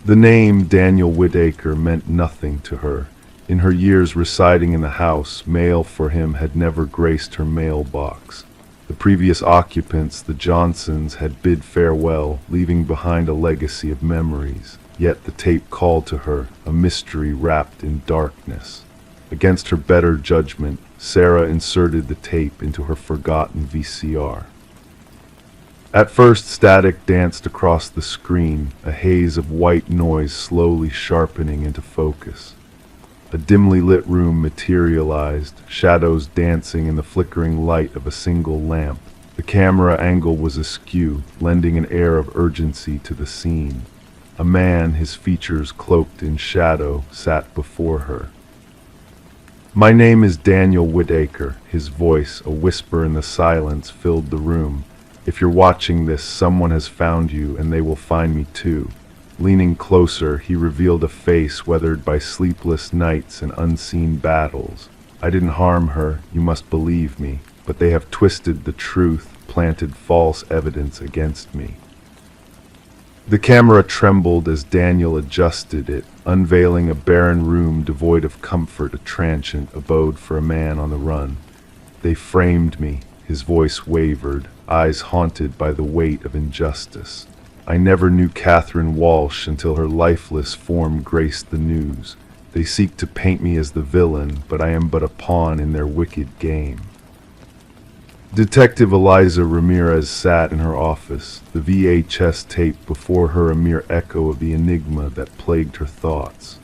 The name Daniel Whitaker meant nothing to her. In her years residing in the house, mail for him had never graced her mailbox. The previous occupants, the Johnsons, had bid farewell, leaving behind a legacy of memories. Yet the tape called to her, a mystery wrapped in darkness. Against her better judgment, Sarah inserted the tape into her forgotten VCR. At first, static danced across the screen, a haze of white noise slowly sharpening into focus. A dimly lit room materialized, shadows dancing in the flickering light of a single lamp. The camera angle was askew, lending an air of urgency to the scene. A man, his features cloaked in shadow, sat before her. "My name is Daniel Whitaker." His voice, a whisper in the silence, filled the room. "If you're watching this, someone has found you, and they will find me too." Leaning closer, he revealed a face weathered by sleepless nights and unseen battles. "I didn't harm her, you must believe me, but they have twisted the truth, planted false evidence against me." The camera trembled as Daniel adjusted it, unveiling a barren room devoid of comfort, a transient abode for a man on the run. "They framed me," his voice wavered, eyes haunted by the weight of injustice. "I never knew Catherine Walsh until her lifeless form graced the news. They seek to paint me as the villain, but I am but a pawn in their wicked game." Detective Eliza Ramirez sat in her office, the VHS tape before her a mere echo of the enigma that plagued her thoughts.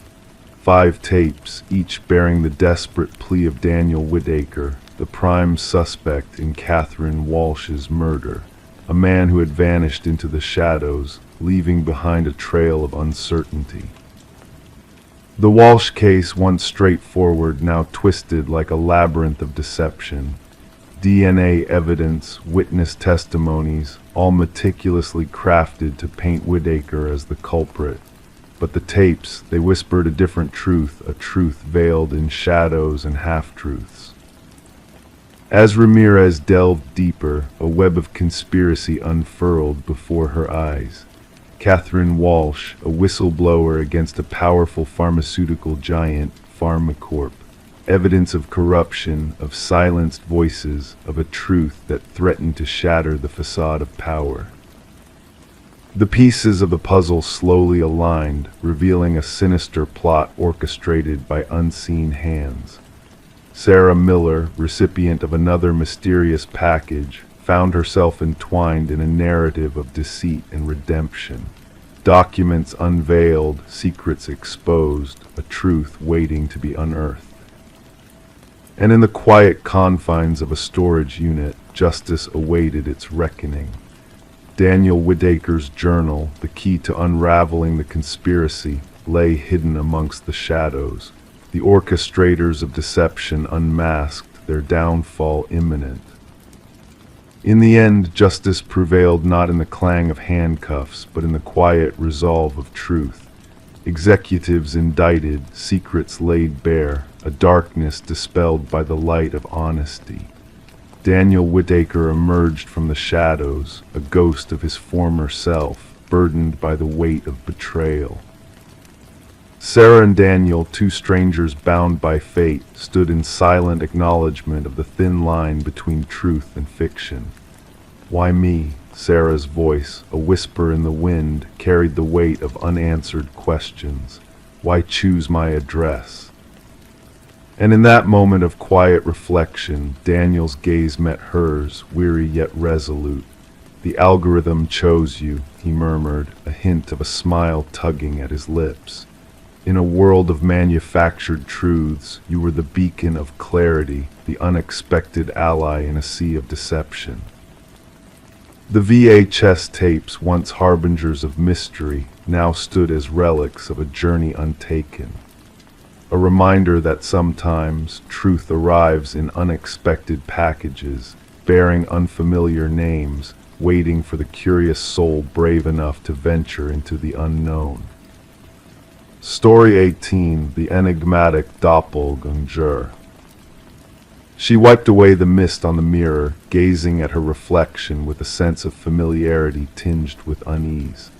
5 tapes, each bearing the desperate plea of Daniel Whitaker, the prime suspect in Catherine Walsh's murder, a man who had vanished into the shadows, leaving behind a trail of uncertainty. The Walsh case, once straightforward, now twisted like a labyrinth of deception. DNA evidence, witness testimonies, all meticulously crafted to paint Whitaker as the culprit. But the tapes, they whispered a different truth, a truth veiled in shadows and half-truths. As Ramirez delved deeper, a web of conspiracy unfurled before her eyes. Catherine Walsh, a whistleblower against a powerful pharmaceutical giant, Pharmacorp. Evidence of corruption, of silenced voices, of a truth that threatened to shatter the facade of power. The pieces of the puzzle slowly aligned, revealing a sinister plot orchestrated by unseen hands. Sarah Miller, recipient of another mysterious package, found herself entwined in a narrative of deceit and redemption. Documents unveiled, secrets exposed, a truth waiting to be unearthed. And in the quiet confines of a storage unit, justice awaited its reckoning. Daniel Whitaker's journal, the key to unraveling the conspiracy, lay hidden amongst the shadows. The orchestrators of deception unmasked, their downfall imminent. In the end, justice prevailed not in the clang of handcuffs, but in the quiet resolve of truth. Executives indicted, secrets laid bare, a darkness dispelled by the light of honesty. Daniel Whitaker emerged from the shadows, a ghost of his former self, burdened by the weight of betrayal. Sarah and Daniel, two strangers bound by fate, stood in silent acknowledgement of the thin line between truth and fiction. "Why me?" Sarah's voice, a whisper in the wind, carried the weight of unanswered questions. "Why choose my address?" And in that moment of quiet reflection, Daniel's gaze met hers, weary yet resolute. "The algorithm chose you," he murmured, a hint of a smile tugging at his lips. "In a world of manufactured truths, you were the beacon of clarity, the unexpected ally in a sea of deception." The VHS tapes, once harbingers of mystery, now stood as relics of a journey untaken. A reminder that sometimes truth arrives in unexpected packages, bearing unfamiliar names, waiting for the curious soul brave enough to venture into the unknown. Story 18: The Enigmatic Doppelganger. She wiped away the mist on the mirror, gazing at her reflection with a sense of familiarity tinged with unease.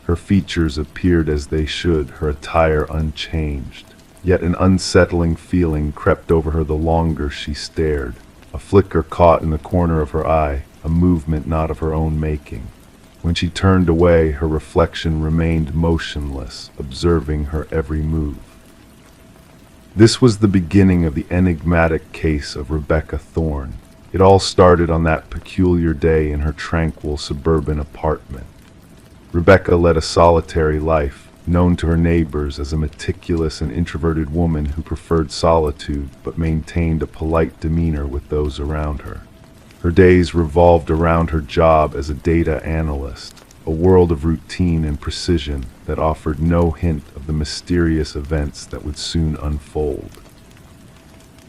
Her features appeared as they should, her attire unchanged. Yet an unsettling feeling crept over her the longer she stared. A flicker caught in the corner of her eye, a movement not of her own making. When she turned away, her reflection remained motionless, observing her every move. This was the beginning of the enigmatic case of Rebecca Thorne. It all started on that peculiar day in her tranquil suburban apartment. Rebecca led a solitary life, known to her neighbors as a meticulous and introverted woman who preferred solitude but maintained a polite demeanor with those around her. Her days revolved around her job as a data analyst, a world of routine and precision that offered no hint of the mysterious events that would soon unfold.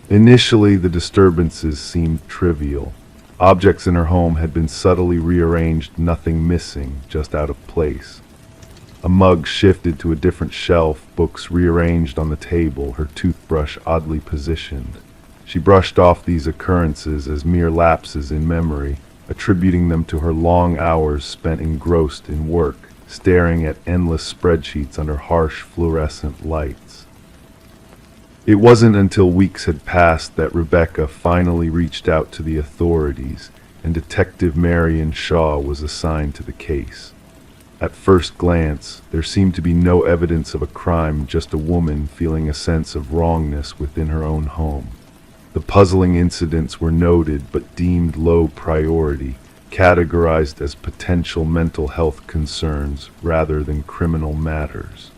Initially, the disturbances seemed trivial. Objects in her home had been subtly rearranged, nothing missing, just out of place. A mug shifted to a different shelf, books rearranged on the table, her toothbrush oddly positioned. She brushed off these occurrences as mere lapses in memory, attributing them to her long hours spent engrossed in work, staring at endless spreadsheets under harsh fluorescent lights. It wasn't until weeks had passed that Rebecca finally reached out to the authorities, and Detective Marion Shaw was assigned to the case. At first glance, there seemed to be no evidence of a crime, just a woman feeling a sense of wrongness within her own home. The puzzling incidents were noted but deemed low priority, categorized as potential mental health concerns rather than criminal matters.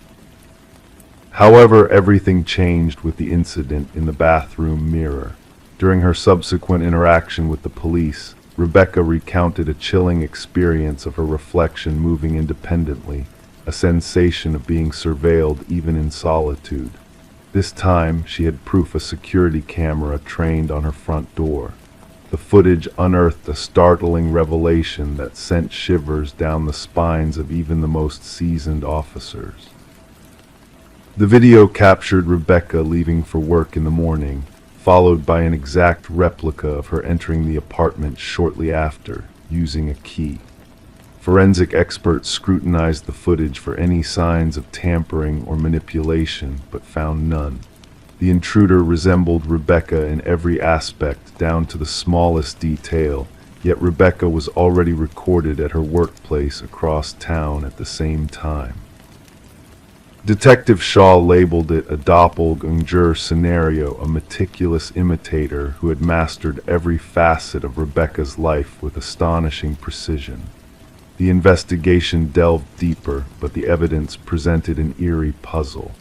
However, everything changed with the incident in the bathroom mirror. During her subsequent interaction with the police, Rebecca recounted a chilling experience of her reflection moving independently, a sensation of being surveilled even in solitude. This time, she had proof a security camera trained on her front door. The footage unearthed a startling revelation that sent shivers down the spines of even the most seasoned officers. The video captured Rebecca leaving for work in the morning, followed by an exact replica of her entering the apartment shortly after, using a key. Forensic experts scrutinized the footage for any signs of tampering or manipulation, but found none. The intruder resembled Rebecca in every aspect, down to the smallest detail, yet Rebecca was already recorded at her workplace across town at the same time. Detective Shaw labeled it a doppelganger scenario, a meticulous imitator who had mastered every facet of Rebecca's life with astonishing precision. The investigation delved deeper, but the evidence presented an eerie puzzle.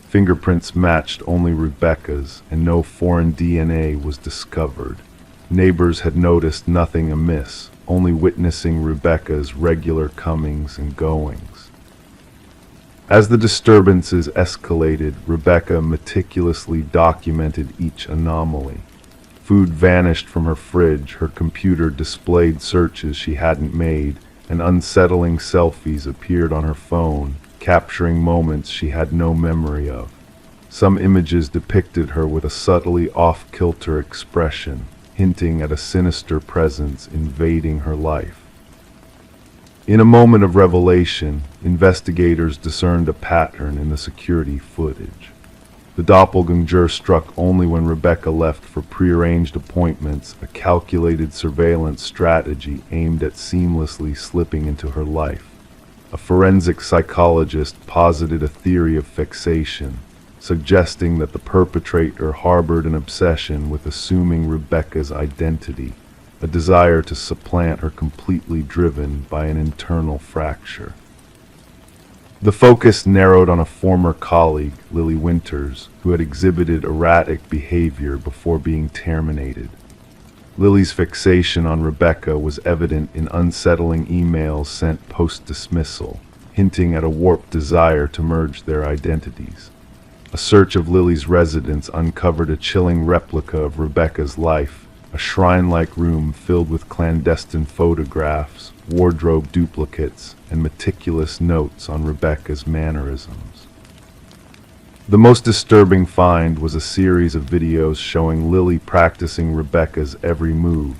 Fingerprints matched only Rebecca's, and no foreign DNA was discovered. Neighbors had noticed nothing amiss, only witnessing Rebecca's regular comings and goings. As the disturbances escalated, Rebecca meticulously documented each anomaly. Food vanished from her fridge, her computer displayed searches she hadn't made, and unsettling selfies appeared on her phone, capturing moments she had no memory of. Some images depicted her with a subtly off-kilter expression, hinting at a sinister presence invading her life. In a moment of revelation, investigators discerned a pattern in the security footage. The doppelganger struck only when Rebecca left for prearranged appointments, a calculated surveillance strategy aimed at seamlessly slipping into her life. A forensic psychologist posited a theory of fixation, suggesting that the perpetrator harbored an obsession with assuming Rebecca's identity, a desire to supplant her completely driven by an internal fracture. The focus narrowed on a former colleague, Lily Winters, who had exhibited erratic behavior before being terminated. Lily's fixation on Rebecca was evident in unsettling emails sent post-dismissal, hinting at a warped desire to merge their identities. A search of Lily's residence uncovered a chilling replica of Rebecca's life, a shrine-like room filled with clandestine photographs, wardrobe duplicates, and meticulous notes on Rebecca's mannerisms. The most disturbing find was a series of videos showing Lily practicing Rebecca's every move,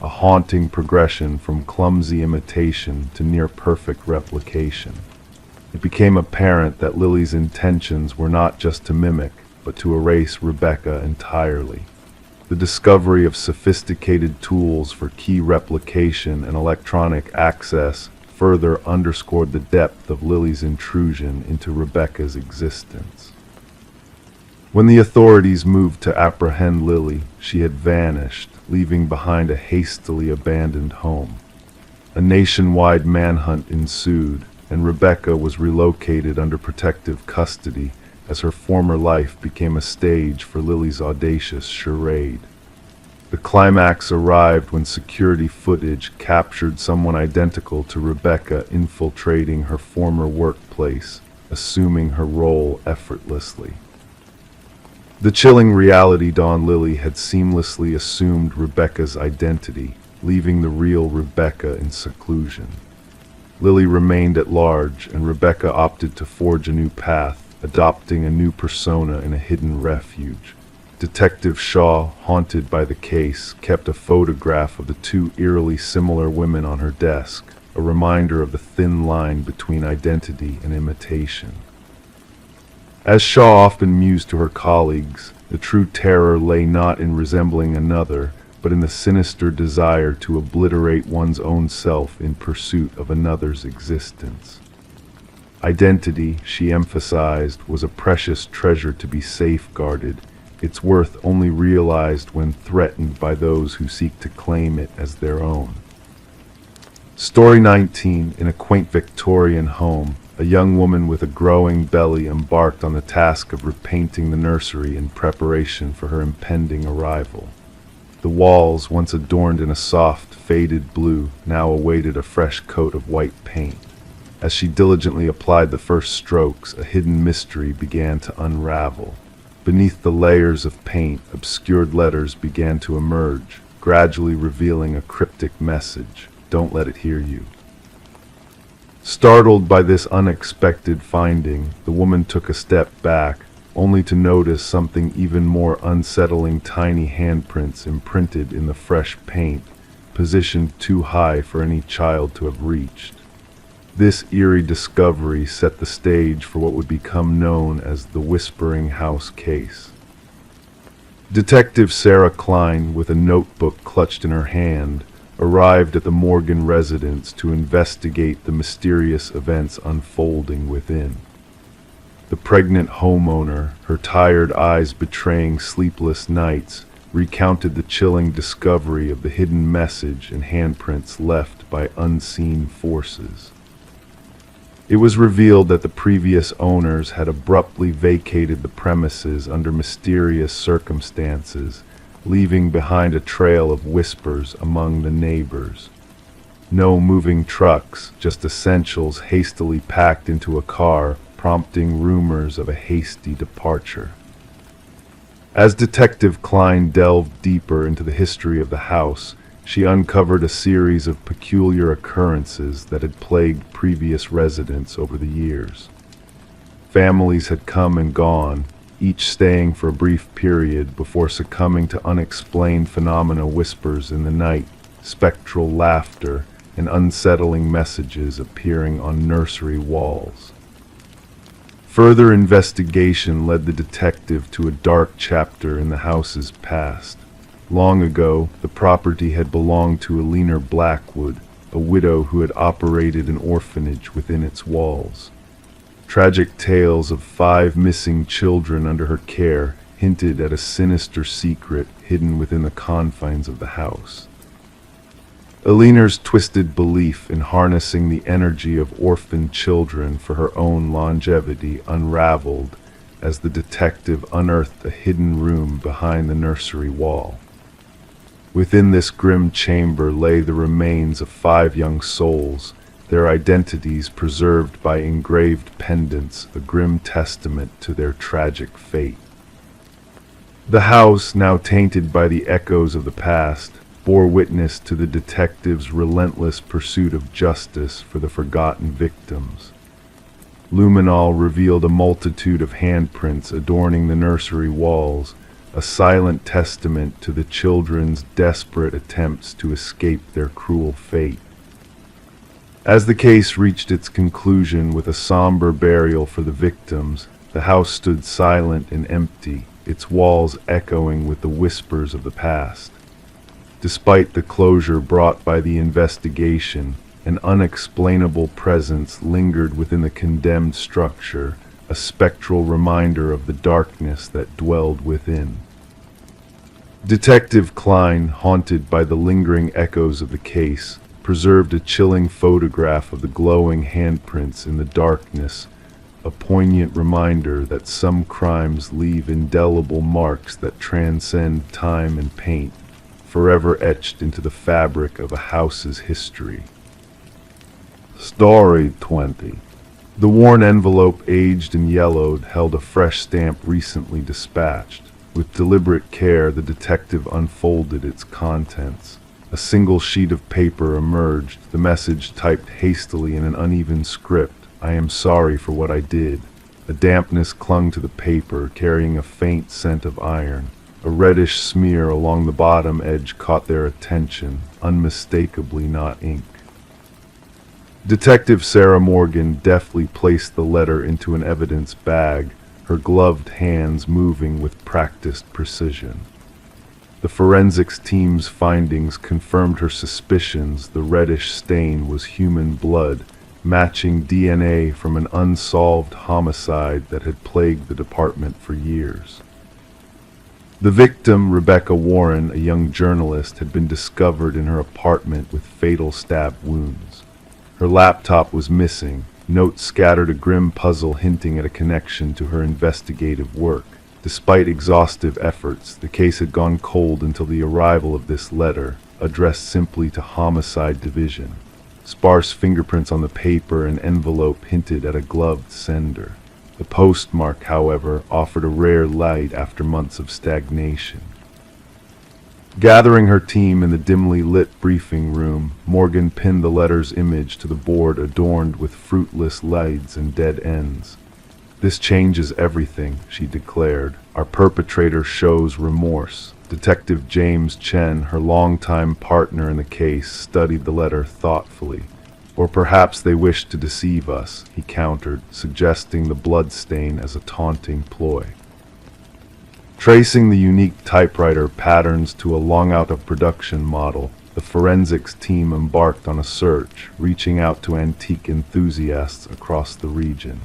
a haunting progression from clumsy imitation to near-perfect replication. It became apparent that Lily's intentions were not just to mimic, but to erase Rebecca entirely. The discovery of sophisticated tools for key replication and electronic access further underscored the depth of Lily's intrusion into Rebecca's existence. When the authorities moved to apprehend Lily, she had vanished, leaving behind a hastily abandoned home. A nationwide manhunt ensued, and Rebecca was relocated under protective custody as her former life became a stage for Lily's audacious charade. The climax arrived when security footage captured someone identical to Rebecca infiltrating her former workplace, assuming her role effortlessly. The chilling reality dawned: Lily had seamlessly assumed Rebecca's identity, leaving the real Rebecca in seclusion. Lily remained at large, and Rebecca opted to forge a new path, adopting a new persona in a hidden refuge. Detective Shaw, haunted by the case, kept a photograph of the two eerily similar women on her desk, a reminder of the thin line between identity and imitation. As Shaw often mused to her colleagues, the true terror lay not in resembling another, but in the sinister desire to obliterate one's own self in pursuit of another's existence. Identity, she emphasized, was a precious treasure to be safeguarded, its worth only realized when threatened by those who seek to claim it as their own. Story 19. In a quaint Victorian home, a young woman with a growing belly embarked on the task of repainting the nursery in preparation for her impending arrival. The walls, once adorned in a soft, faded blue, now awaited a fresh coat of white paint. As she diligently applied the first strokes, a hidden mystery began to unravel. Beneath the layers of paint, obscured letters began to emerge, gradually revealing a cryptic message: "Don't let it hear you." Startled by this unexpected finding, the woman took a step back, only to notice something even more unsettling: tiny handprints imprinted in the fresh paint, positioned too high for any child to have reached. This eerie discovery set the stage for what would become known as the Whispering House case. Detective Sarah Klein, with a notebook clutched in her hand, arrived at the Morgan residence to investigate the mysterious events unfolding within. The pregnant homeowner, her tired eyes betraying sleepless nights, recounted the chilling discovery of the hidden message and handprints left by unseen forces. It was revealed that the previous owners had abruptly vacated the premises under mysterious circumstances, leaving behind a trail of whispers among the neighbors. No moving trucks, just essentials hastily packed into a car, prompting rumors of a hasty departure. As Detective Klein delved deeper into the history of the house, she uncovered a series of peculiar occurrences that had plagued previous residents over the years. Families had come and gone, each staying for a brief period before succumbing to unexplained phenomena, whispers in the night, spectral laughter, and unsettling messages appearing on nursery walls. Further investigation led the detective to a dark chapter in the house's past. Long ago, the property had belonged to Alina Blackwood, a widow who had operated an orphanage within its walls. Tragic tales of 5 missing children under her care hinted at a sinister secret hidden within the confines of the house. Alina's twisted belief in harnessing the energy of orphaned children for her own longevity unraveled as the detective unearthed a hidden room behind the nursery wall. Within this grim chamber lay the remains of 5 young souls, their identities preserved by engraved pendants, a grim testament to their tragic fate. The house, now tainted by the echoes of the past, bore witness to the detective's relentless pursuit of justice for the forgotten victims. Luminol revealed a multitude of handprints adorning the nursery walls, a silent testament to the children's desperate attempts to escape their cruel fate. As the case reached its conclusion with a somber burial for the victims, the house stood silent and empty, its walls echoing with the whispers of the past. Despite the closure brought by the investigation, an unexplainable presence lingered within the condemned structure, a spectral reminder of the darkness that dwelled within. Detective Klein, haunted by the lingering echoes of the case, preserved a chilling photograph of the glowing handprints in the darkness, a poignant reminder that some crimes leave indelible marks that transcend time and paint, forever etched into the fabric of a house's history. Story 20. The worn envelope, aged and yellowed, held a fresh stamp recently dispatched. With deliberate care, the detective unfolded its contents. A single sheet of paper emerged, the message typed hastily in an uneven script. "I am sorry for what I did." A dampness clung to the paper, carrying a faint scent of iron. A reddish smear along the bottom edge caught their attention, unmistakably not ink. Detective Sarah Morgan deftly placed the letter into an evidence bag, her gloved hands moving with practiced precision. The forensics team's findings confirmed her suspicions. The reddish stain was human blood, matching DNA from an unsolved homicide that had plagued the department for years. The victim, Rebecca Warren, a young journalist, had been discovered in her apartment with fatal stab wounds. Her laptop was missing. Notes scattered a grim puzzle hinting at a connection to her investigative work. Despite exhaustive efforts, the case had gone cold until the arrival of this letter, addressed simply to Homicide Division. Sparse fingerprints on the paper and envelope hinted at a gloved sender. The postmark, however, offered a rare light after months of stagnation. Gathering her team in the dimly lit briefing room, Morgan pinned the letter's image to the board adorned with fruitless lights and dead ends. "This changes everything," she declared. "Our perpetrator shows remorse." Detective James Chen, her longtime partner in the case, studied the letter thoughtfully. "Or perhaps they wish to deceive us," he countered, suggesting the bloodstain as a taunting ploy. Tracing the unique typewriter patterns to a long-out-of-production model, the forensics team embarked on a search, reaching out to antique enthusiasts across the region.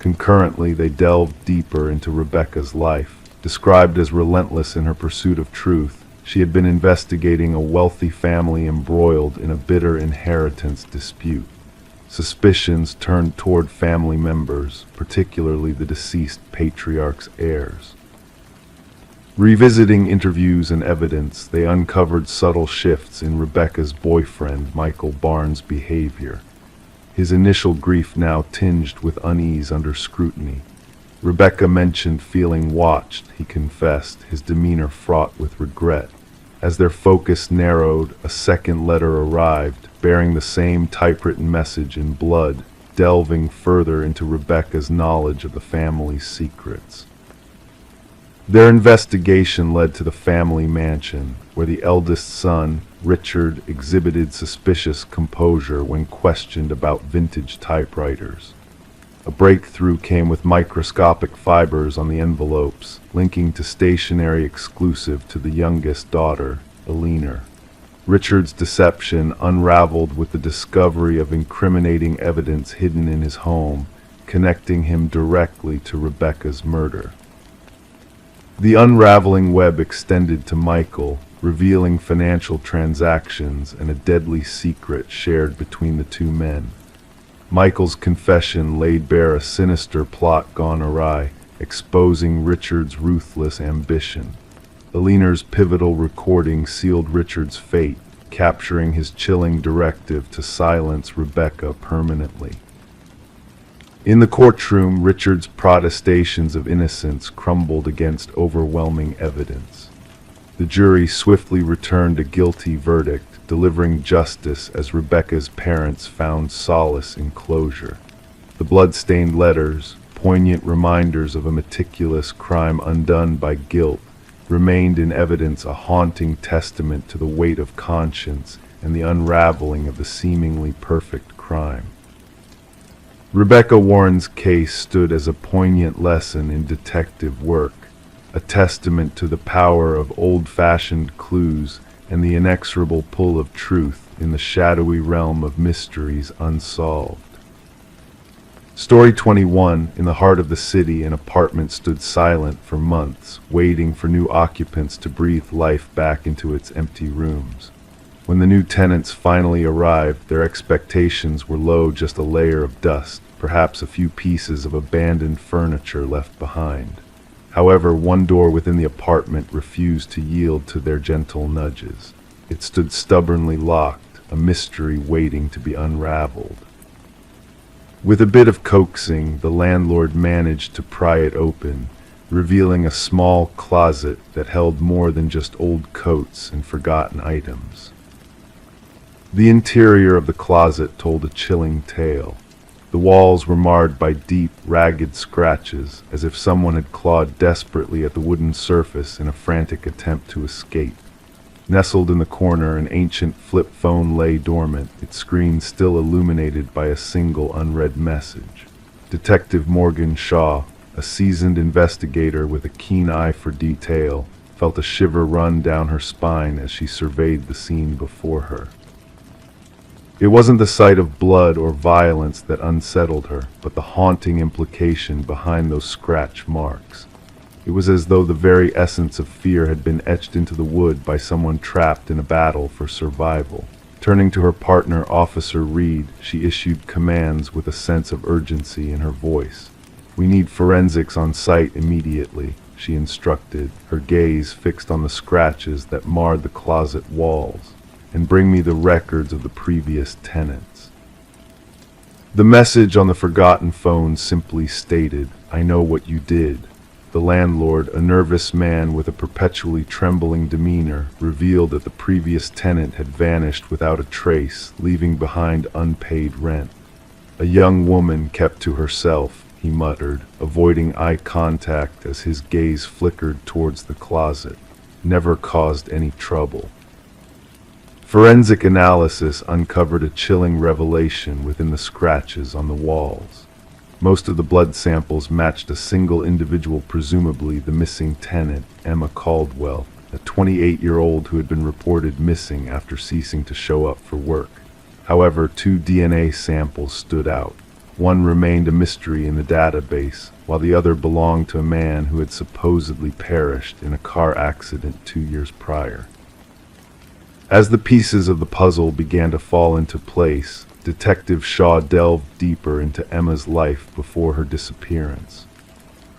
Concurrently, they delved deeper into Rebecca's life. Described as relentless in her pursuit of truth, she had been investigating a wealthy family embroiled in a bitter inheritance dispute. Suspicions turned toward family members, particularly the deceased patriarch's heirs. Revisiting interviews and evidence, they uncovered subtle shifts in Rebecca's boyfriend, Michael Barnes' behavior. His initial grief now tinged with unease under scrutiny. Rebecca mentioned feeling watched, he confessed, his demeanor fraught with regret. As their focus narrowed, a second letter arrived, bearing the same typewritten message in blood, delving further into Rebecca's knowledge of the family's secrets. Their investigation led to the family mansion, where the eldest son, Richard, exhibited suspicious composure when questioned about vintage typewriters. A breakthrough came with microscopic fibers on the envelopes, linking to stationery exclusive to the youngest daughter, Eleanor. Richard's deception unraveled with the discovery of incriminating evidence hidden in his home, connecting him directly to Rebecca's murder. The unraveling web extended to Michael, revealing financial transactions and a deadly secret shared between the two men. Michael's confession laid bare a sinister plot gone awry, exposing Richard's ruthless ambition. Eleanor's pivotal recording sealed Richard's fate, capturing his chilling directive to silence Rebecca permanently. In the courtroom, Richard's protestations of innocence crumbled against overwhelming evidence. The jury swiftly returned a guilty verdict, delivering justice as Rebecca's parents found solace in closure. The blood-stained letters, poignant reminders of a meticulous crime undone by guilt, remained in evidence, a haunting testament to the weight of conscience and the unraveling of the seemingly perfect crime. Rebecca Warren's case stood as a poignant lesson in detective work, a testament to the power of old-fashioned clues and the inexorable pull of truth in the shadowy realm of mysteries unsolved. Story 21, in the heart of the city, an apartment stood silent for months, waiting for new occupants to breathe life back into its empty rooms. When the new tenants finally arrived, their expectations were low, just a layer of dust, perhaps a few pieces of abandoned furniture left behind. However, one door within the apartment refused to yield to their gentle nudges. It stood stubbornly locked, a mystery waiting to be unraveled. With a bit of coaxing, the landlord managed to pry it open, revealing a small closet that held more than just old coats and forgotten items. The interior of the closet told a chilling tale. The walls were marred by deep, ragged scratches, as if someone had clawed desperately at the wooden surface in a frantic attempt to escape. Nestled in the corner, an ancient flip phone lay dormant, its screen still illuminated by a single unread message. Detective Morgan Shaw, a seasoned investigator with a keen eye for detail, felt a shiver run down her spine as she surveyed the scene before her. It wasn't the sight of blood or violence that unsettled her, but the haunting implication behind those scratch marks. It was as though the very essence of fear had been etched into the wood by someone trapped in a battle for survival. Turning to her partner, Officer Reed, she issued commands with a sense of urgency in her voice. "We need forensics on site immediately," she instructed, her gaze fixed on the scratches that marred the closet walls. "And bring me the records of the previous tenants." The message on the forgotten phone simply stated, "I know what you did." The landlord, a nervous man with a perpetually trembling demeanor, revealed that the previous tenant had vanished without a trace, leaving behind unpaid rent. "A young woman kept to herself," he muttered, avoiding eye contact as his gaze flickered towards the closet. "Never caused any trouble." Forensic analysis uncovered a chilling revelation within the scratches on the walls. Most of the blood samples matched a single individual, presumably the missing tenant, Emma Caldwell, a 28-year-old who had been reported missing after ceasing to show up for work. However, 2 DNA samples stood out. One remained a mystery in the database, while the other belonged to a man who had supposedly perished in a car accident 2 years prior. As the pieces of the puzzle began to fall into place, Detective Shaw delved deeper into Emma's life before her disappearance.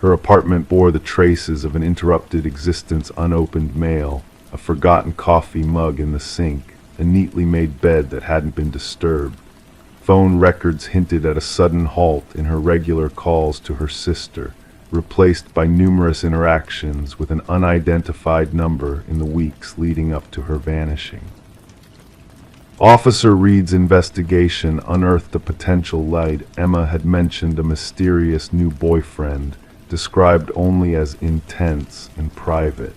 Her apartment bore the traces of an interrupted existence: unopened mail, a forgotten coffee mug in the sink, a neatly made bed that hadn't been disturbed. Phone records hinted at a sudden halt in her regular calls to her sister, replaced by numerous interactions with an unidentified number in the weeks leading up to her vanishing. Officer Reed's investigation unearthed a potential light. Emma had mentioned a mysterious new boyfriend, described only as intense and private.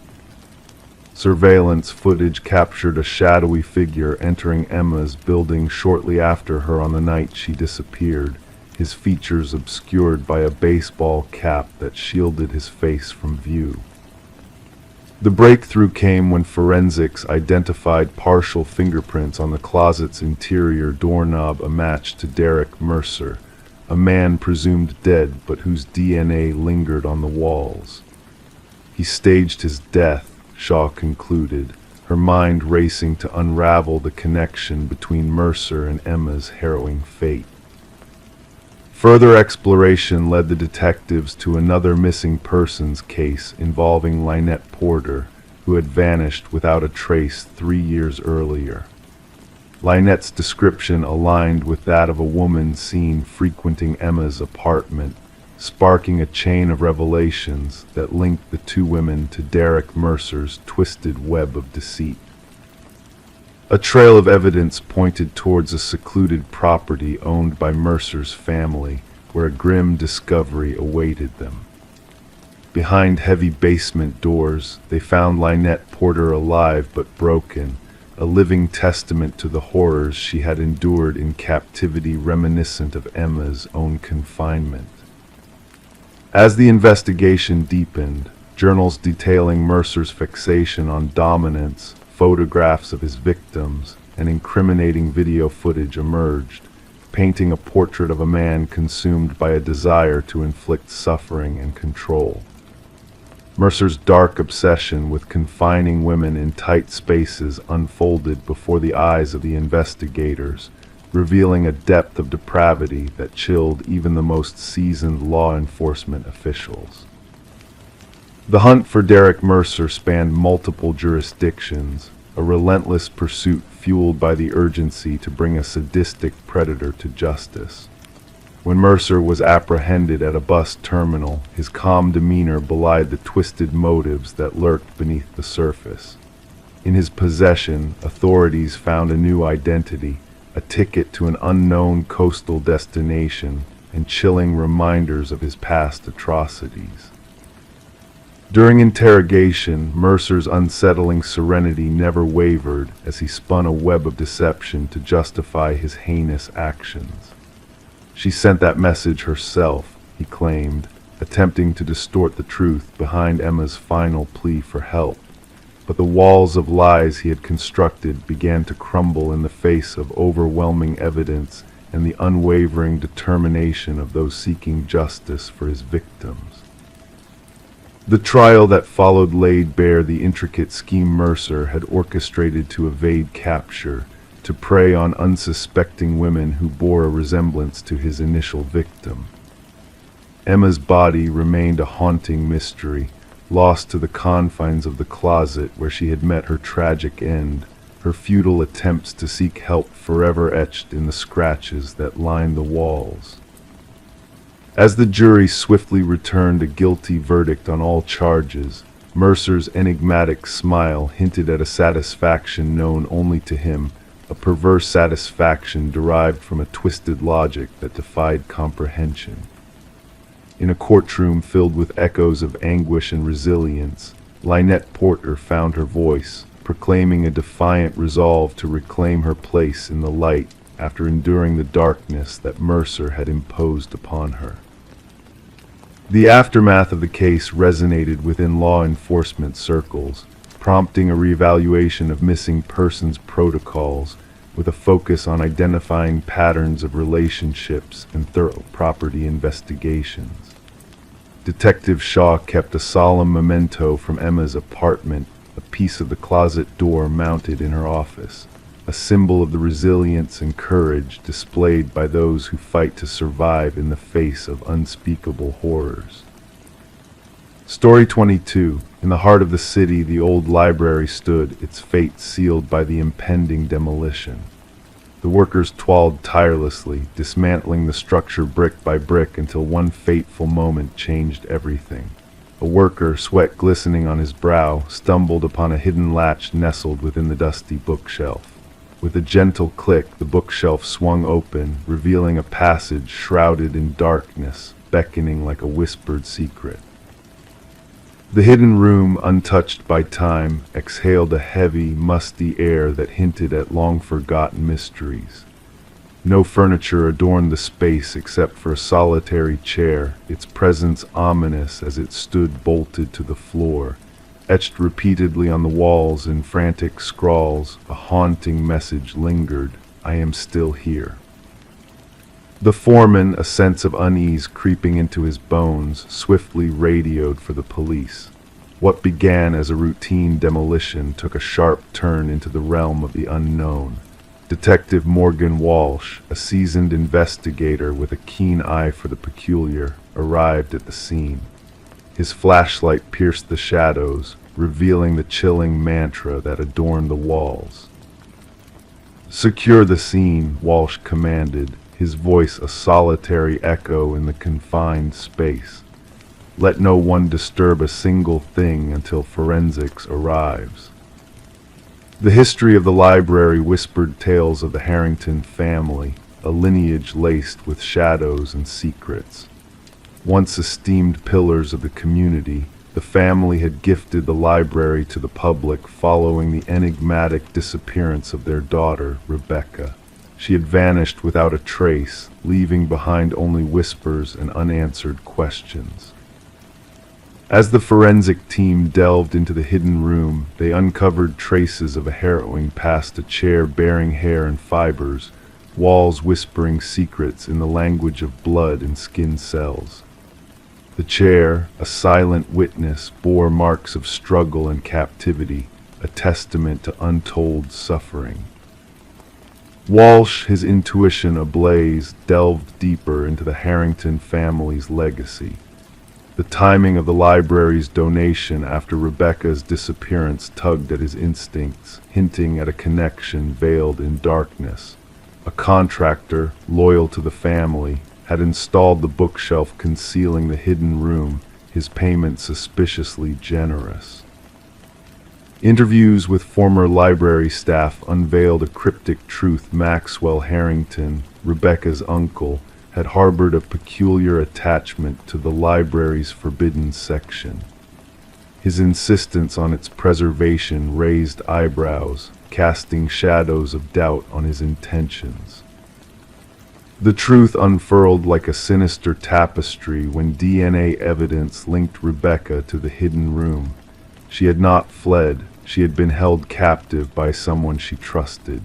Surveillance footage captured a shadowy figure entering Emma's building shortly after her on the night she disappeared, his features obscured by a baseball cap that shielded his face from view. The breakthrough came when forensics identified partial fingerprints on the closet's interior doorknob, a match to Derek Mercer, a man presumed dead but whose DNA lingered on the walls. He staged his death, Shaw concluded, her mind racing to unravel the connection between Mercer and Emma's harrowing fate. Further exploration led the detectives to another missing persons case involving Lynette Porter, who had vanished without a trace 3 years earlier. Lynette's description aligned with that of a woman seen frequenting Emma's apartment, sparking a chain of revelations that linked the two women to Derek Mercer's twisted web of deceit. A trail of evidence pointed towards a secluded property owned by Mercer's family, where a grim discovery awaited them. Behind heavy basement doors, they found Lynette Porter alive but broken, a living testament to the horrors she had endured in captivity reminiscent of Emma's own confinement. As the investigation deepened, journals detailing Mercer's fixation on dominance, photographs of his victims, and incriminating video footage emerged, painting a portrait of a man consumed by a desire to inflict suffering and control. Mercer's dark obsession with confining women in tight spaces unfolded before the eyes of the investigators, revealing a depth of depravity that chilled even the most seasoned law enforcement officials. The hunt for Derek Mercer spanned multiple jurisdictions, a relentless pursuit fueled by the urgency to bring a sadistic predator to justice. When Mercer was apprehended at a bus terminal, his calm demeanor belied the twisted motives that lurked beneath the surface. In his possession, authorities found a new identity, a ticket to an unknown coastal destination, and chilling reminders of his past atrocities. During interrogation, Mercer's unsettling serenity never wavered as he spun a web of deception to justify his heinous actions. She sent that message herself, he claimed, attempting to distort the truth behind Emma's final plea for help. But the walls of lies he had constructed began to crumble in the face of overwhelming evidence and the unwavering determination of those seeking justice for his victims. The trial that followed laid bare the intricate scheme Mercer had orchestrated to evade capture, to prey on unsuspecting women who bore a resemblance to his initial victim. Emma's body remained a haunting mystery, lost to the confines of the closet where she had met her tragic end, her futile attempts to seek help forever etched in the scratches that lined the walls. As the jury swiftly returned a guilty verdict on all charges, Mercer's enigmatic smile hinted at a satisfaction known only to him, a perverse satisfaction derived from a twisted logic that defied comprehension. In a courtroom filled with echoes of anguish and resilience, Lynette Porter found her voice, proclaiming a defiant resolve to reclaim her place in the light after enduring the darkness that Mercer had imposed upon her. The aftermath of the case resonated within law enforcement circles, prompting a reevaluation of missing persons protocols with a focus on identifying patterns of relationships and thorough property investigations. Detective Shaw kept a solemn memento from Emma's apartment, a piece of the closet door mounted in her office, a symbol of the resilience and courage displayed by those who fight to survive in the face of unspeakable horrors. Story 22. In the heart of the city, the old library stood, its fate sealed by the impending demolition. The workers toiled tirelessly, dismantling the structure brick by brick until one fateful moment changed everything. A worker, sweat glistening on his brow, stumbled upon a hidden latch nestled within the dusty bookshelf. With a gentle click, the bookshelf swung open, revealing a passage shrouded in darkness, beckoning like a whispered secret. The hidden room, untouched by time, exhaled a heavy, musty air that hinted at long-forgotten mysteries. No furniture adorned the space except for a solitary chair, its presence ominous as it stood bolted to the floor. Etched repeatedly on the walls in frantic scrawls, a haunting message lingered: "I am still here." The foreman, a sense of unease creeping into his bones, swiftly radioed for the police. What began as a routine demolition took a sharp turn into the realm of the unknown. Detective Morgan Walsh, a seasoned investigator with a keen eye for the peculiar, arrived at the scene. His flashlight pierced the shadows, revealing the chilling mantra that adorned the walls. "Secure the scene," Walsh commanded, his voice a solitary echo in the confined space. "Let no one disturb a single thing until forensics arrives." The history of the library whispered tales of the Harrington family, a lineage laced with shadows and secrets. Once esteemed pillars of the community, the family had gifted the library to the public following the enigmatic disappearance of their daughter, Rebecca. She had vanished without a trace, leaving behind only whispers and unanswered questions. As the forensic team delved into the hidden room, they uncovered traces of a harrowing past: a chair bearing hair and fibers, walls whispering secrets in the language of blood and skin cells. The chair, a silent witness, bore marks of struggle and captivity, a testament to untold suffering. Walsh, his intuition ablaze, delved deeper into the Harrington family's legacy. The timing of the library's donation after Rebecca's disappearance tugged at his instincts, hinting at a connection veiled in darkness. A contractor, loyal to the family, had installed the bookshelf concealing the hidden room, his payment suspiciously generous. Interviews with former library staff unveiled a cryptic truth: Maxwell Harrington, Rebecca's uncle, had harbored a peculiar attachment to the library's forbidden section. His insistence on its preservation raised eyebrows, casting shadows of doubt on his intentions. The truth unfurled like a sinister tapestry when DNA evidence linked Rebecca to the hidden room. She had not fled, she had been held captive by someone she trusted.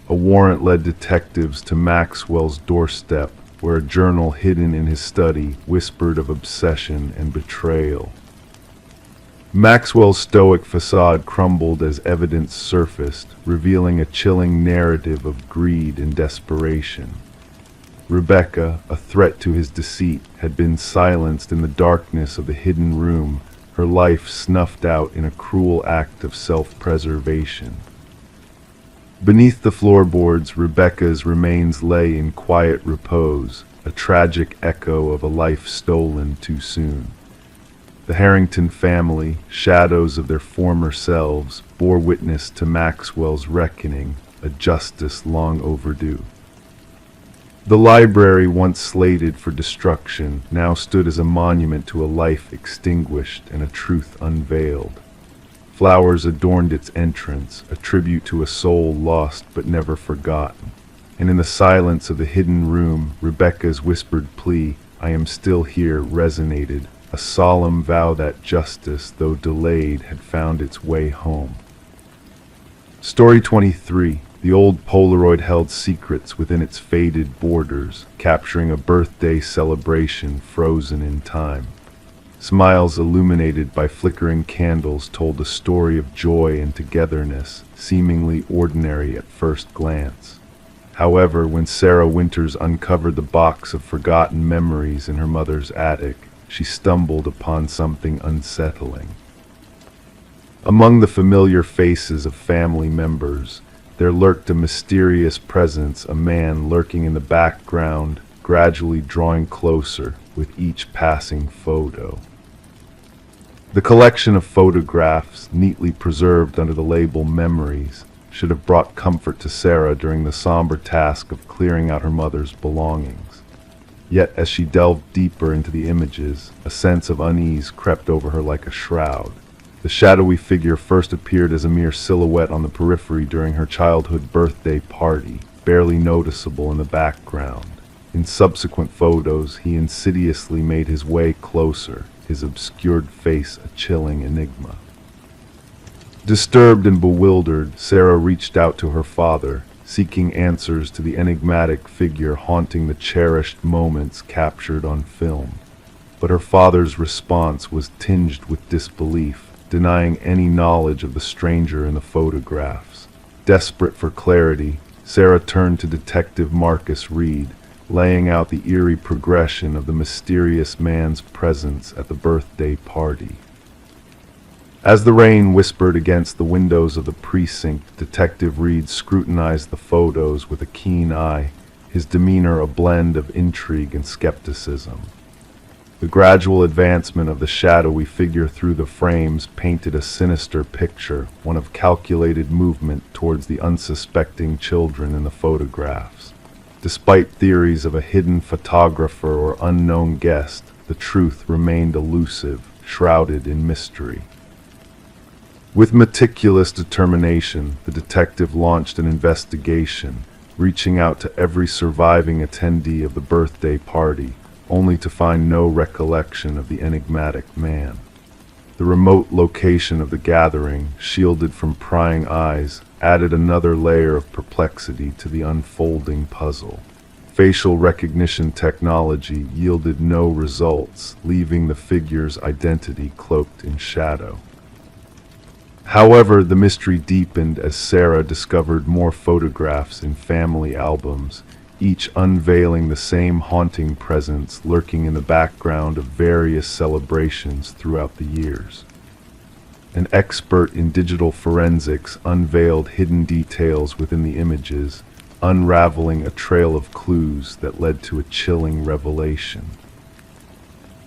A warrant led detectives to Maxwell's doorstep, where a journal hidden in his study whispered of obsession and betrayal. Maxwell's stoic facade crumbled as evidence surfaced, revealing a chilling narrative of greed and desperation. Rebecca, a threat to his deceit, had been silenced in the darkness of the hidden room, her life snuffed out in a cruel act of self-preservation. Beneath the floorboards, Rebecca's remains lay in quiet repose, a tragic echo of a life stolen too soon. The Harrington family, shadows of their former selves, bore witness to Maxwell's reckoning, a justice long overdue. The library, once slated for destruction, now stood as a monument to a life extinguished and a truth unveiled. Flowers adorned its entrance, a tribute to a soul lost but never forgotten. And in the silence of the hidden room, Rebecca's whispered plea, "I am still here," resonated, a solemn vow that justice, though delayed, had found its way home. Story 23. The old Polaroid held secrets within its faded borders, capturing a birthday celebration frozen in time. Smiles illuminated by flickering candles told a story of joy and togetherness, seemingly ordinary at first glance. However, when Sarah Winters uncovered the box of forgotten memories in her mother's attic, she stumbled upon something unsettling. Among the familiar faces of family members, there lurked a mysterious presence, a man lurking in the background, gradually drawing closer with each passing photo. The collection of photographs, neatly preserved under the label Memories, should have brought comfort to Sarah during the somber task of clearing out her mother's belongings. Yet as she delved deeper into the images, a sense of unease crept over her like a shroud. The shadowy figure first appeared as a mere silhouette on the periphery during her childhood birthday party, barely noticeable in the background. In subsequent photos, he insidiously made his way closer, his obscured face a chilling enigma. Disturbed and bewildered, Sarah reached out to her father, seeking answers to the enigmatic figure haunting the cherished moments captured on film. But her father's response was tinged with disbelief, denying any knowledge of the stranger in the photographs. Desperate for clarity, Sarah turned to Detective Marcus Reed, laying out the eerie progression of the mysterious man's presence at the birthday party. As the rain whispered against the windows of the precinct, Detective Reed scrutinized the photos with a keen eye, his demeanor a blend of intrigue and skepticism. The gradual advancement of the shadowy figure through the frames painted a sinister picture, one of calculated movement towards the unsuspecting children in the photographs. Despite theories of a hidden photographer or unknown guest, the truth remained elusive, shrouded in mystery. With meticulous determination, the detective launched an investigation, reaching out to every surviving attendee of the birthday party, only to find no recollection of the enigmatic man. The remote location of the gathering, shielded from prying eyes, added another layer of perplexity to the unfolding puzzle. Facial recognition technology yielded no results, leaving the figure's identity cloaked in shadow. However, the mystery deepened as Sarah discovered more photographs in family albums, each unveiling the same haunting presence lurking in the background of various celebrations throughout the years. An expert in digital forensics unveiled hidden details within the images, unraveling a trail of clues that led to a chilling revelation.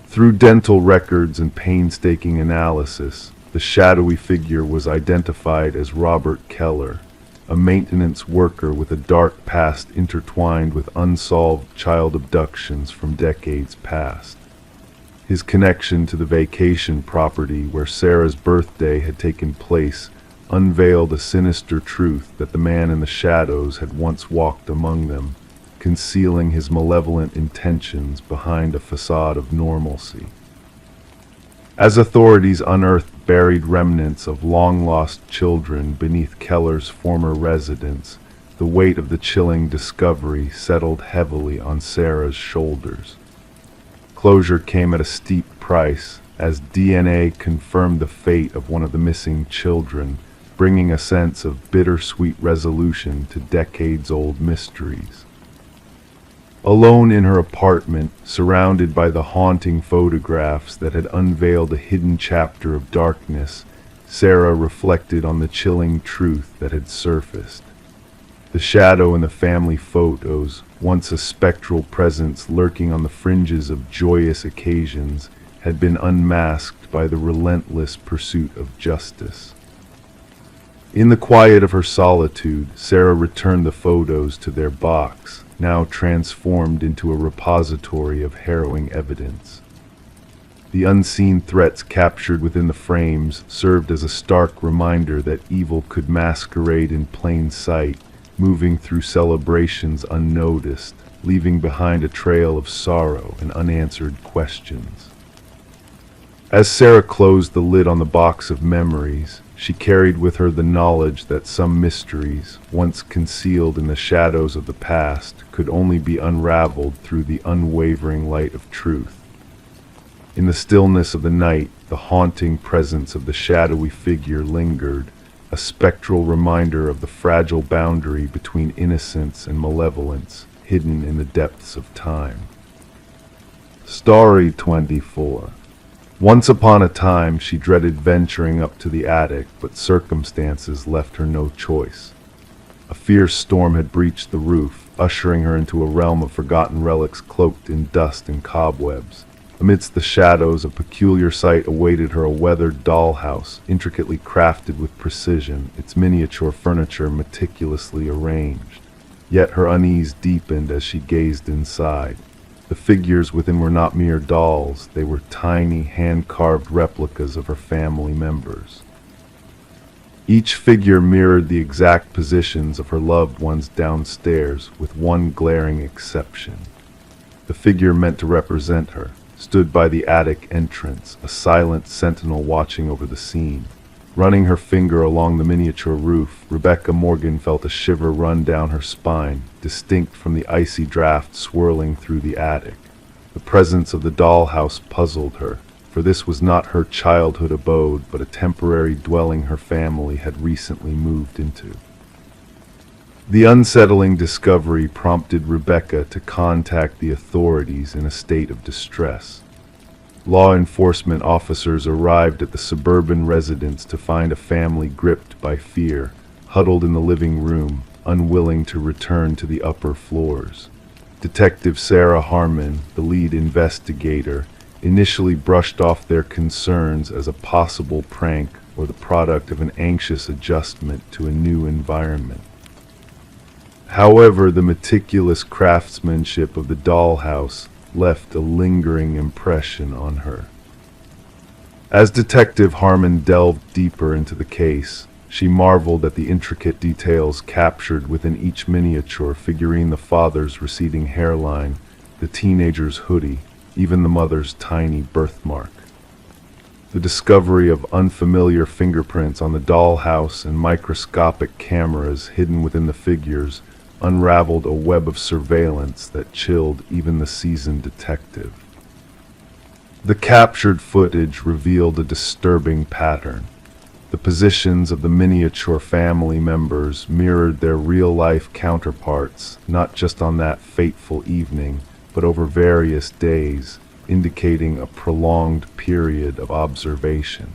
Through dental records and painstaking analysis, the shadowy figure was identified as Robert Keller, a maintenance worker with a dark past intertwined with unsolved child abductions from decades past. His connection to the vacation property where Sarah's birthday had taken place unveiled a sinister truth that the man in the shadows had once walked among them, concealing his malevolent intentions behind a facade of normalcy. As authorities unearthed buried remnants of long-lost children beneath Keller's former residence, the weight of the chilling discovery settled heavily on Sarah's shoulders. Closure came at a steep price, as DNA confirmed the fate of one of the missing children, bringing a sense of bittersweet resolution to decades-old mysteries. Alone in her apartment, surrounded by the haunting photographs that had unveiled a hidden chapter of darkness, Sarah reflected on the chilling truth that had surfaced. The shadow in the family photos, once a spectral presence lurking on the fringes of joyous occasions, had been unmasked by the relentless pursuit of justice. In the quiet of her solitude, Sarah returned the photos to their box, now transformed into a repository of harrowing evidence. The unseen threats captured within the frames served as a stark reminder that evil could masquerade in plain sight, moving through celebrations unnoticed, leaving behind a trail of sorrow and unanswered questions. As Sarah closed the lid on the box of memories, she carried with her the knowledge that some mysteries, once concealed in the shadows of the past, could only be unraveled through the unwavering light of truth. In the stillness of the night, the haunting presence of the shadowy figure lingered, a spectral reminder of the fragile boundary between innocence and malevolence, hidden in the depths of time. Story 24. Once upon a time, she dreaded venturing up to the attic, but circumstances left her no choice. A fierce storm had breached the roof, ushering her into a realm of forgotten relics cloaked in dust and cobwebs. Amidst the shadows, a peculiar sight awaited her: a weathered dollhouse, intricately crafted with precision, its miniature furniture meticulously arranged. Yet her unease deepened as she gazed inside. The figures within were not mere dolls, they were tiny, hand-carved replicas of her family members. Each figure mirrored the exact positions of her loved ones downstairs, with one glaring exception. The figure meant to represent her stood by the attic entrance, a silent sentinel watching over the scene. Running her finger along the miniature roof, Rebecca Morgan felt a shiver run down her spine, distinct from the icy draft swirling through the attic. The presence of the dollhouse puzzled her, for this was not her childhood abode, but a temporary dwelling her family had recently moved into. The unsettling discovery prompted Rebecca to contact the authorities in a state of distress. Law enforcement officers arrived at the suburban residence to find a family gripped by fear, huddled in the living room, unwilling to return to the upper floors. Detective Sarah Harmon, the lead investigator, initially brushed off their concerns as a possible prank or the product of an anxious adjustment to a new environment. However, the meticulous craftsmanship of the dollhouse left a lingering impression on her. As Detective Harmon delved deeper into the case, she marveled at the intricate details captured within each miniature figurine: the father's receding hairline, the teenager's hoodie, even the mother's tiny birthmark. The discovery of unfamiliar fingerprints on the dollhouse and microscopic cameras hidden within the figures unraveled a web of surveillance that chilled even the seasoned detective. The captured footage revealed a disturbing pattern. The positions of the miniature family members mirrored their real-life counterparts, not just on that fateful evening, but over various days, indicating a prolonged period of observation.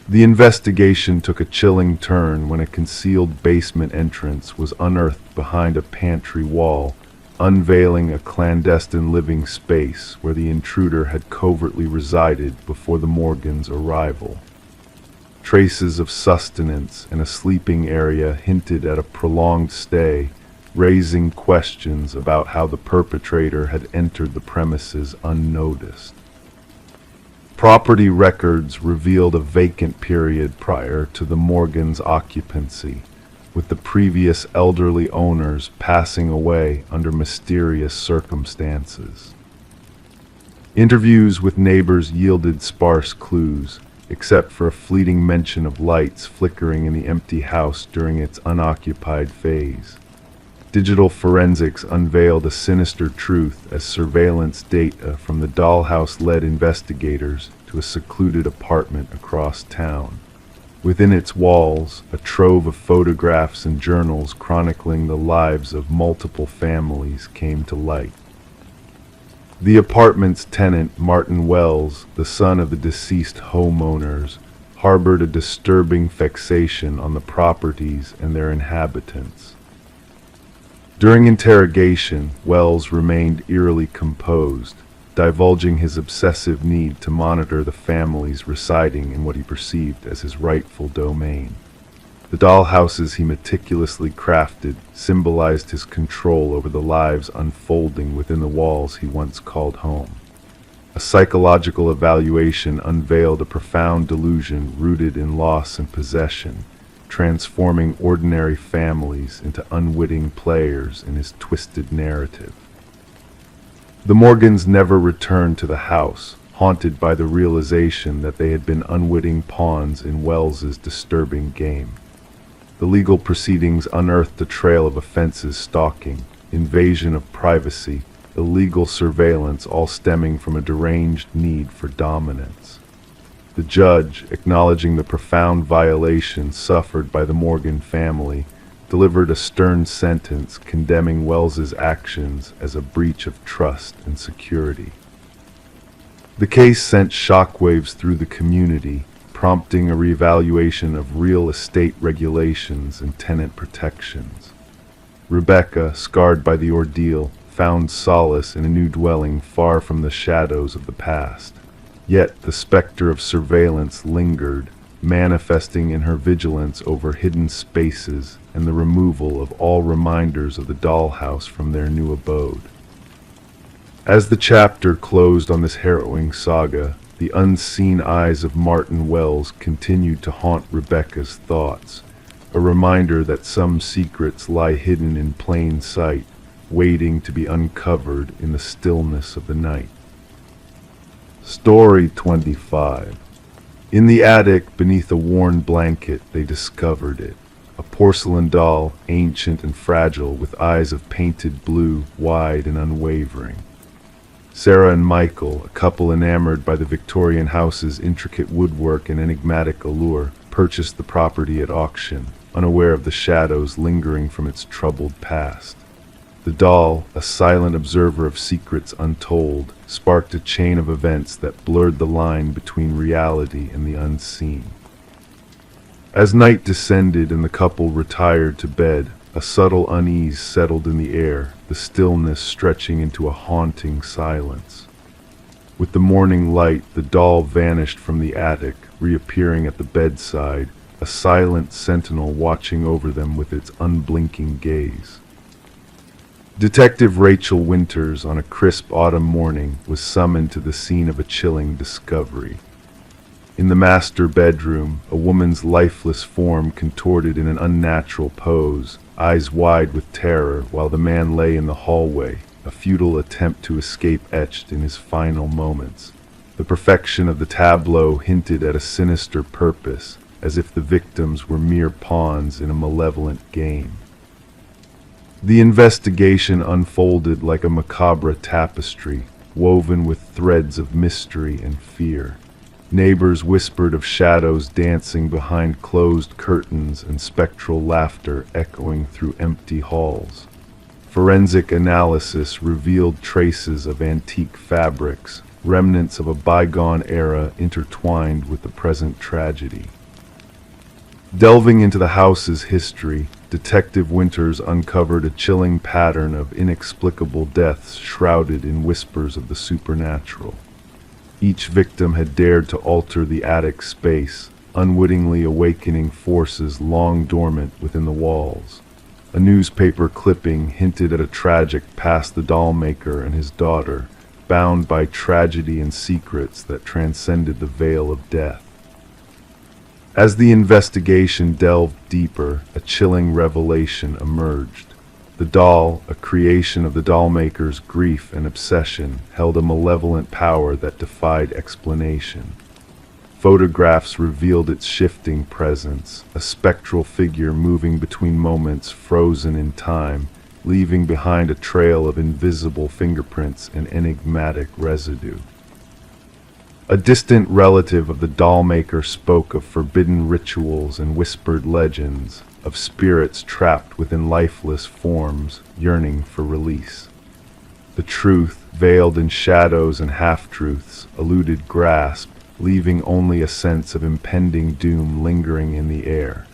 The investigation took a chilling turn when a concealed basement entrance was unearthed behind a pantry wall, unveiling a clandestine living space where the intruder had covertly resided before the Morgans' arrival. Traces of sustenance and a sleeping area hinted at a prolonged stay, raising questions about how the perpetrator had entered the premises unnoticed. Property records revealed a vacant period prior to the Morgans' occupancy, with the previous elderly owners passing away under mysterious circumstances. Interviews with neighbors yielded sparse clues, except for a fleeting mention of lights flickering in the empty house during its unoccupied phase. Digital forensics unveiled a sinister truth as surveillance data from the dollhouse led investigators to a secluded apartment across town. Within its walls, a trove of photographs and journals chronicling the lives of multiple families came to light. The apartment's tenant, Martin Wells, the son of the deceased homeowners, harbored a disturbing fixation on the properties and their inhabitants. During interrogation, Wells remained eerily composed, divulging his obsessive need to monitor the families residing in what he perceived as his rightful domain. The dollhouses he meticulously crafted symbolized his control over the lives unfolding within the walls he once called home. A psychological evaluation unveiled a profound delusion rooted in loss and possession, transforming ordinary families into unwitting players in his twisted narrative. The Morgans never returned to the house, haunted by the realization that they had been unwitting pawns in Wells's disturbing game. The legal proceedings unearthed a trail of offenses: stalking, invasion of privacy, illegal surveillance, all stemming from a deranged need for dominance. The judge, acknowledging the profound violations suffered by the Morgan family, delivered a stern sentence condemning Wells's actions as a breach of trust and security. The case sent shockwaves through the community, prompting a reevaluation of real estate regulations and tenant protections. Rebecca, scarred by the ordeal, found solace in a new dwelling far from the shadows of the past. Yet the specter of surveillance lingered, manifesting in her vigilance over hidden spaces and the removal of all reminders of the dollhouse from their new abode. As the chapter closed on this harrowing saga, the unseen eyes of Martin Wells continued to haunt Rebecca's thoughts, a reminder that some secrets lie hidden in plain sight, waiting to be uncovered in the stillness of the night. Story 25. In the attic, beneath a worn blanket, they discovered it. A porcelain doll, ancient and fragile, with eyes of painted blue, wide and unwavering. Sarah and Michael, a couple enamored by the Victorian house's intricate woodwork and enigmatic allure, purchased the property at auction, unaware of the shadows lingering from its troubled past. The doll, a silent observer of secrets untold, sparked a chain of events that blurred the line between reality and the unseen. As night descended and the couple retired to bed, a subtle unease settled in the air, the stillness stretching into a haunting silence. With the morning light, the doll vanished from the attic, reappearing at the bedside, a silent sentinel watching over them with its unblinking gaze. Detective Rachel Winters, on a crisp autumn morning, was summoned to the scene of a chilling discovery. In the master bedroom, a woman's lifeless form contorted in an unnatural pose, eyes wide with terror, while the man lay in the hallway, a futile attempt to escape etched in his final moments. The perfection of the tableau hinted at a sinister purpose, as if the victims were mere pawns in a malevolent game. The investigation unfolded like a macabre tapestry, woven with threads of mystery and fear. Neighbors whispered of shadows dancing behind closed curtains and spectral laughter echoing through empty halls. Forensic analysis revealed traces of antique fabrics, remnants of a bygone era intertwined with the present tragedy. Delving into the house's history, Detective Winters uncovered a chilling pattern of inexplicable deaths shrouded in whispers of the supernatural. Each victim had dared to alter the attic space, unwittingly awakening forces long dormant within the walls. A newspaper clipping hinted at a tragic past the dollmaker and his daughter, bound by tragedy and secrets that transcended the veil of death. As the investigation delved deeper, a chilling revelation emerged. The doll, a creation of the dollmaker's grief and obsession, held a malevolent power that defied explanation. Photographs revealed its shifting presence, a spectral figure moving between moments frozen in time, leaving behind a trail of invisible fingerprints and enigmatic residue. A distant relative of the dollmaker spoke of forbidden rituals and whispered legends, of spirits trapped within lifeless forms, yearning for release. The truth, veiled in shadows and half-truths, eluded grasp, leaving only a sense of impending doom lingering in the air.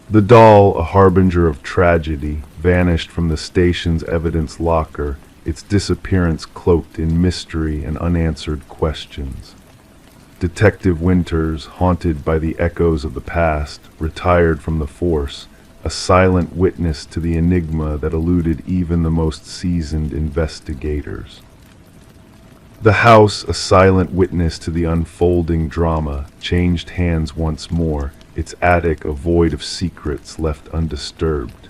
The doll, a harbinger of tragedy, vanished from the station's evidence locker, its disappearance cloaked in mystery and unanswered questions. Detective Winters, haunted by the echoes of the past, retired from the force, a silent witness to the enigma that eluded even the most seasoned investigators. The house, a silent witness to the unfolding drama, changed hands once more, its attic a void of secrets left undisturbed.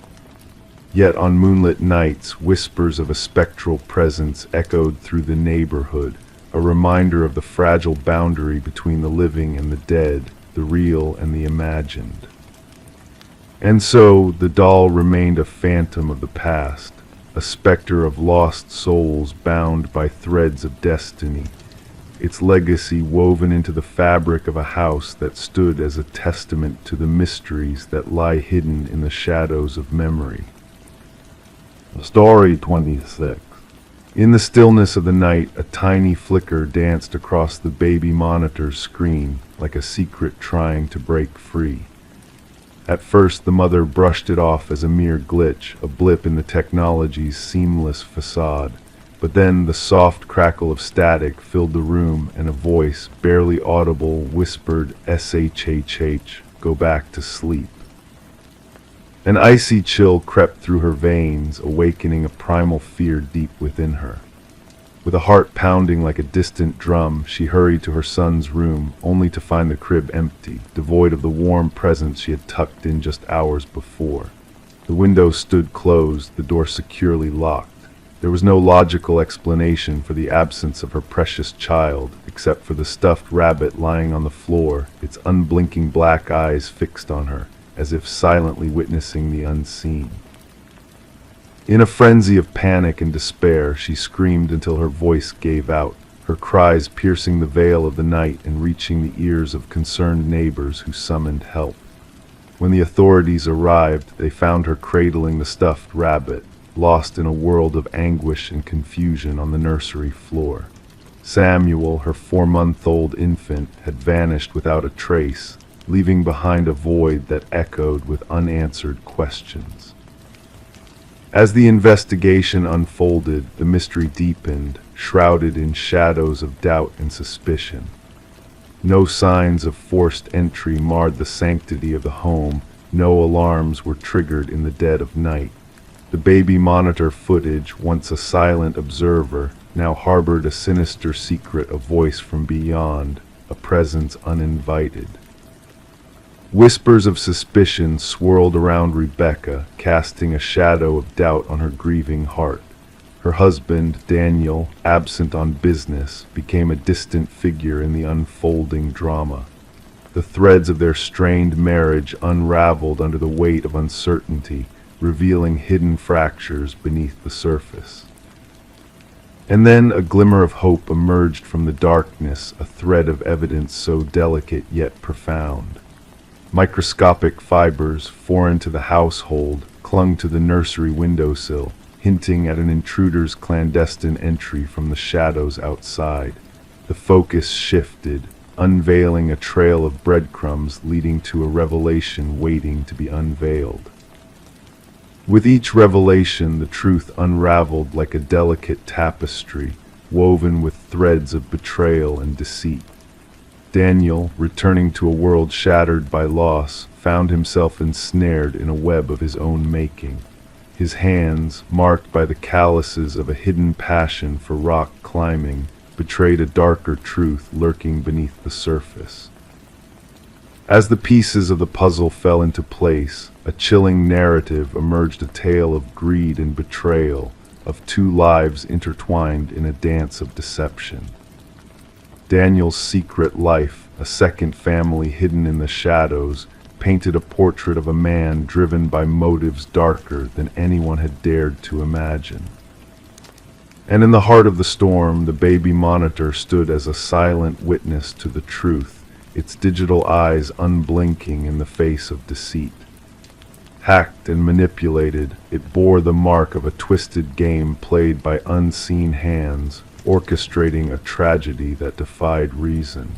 Yet on moonlit nights, whispers of a spectral presence echoed through the neighborhood, a reminder of the fragile boundary between the living and the dead, the real and the imagined. And so, the doll remained a phantom of the past, a specter of lost souls bound by threads of destiny, its legacy woven into the fabric of a house that stood as a testament to the mysteries that lie hidden in the shadows of memory. Story 26. In the stillness of the night, a tiny flicker danced across the baby monitor's screen, like a secret trying to break free. At first, the mother brushed it off as a mere glitch, a blip in the technology's seamless facade. But then the soft crackle of static filled the room, and a voice, barely audible, whispered, "SHHH, go back to sleep." An icy chill crept through her veins, awakening a primal fear deep within her. With a heart pounding like a distant drum, she hurried to her son's room, only to find the crib empty, devoid of the warm presence she had tucked in just hours before. The window stood closed, the door securely locked. There was no logical explanation for the absence of her precious child, except for the stuffed rabbit lying on the floor, its unblinking black eyes fixed on her, as if silently witnessing the unseen. In a frenzy of panic and despair, she screamed until her voice gave out, her cries piercing the veil of the night and reaching the ears of concerned neighbors who summoned help. When the authorities arrived, they found her cradling the stuffed rabbit, lost in a world of anguish and confusion on the nursery floor. Samuel, her 4-month-old infant, had vanished without a trace, leaving behind a void that echoed with unanswered questions. As the investigation unfolded, the mystery deepened, shrouded in shadows of doubt and suspicion. No signs of forced entry marred the sanctity of the home, no alarms were triggered in the dead of night. The baby monitor footage, once a silent observer, now harbored a sinister secret, a voice from beyond, a presence uninvited. Whispers of suspicion swirled around Rebecca, casting a shadow of doubt on her grieving heart. Her husband, Daniel, absent on business, became a distant figure in the unfolding drama. The threads of their strained marriage unraveled under the weight of uncertainty, revealing hidden fractures beneath the surface. And then a glimmer of hope emerged from the darkness, a thread of evidence so delicate yet profound. Microscopic fibers, foreign to the household, clung to the nursery windowsill, hinting at an intruder's clandestine entry from the shadows outside. The focus shifted, unveiling a trail of breadcrumbs leading to a revelation waiting to be unveiled. With each revelation, the truth unraveled like a delicate tapestry, woven with threads of betrayal and deceit. Daniel, returning to a world shattered by loss, found himself ensnared in a web of his own making. His hands, marked by the calluses of a hidden passion for rock climbing, betrayed a darker truth lurking beneath the surface. As the pieces of the puzzle fell into place, a chilling narrative emerged, a tale of greed and betrayal, of two lives intertwined in a dance of deception. Daniel's secret life, a second family hidden in the shadows, painted a portrait of a man driven by motives darker than anyone had dared to imagine. And in the heart of the storm, the baby monitor stood as a silent witness to the truth, its digital eyes unblinking in the face of deceit. Hacked and manipulated, it bore the mark of a twisted game played by unseen hands, orchestrating a tragedy that defied reason.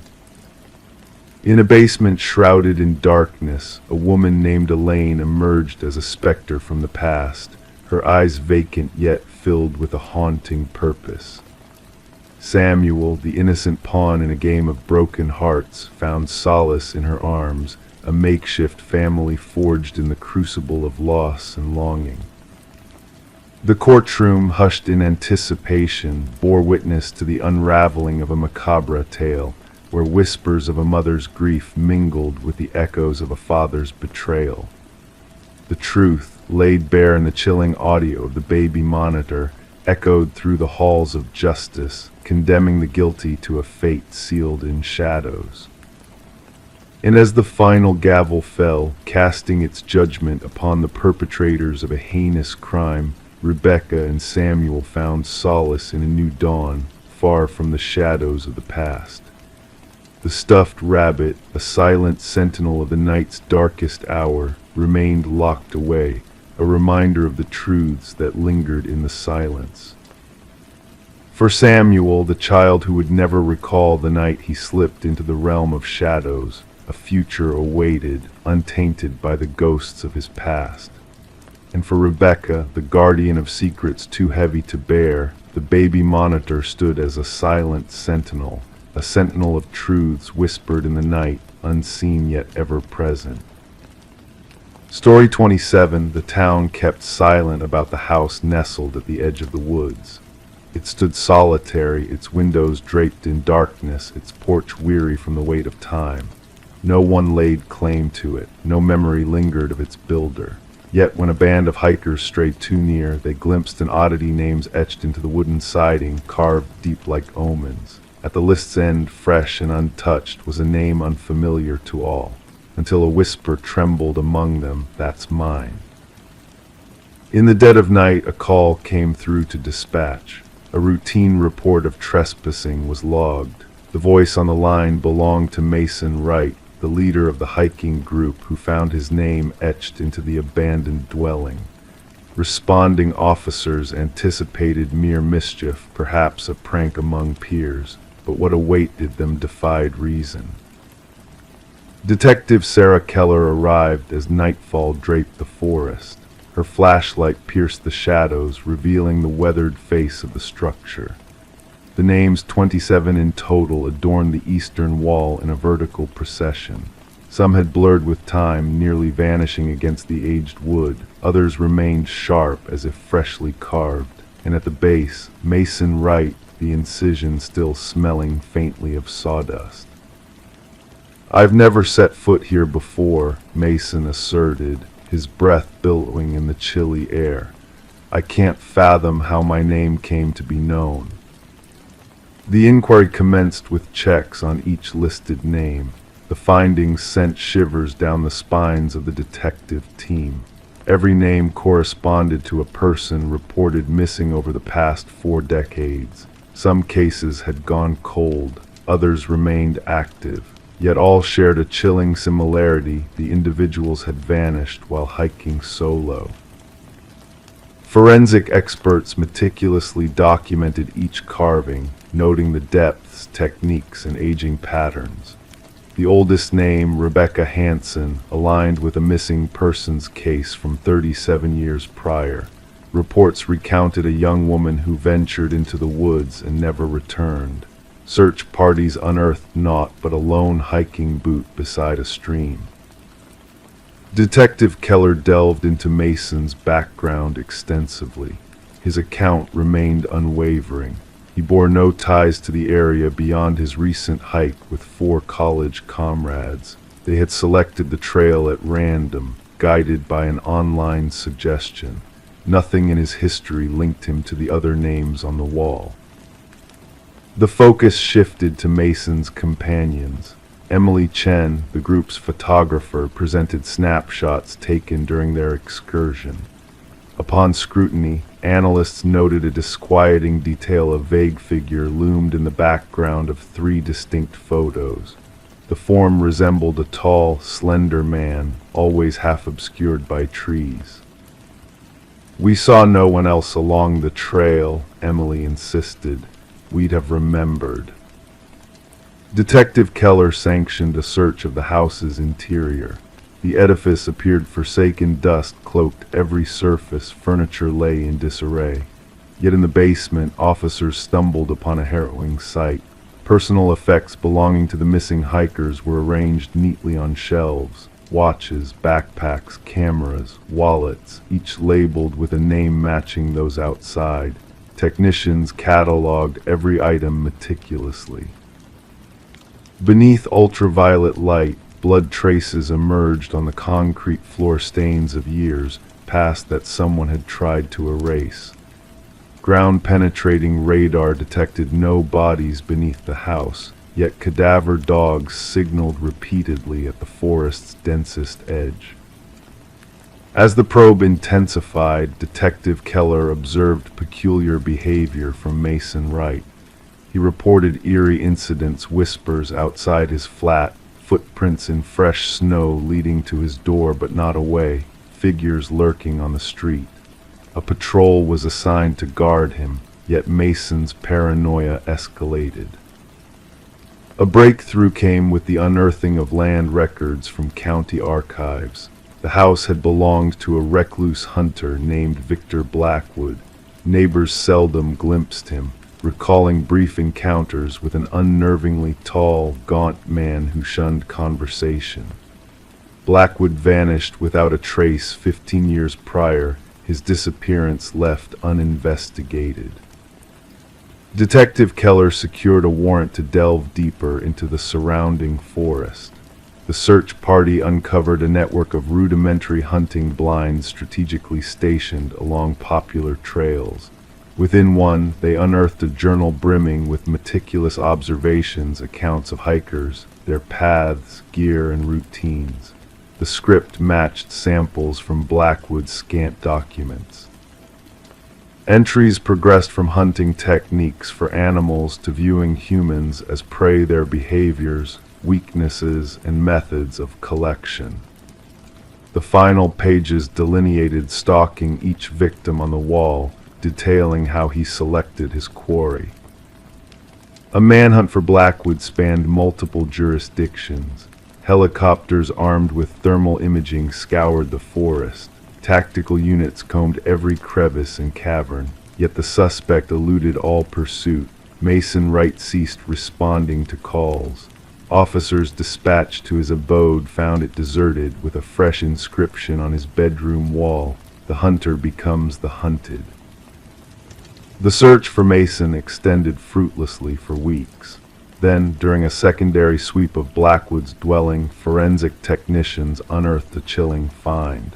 In a basement shrouded in darkness, a woman named Elaine emerged as a specter from the past, her eyes vacant yet filled with a haunting purpose. Samuel, the innocent pawn in a game of broken hearts, found solace in her arms, a makeshift family forged in the crucible of loss and longing. The courtroom, hushed in anticipation, bore witness to the unraveling of a macabre tale, where whispers of a mother's grief mingled with the echoes of a father's betrayal. The truth, laid bare in the chilling audio of the baby monitor, echoed through the halls of justice, condemning the guilty to a fate sealed in shadows. And as the final gavel fell, casting its judgment upon the perpetrators of a heinous crime, Rebecca and Samuel found solace in a new dawn, far from the shadows of the past. The stuffed rabbit, a silent sentinel of the night's darkest hour, remained locked away, a reminder of the truths that lingered in the silence. For Samuel, the child who would never recall the night he slipped into the realm of shadows, a future awaited, untainted by the ghosts of his past. And for Rebecca, the guardian of secrets too heavy to bear, the baby monitor stood as a silent sentinel, a sentinel of truths whispered in the night, unseen yet ever present. Story 27, the town kept silent about the house nestled at the edge of the woods. It stood solitary, its windows draped in darkness, its porch weary from the weight of time. No one laid claim to it, no memory lingered of its builder. Yet when a band of hikers strayed too near, they glimpsed an oddity names etched into the wooden siding, carved deep like omens. At the list's end, fresh and untouched, was a name unfamiliar to all, until a whisper trembled among them, "That's mine." In the dead of night, a call came through to dispatch. A routine report of trespassing was logged. The voice on the line belonged to Mason Wright, the leader of the hiking group who found his name etched into the abandoned dwelling. Responding officers anticipated mere mischief, perhaps a prank among peers, but what awaited them defied reason. Detective Sarah Keller arrived as nightfall draped the forest. Her flashlight pierced the shadows, revealing the weathered face of the structure. The names 27 in total adorned the eastern wall in a vertical procession. Some had blurred with time, nearly vanishing against the aged wood. Others remained sharp, as if freshly carved. And at the base, Mason Wright, the incision still smelling faintly of sawdust. "I've never set foot here before," Mason asserted, his breath billowing in the chilly air. "I can't fathom how my name came to be known." The inquiry commenced with checks on each listed name. The findings sent shivers down the spines of the detective team. Every name corresponded to a person reported missing over the past 4 decades. Some cases had gone cold, others remained active. Yet all shared a chilling similarity: the individuals had vanished while hiking solo. Forensic experts meticulously documented each carving, noting the depths, techniques, and aging patterns. The oldest name, Rebecca Hansen, aligned with a missing persons case from 37 years prior. Reports recounted a young woman who ventured into the woods and never returned. Search parties unearthed naught but a lone hiking boot beside a stream. Detective Keller delved into Mason's background extensively. His account remained unwavering. He bore no ties to the area beyond his recent hike with 4 college comrades. They had selected the trail at random, guided by an online suggestion. Nothing in his history linked him to the other names on the wall. The focus shifted to Mason's companions. Emily Chen, the group's photographer, presented snapshots taken during their excursion. Upon scrutiny, analysts noted a disquieting detail: a vague figure loomed in the background of 3 distinct photos. The form resembled a tall, slender man, always half obscured by trees. "We saw no one else along the trail," Emily insisted. "We'd have remembered." Detective Keller sanctioned a search of the house's interior. The edifice appeared forsaken, dust cloaked every surface, furniture lay in disarray. Yet in the basement, officers stumbled upon a harrowing sight. Personal effects belonging to the missing hikers were arranged neatly on shelves. Watches, backpacks, cameras, wallets, each labeled with a name matching those outside. Technicians cataloged every item meticulously. Beneath ultraviolet light, blood traces emerged on the concrete floor, stains of years past that someone had tried to erase. Ground-penetrating radar detected no bodies beneath the house, yet cadaver dogs signaled repeatedly at the forest's densest edge. As the probe intensified, Detective Keller observed peculiar behavior from Mason Wright. He reported eerie incidents, whispers outside his flat, footprints in fresh snow leading to his door but not away, figures lurking on the street. A patrol was assigned to guard him, yet Mason's paranoia escalated. A breakthrough came with the unearthing of land records from county archives. The house had belonged to a recluse hunter named Victor Blackwood. Neighbors seldom glimpsed him, recalling brief encounters with an unnervingly tall, gaunt man who shunned conversation. Blackwood vanished without a trace 15 years prior, his disappearance left uninvestigated. Detective Keller secured a warrant to delve deeper into the surrounding forest. The search party uncovered a network of rudimentary hunting blinds strategically stationed along popular trails. Within one, they unearthed a journal brimming with meticulous observations, accounts of hikers, their paths, gear, and routines. The script matched samples from Blackwood's scant documents. Entries progressed from hunting techniques for animals to viewing humans as prey, their behaviors, weaknesses, and methods of collection. The final pages delineated stalking each victim on the wall, detailing how he selected his quarry. A manhunt for Blackwood spanned multiple jurisdictions. Helicopters armed with thermal imaging scoured the forest. Tactical units combed every crevice and cavern, yet the suspect eluded all pursuit. Mason Wright ceased responding to calls. Officers dispatched to his abode found it deserted, with a fresh inscription on his bedroom wall: "The hunter becomes the hunted." The search for Mason extended fruitlessly for weeks. Then, during a secondary sweep of Blackwood's dwelling, forensic technicians unearthed a chilling find.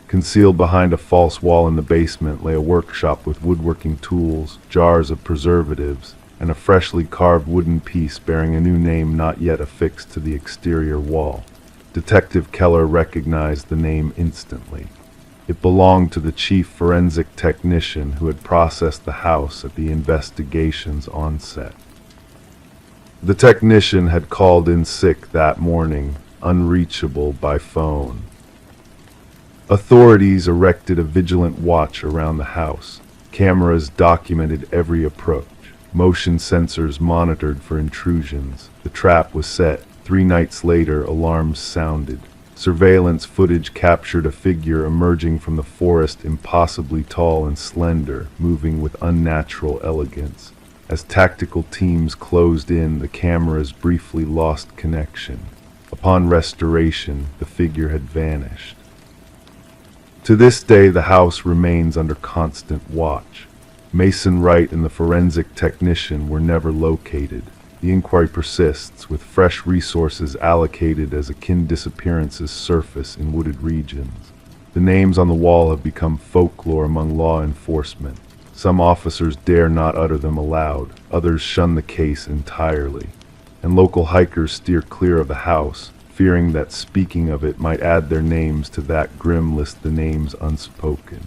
Concealed behind a false wall in the basement lay a workshop with woodworking tools, jars of preservatives, and a freshly carved wooden piece bearing a new name not yet affixed to the exterior wall. Detective Keller recognized the name instantly. It belonged to the chief forensic technician who had processed the house at the investigation's onset. The technician had called in sick that morning, unreachable by phone. Authorities erected a vigilant watch around the house. Cameras documented every approach. Motion sensors monitored for intrusions. The trap was set. 3 nights later, alarms sounded. Surveillance footage captured a figure emerging from the forest, impossibly tall and slender, moving with unnatural elegance. As tactical teams closed in, the cameras briefly lost connection. Upon restoration, the figure had vanished. To this day, the house remains under constant watch. Mason Wright and the forensic technician were never located. The inquiry persists, with fresh resources allocated as akin disappearances surface in wooded regions. The names on the wall have become folklore among law enforcement. Some officers dare not utter them aloud, others shun the case entirely, and local hikers steer clear of the house, fearing that speaking of it might add their names to that grim list, the names unspoken.